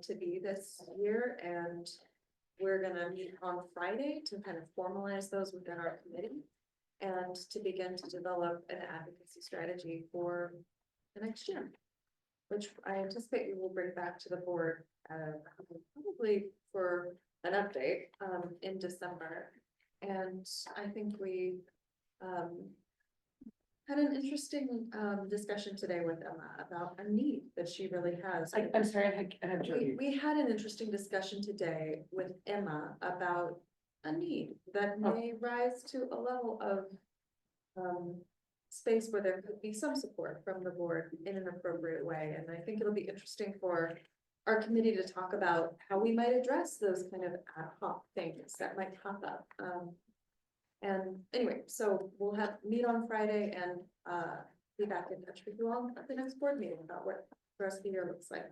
Speaker 8: to be this year, and we're gonna meet on Friday to kind of formalize those within our committee and to begin to develop an advocacy strategy for the next year, which I anticipate we will bring back to the board probably for an update in December. And I think we had an interesting discussion today with Emma about a need that she really has.
Speaker 1: I'm sorry, I have Jody.
Speaker 8: We had an interesting discussion today with Emma about a need that
Speaker 1: Oh.
Speaker 8: may rise to a level of space where there could be some support from the board in an appropriate way. And I think it'll be interesting for our committee to talk about how we might address those kind of ad hoc things that might pop up. And anyway, so we'll meet on Friday and be back in touch with you all at the next board meeting about what the rest of the year looks like.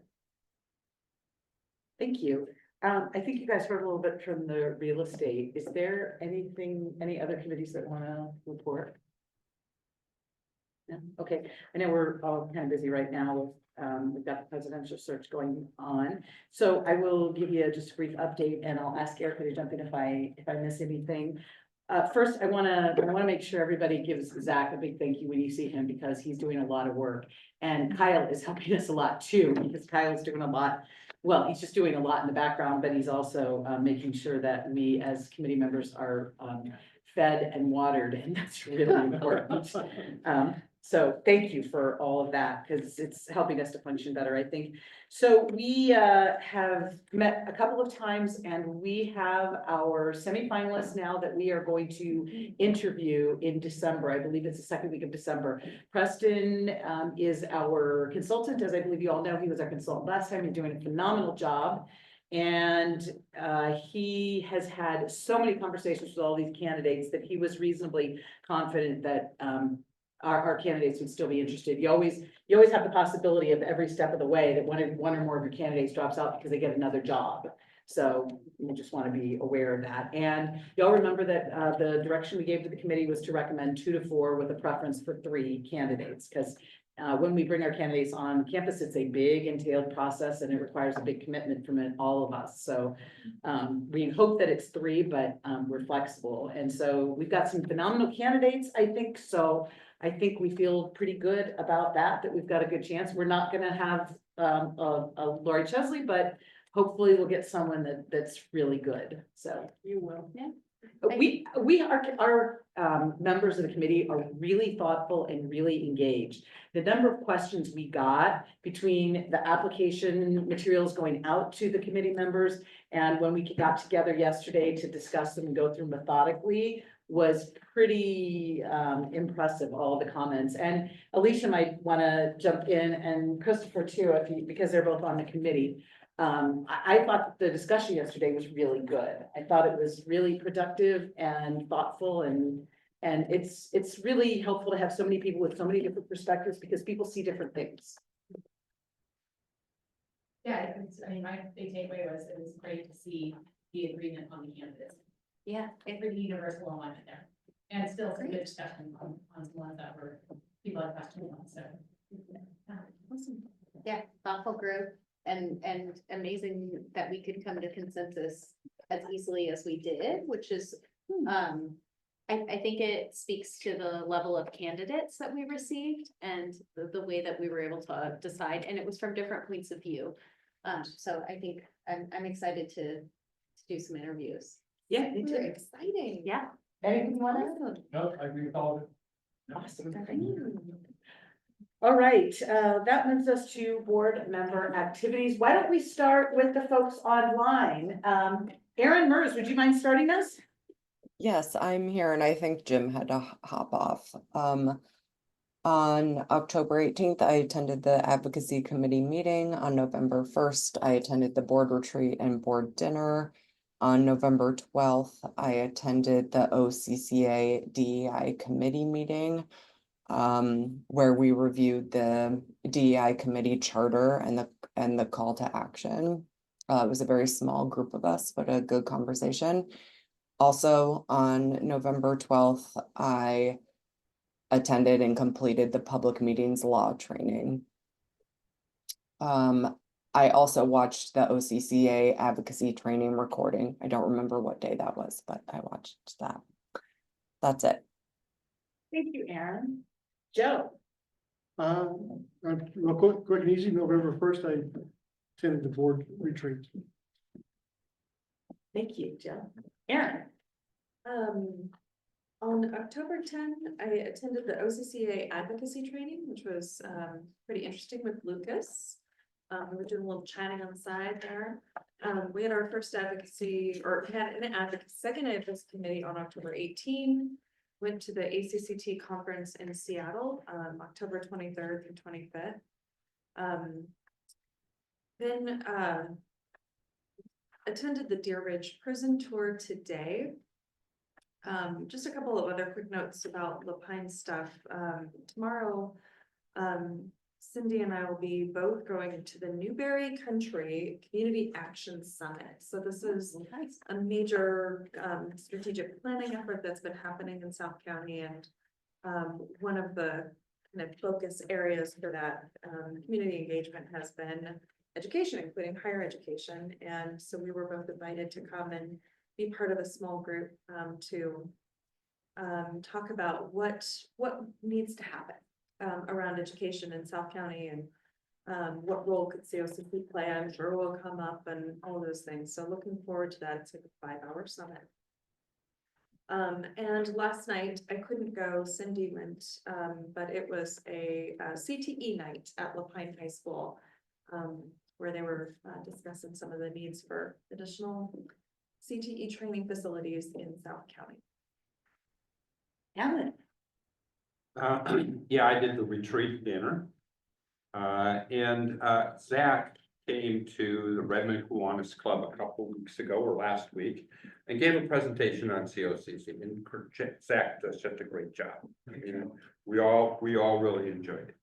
Speaker 1: Thank you. I think you guys heard a little bit from the real estate. Is there any other committees that want to report? No? Okay, I know we're all kind of busy right now. We've got the presidential search going on. So I will give you just a brief update and I'll ask Erica to jump in if I miss anything. First, I wanna make sure everybody gives Zach a big thank you when you see him because he's doing a lot of work. And Kyle is helping us a lot too, because Kyle's doing a lot. Well, he's just doing a lot in the background, but he's also making sure that we as committee members are fed and watered, and that's really important. So thank you for all of that, because it's helping us to function better, I think. So we have met a couple of times and we have our semifinalists now that we are going to interview in December. I believe it's the second week of December. Preston is our consultant, as I believe you all know, he was our consultant last time. He's doing a phenomenal job. And he has had so many conversations with all these candidates that he was reasonably confident that our candidates would still be interested. You always have the possibility of every step of the way that one or more of your candidates drops out because they get another job. So you just want to be aware of that. And y'all remember that the direction we gave to the committee was to recommend 2 to 4 with a preference for 3 candidates. Because when we bring our candidates on campus, it's a big entailed process and it requires a big commitment from all of us. So we hope that it's 3, but we're flexible. And so we've got some phenomenal candidates, I think. So I think we feel pretty good about that we've got a good chance. We're not gonna have a Lori Chesley, but hopefully we'll get someone that's really good. So
Speaker 5: You will.
Speaker 16: Yeah.
Speaker 1: Our members of the committee are really thoughtful and really engaged. The number of questions we got between the application materials going out to the committee members and when we got together yesterday to discuss them and go through methodically was pretty impressive, all the comments. And Alicia might want to jump in and Christopher too, because they're both on the committee. I thought the discussion yesterday was really good. I thought it was really productive and thoughtful and it's really helpful to have so many people with so many different perspectives because people see different things.
Speaker 6: Yeah, my big takeaway was it was great to see the agreement on the candidates.
Speaker 16: Yeah.
Speaker 6: It's pretty universal alignment there. And still some good discussion on some ones that were people had questions on, so.
Speaker 16: Awesome. Yeah, thoughtful group and amazing that we could come to consensus as easily as we did, which is, I think it speaks to the level of candidates that we received and the way that we were able to decide, and it was from different points of view. So I think I'm excited to do some interviews.
Speaker 1: Yeah, me too.
Speaker 8: Exciting.
Speaker 16: Yeah.
Speaker 1: Anything you want to?
Speaker 9: No, I agree with all of it.
Speaker 1: Awesome. All right, that moves us to board member activities. Why don't we start with the folks online? Erin Mers, would you mind starting us?
Speaker 17: Yes, I'm here and I think Jim had to hop off. On October 18th, I attended the advocacy committee meeting. On November 1st, I attended the board retreat and board dinner. On November 12th, I attended the OCCA DEI committee meeting, where we reviewed the DEI committee charter and the call to action. It was a very small group of us, but a good conversation. Also, on November 12th, I attended and completed the public meetings law training. I also watched the OCCA advocacy training recording. I don't remember what day that was, but I watched that. That's it.
Speaker 1: Thank you, Erin. Joe?
Speaker 3: Real quick and easy, November 1st, I attended the board retreat.
Speaker 1: Thank you, Joe. Erin?
Speaker 8: On October 10, I attended the OCCA advocacy training, which was pretty interesting with Lucas. We were doing a little chatting on the side there. We had our first advocacy, or had an advocacy, second advocacy committee on October 18. Went to the ACCT conference in Seattle, October 23rd through 25th. Then attended the Deer Ridge prison tour today. Just a couple of other quick notes about Lapine stuff. Tomorrow, Cindy and I will be both going to the Newberry Country Community Action Summit. So this is a major strategic planning effort that's been happening in South County, and one of the kind of focus areas for that community engagement has been education, including higher education. And so we were both invited to come and be part of a small group to talk about what needs to happen around education in South County, and what role could COCC play. I'm sure will come up, and all those things. So looking forward to that. It's like a 5-hour summit. And last night I couldn't go, Cindy went, but it was a CTE night at Lapine High School, where they were discussing some of the needs for additional CTE training facilities in South County.
Speaker 1: Alan.
Speaker 7: Yeah, I did the retreat dinner. And Zach came to the Redmond Kiwanis Club a couple weeks ago or last week and gave a presentation on COCC, and Zach does such a great job. You know, we all really enjoyed it.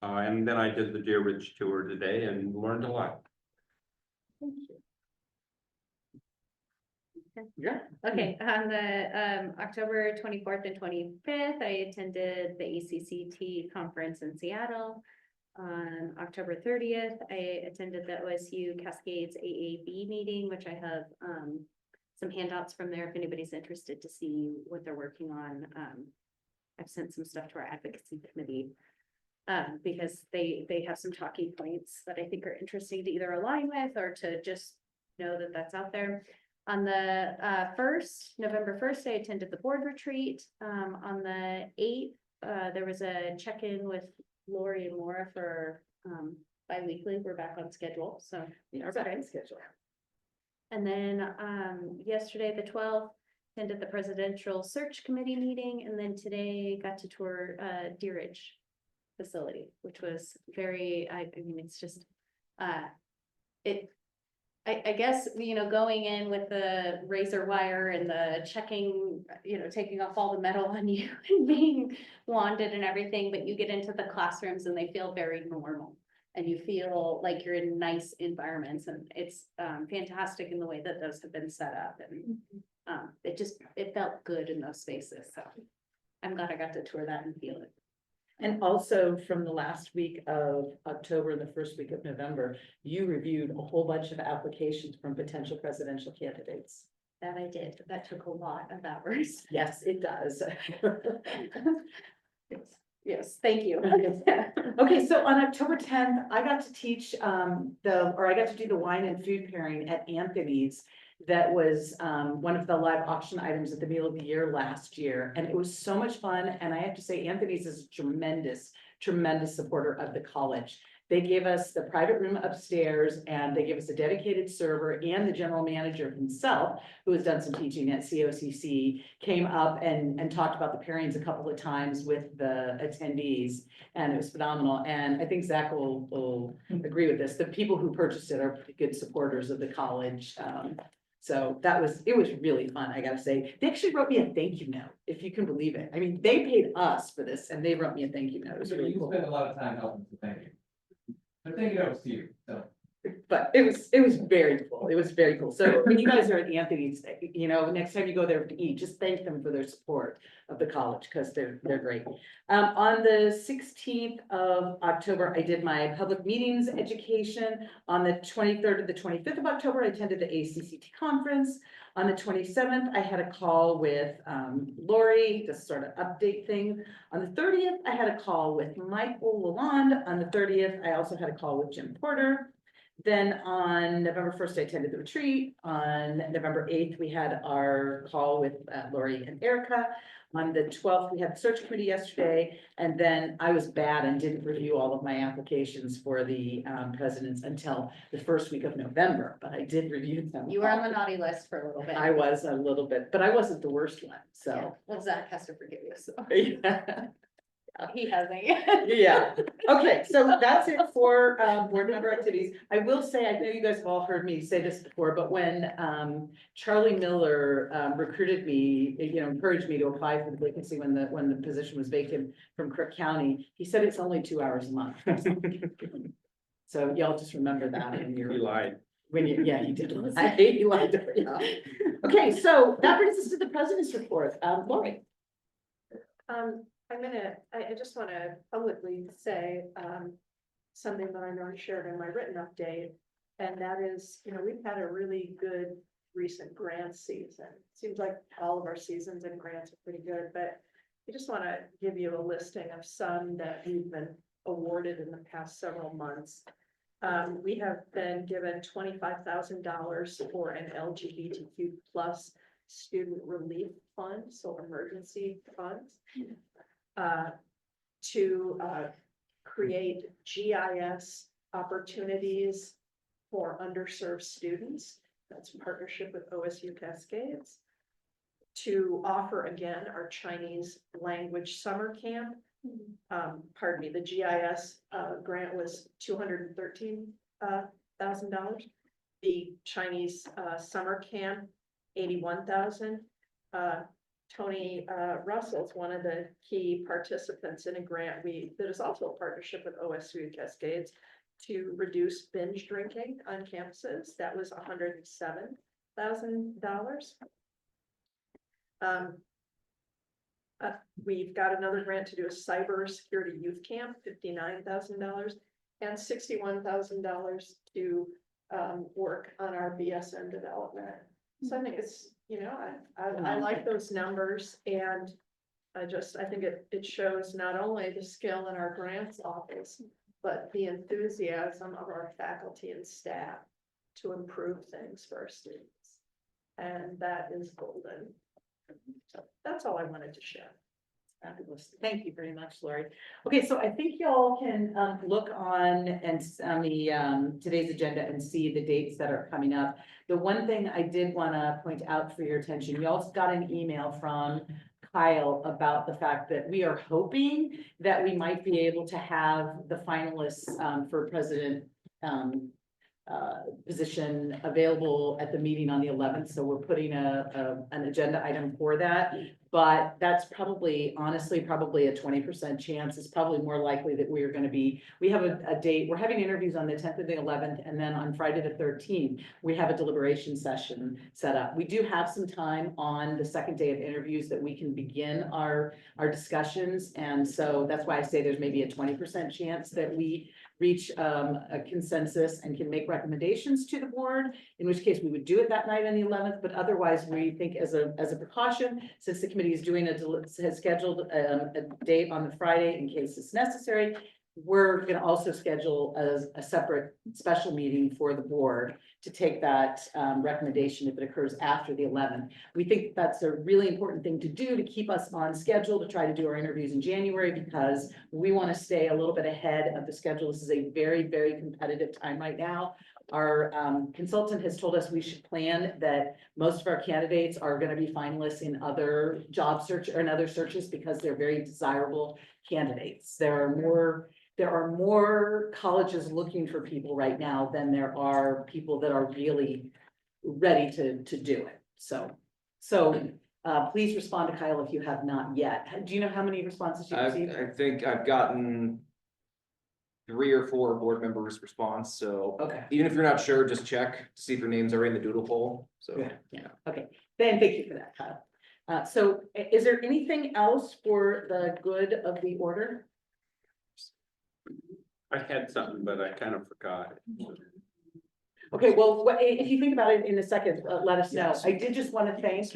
Speaker 7: And then I did the Deer Ridge tour today and learned a lot.
Speaker 16: Thank you.
Speaker 1: Yeah.
Speaker 16: Okay, on the October 24th and 25th, I attended the ACCT conference in Seattle. On October 30th, I attended the OSU Cascades AAB meeting, which I have some handouts from there if anybody's interested to see what they're working on. I've sent some stuff to our advocacy committee because they have some talking points that I think are interesting to either align with or to just know that that's out there. On the November 1st, I attended the board retreat. On the 8th, there was a check-in with Lori and Laura for bi-weekly. We're back on schedule, so
Speaker 1: We are back on schedule.
Speaker 16: and then yesterday, the 12th, attended the presidential search committee meeting, and then today got to tour Deer Ridge facility, which was very, I mean, it's just I guess, you know, going in with the razor wire and the checking, you know, taking off all the metal on you and being wanded and everything, but you get into the classrooms and they feel very normal. And you feel like you're in nice environments, and it's fantastic in the way that those have been set up. And it felt good in those spaces. So I'm glad I got to tour that and feel it.
Speaker 1: And also from the last week of October and the first week of November, you reviewed a whole bunch of applications from potential presidential candidates.
Speaker 16: That I did. That took a lot of hours.
Speaker 1: Yes, it does.
Speaker 16: Yes, thank you.
Speaker 1: Okay, so on October 10th, I got to teach I got to do the wine and food pairing at Anthony's. That was one of the live auction items at the Meal of the Year last year, and it was so much fun. And I have to say, Anthony's is a tremendous supporter of the college. They gave us the private room upstairs, and they gave us a dedicated server, and the general manager himself, who has done some teaching at COCC, came up and talked about the pairings a couple of times with the attendees, and it was phenomenal. And I think Zach will agree with this. The people who purchased it are pretty good supporters of the college. So it was really fun, I gotta say. They actually wrote me a thank you note, if you can believe it. I mean, they paid us for this and they wrote me a thank you note. It was really
Speaker 9: You
Speaker 1: cool.
Speaker 9: spent a lot of time helping, so thank you. But thank you, that was to you, so.
Speaker 1: But it was very cool. It was very cool. So when you guys are at Anthony's, you know, next time you go there to eat, just thank them for their support of the college, because they're great. On the 16th of October, I did my public meetings education. On the 23rd to the 25th of October, I attended the ACCT conference. On the 27th, I had a call with Lori, to sort of update thing. On the 30th, I had a call with Michael Lalonde. On the 30th, I also had a call with Jim Porter. Then on November 1st, I attended the retreat. On November 8th, we had our call with Lori and Erica. On the 12th, we had the search committee yesterday, and then I was bad and didn't review all of my applications for the presidents until the first week of November, but I did review them.
Speaker 16: You were on the naughty list for a little bit.
Speaker 1: I was a little bit, but I wasn't the worst one,
Speaker 16: Yeah.
Speaker 1: so.
Speaker 16: Well, Zach has to forgive you, so
Speaker 1: Yeah.
Speaker 16: he hasn't.
Speaker 1: Yeah, okay, so that's it for board member activities. I will say, I know you guys have all heard me say this before, but when Charlie Miller recruited me, encouraged me to apply for the vacancy when the position was vacant from Crook County, he said it's only 2 hours a month. So y'all just remember that in your.
Speaker 7: He lied.
Speaker 1: Yeah, he did. He lied. Yeah. Okay, so that brings us to the president's report. Lori.
Speaker 5: I just want to publicly say, something that I know I shared in my written update. And that is, we've had a really good recent grant season. Seems like all of our seasons and grants are pretty good, but I just want to give you a listing of some that we've been awarded in the past several months. We have been given $25,000 for an LGBTQ plus student relief fund, so emergency funds. To create GIS opportunities for underserved students. That's a partnership with OSU Cascades. To offer again our Chinese language summer camp. Pardon me, the GIS grant was $213,000. The Chinese summer camp, 81,000. Tony Russell's one of the key participants in a grant that is also a partnership with OSU Cascades to reduce binge drinking on campuses. That was $107,000. We've got another grant to do a cybersecurity youth camp, $59,000, and $61,000 to work on our BSN development. So I think it's, I like those numbers, and I think it shows not only the skill in our grants office, but the enthusiasm of our faculty and staff to improve things for our students. And that is golden. So that's all I wanted to share.
Speaker 1: Fabulous. Thank you very much, Lori. Okay, so I think y'all can look on the today's agenda and see the dates that are coming up. The one thing I did want to point out for your attention, you also got an email from Kyle about the fact that we are hoping that we might be able to have the finalists for president position available at the meeting on the 11th. So we're putting an agenda item for that. But that's probably, honestly, probably a 20% chance. It's probably more likely that we have a date. We're having interviews on the 10th and the 11th, and then on Friday the 13th, we have a deliberation session set up. We do have some time on the second day of interviews that we can begin our discussions. And so that's why I say there's maybe a 20% chance that we reach a consensus and can make recommendations to the board, in which case we would do it that night on the 11th, but otherwise we think as a precaution, since the committee is doing has scheduled a date on the Friday in case it's necessary, we're going to also schedule a separate special meeting for the board to take that recommendation if it occurs after the 11th. We think that's a really important thing to do to keep us on schedule to try to do our interviews in January, because we want to stay a little bit ahead of the schedule. This is a very, very competitive time right now. Our consultant has told us we should plan that most of our candidates are going to be finalists in other job search or in other searches because they're very desirable candidates. There are more colleges looking for people right now than there are people that are really ready to do it. So please respond to Kyle if you have not yet. Do you know how many responses you received?
Speaker 20: I think I've gotten 3 or 4 board members response, so
Speaker 1: okay.
Speaker 20: Even if you're not sure, just check to see if your names are in the doodle poll, so.
Speaker 1: Yeah, okay, then thank you for that, Kyle. So is there anything else for the good of the order?
Speaker 7: I had something, but I kind of forgot.
Speaker 1: Okay, well, if you think about it in a second, let us know.
Speaker 14: Yes.
Speaker 1: I did just want to thank,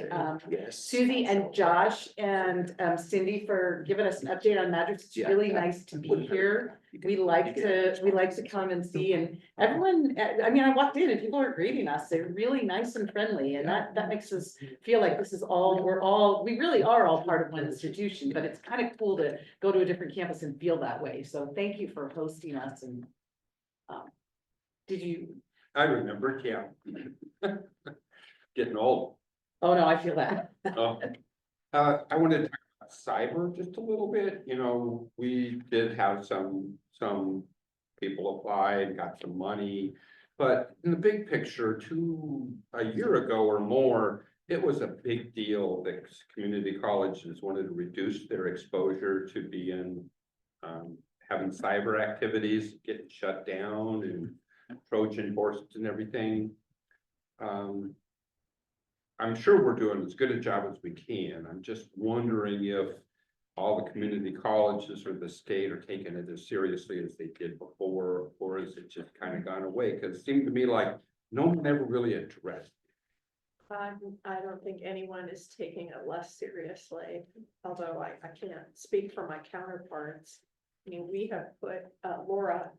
Speaker 14: Yes.
Speaker 1: Susie and Josh and, Cindy for giving us an update on Madras. It's
Speaker 14: Yeah.
Speaker 1: really nice to be here. We like to come and see, and everyone, I mean, I walked in and people are greeting us. They're really nice and friendly, and that makes us feel like this is all, we really are all part of one institution, but it's kind of cool to go to a different campus and feel that way. So thank you for hosting us, and did you?
Speaker 7: I remember, yeah. Getting old.
Speaker 1: Oh, no, I feel that.
Speaker 7: Oh. I wanted to talk about cyber just a little bit, you know, we did have some people apply and got some money. But in the big picture, a year ago or more, it was a big deal that community colleges wanted to reduce their exposure to being, having cyber activities, getting shut down and Trojan horses and everything. I'm sure we're doing as good a job as we can. I'm just wondering if all the community colleges or the state are taking it as seriously as they did before, or is it just kind of gone away? Because it seemed to me like no one ever really addressed.
Speaker 5: I don't think anyone is taking it less seriously, although I can't speak for my counterparts. I mean, we have put, Laura,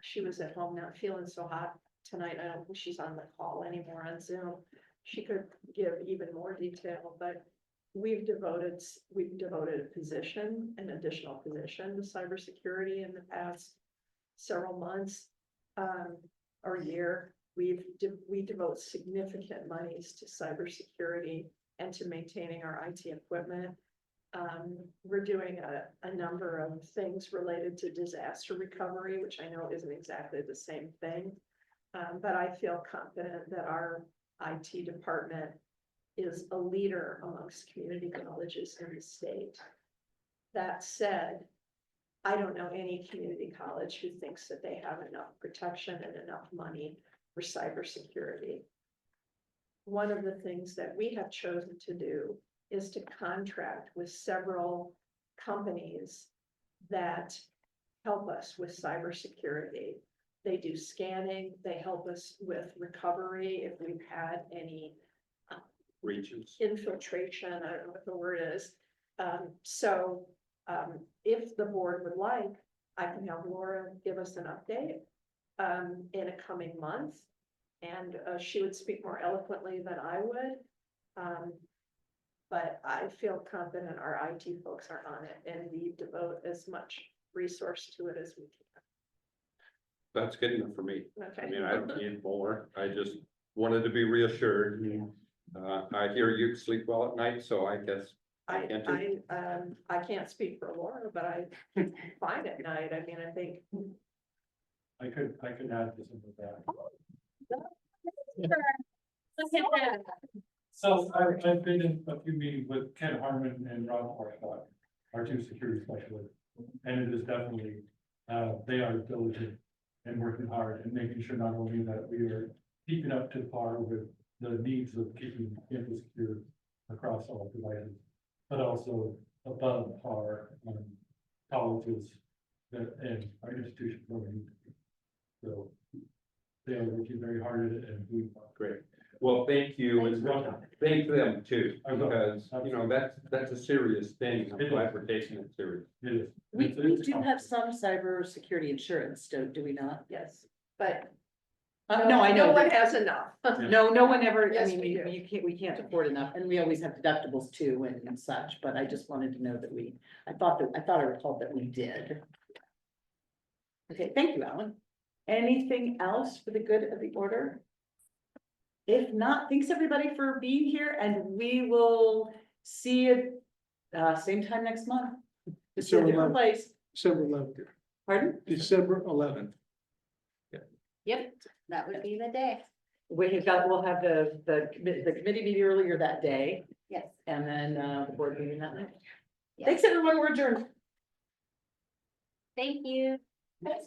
Speaker 5: she was at home not feeling so hot tonight. I don't think she's on the call anymore on Zoom. She could give even more detail, but we've devoted a position, an additional position to cybersecurity in the past several months, or year. We devote significant monies to cybersecurity and to maintaining our IT equipment. We're doing a number of things related to disaster recovery, which I know isn't exactly the same thing. But I feel confident that our IT department is a leader amongst community colleges in the state. That said, I don't know any community college who thinks that they have enough protection and enough money for cybersecurity. One of the things that we have chosen to do is to contract with several companies that help us with cybersecurity. They do scanning, they help us with recovery if we've had any
Speaker 7: Breaches.
Speaker 5: infiltration, I don't know what the word is. If the board would like, I can have Laura give us an update in a coming month. And she would speak more eloquently than I would. But I feel confident our IT folks are on it and we devote as much resource to it as we can.
Speaker 7: That's good enough for me.
Speaker 5: Okay.
Speaker 7: I mean, I don't need more. I just wanted to be reassured. I hear you sleep well at night, so I guess I can too.
Speaker 5: I can't speak for Laura, but I fine at night. I mean, I think.
Speaker 13: I could add to some of that.
Speaker 4: Look at that.
Speaker 13: So I've been in a few meetings with Ken Harmon and Rob Horstad, our two security specialists. And it is definitely, they are diligent and working hard and making sure not only that we are keeping up to par with the needs of keeping campus secure across all devices, but also above par colleges and our institutions where we need to be. So they are working very hard at it and doing
Speaker 7: great. Well, thank you, and thank them too, because, you know, that's a serious thing. I'm glad we're taking it serious.
Speaker 13: It is.
Speaker 1: We do have some cybersecurity insurance, do we not?
Speaker 5: Yes, but.
Speaker 1: No, I know.
Speaker 5: No one has enough.
Speaker 1: No one ever, I
Speaker 5: Yes,
Speaker 1: mean,
Speaker 5: we do.
Speaker 1: we can't afford enough, and we always have deductibles too and such, but I just wanted to know that I thought I recalled that we did. Okay, thank you, Alan. Anything else for the good of the order? If not, thanks everybody for being here, and we will see you same time next month. Just in a different place.
Speaker 3: December 11th.
Speaker 1: Pardon?
Speaker 3: December 11th.
Speaker 16: Yep, that would be the day.
Speaker 1: We'll have the committee meeting earlier that day,
Speaker 16: Yes.
Speaker 1: and then the board meeting that night.
Speaker 16: Yes.
Speaker 1: Thanks, everyone, we're adjourned.
Speaker 16: Thank you.
Speaker 5: That's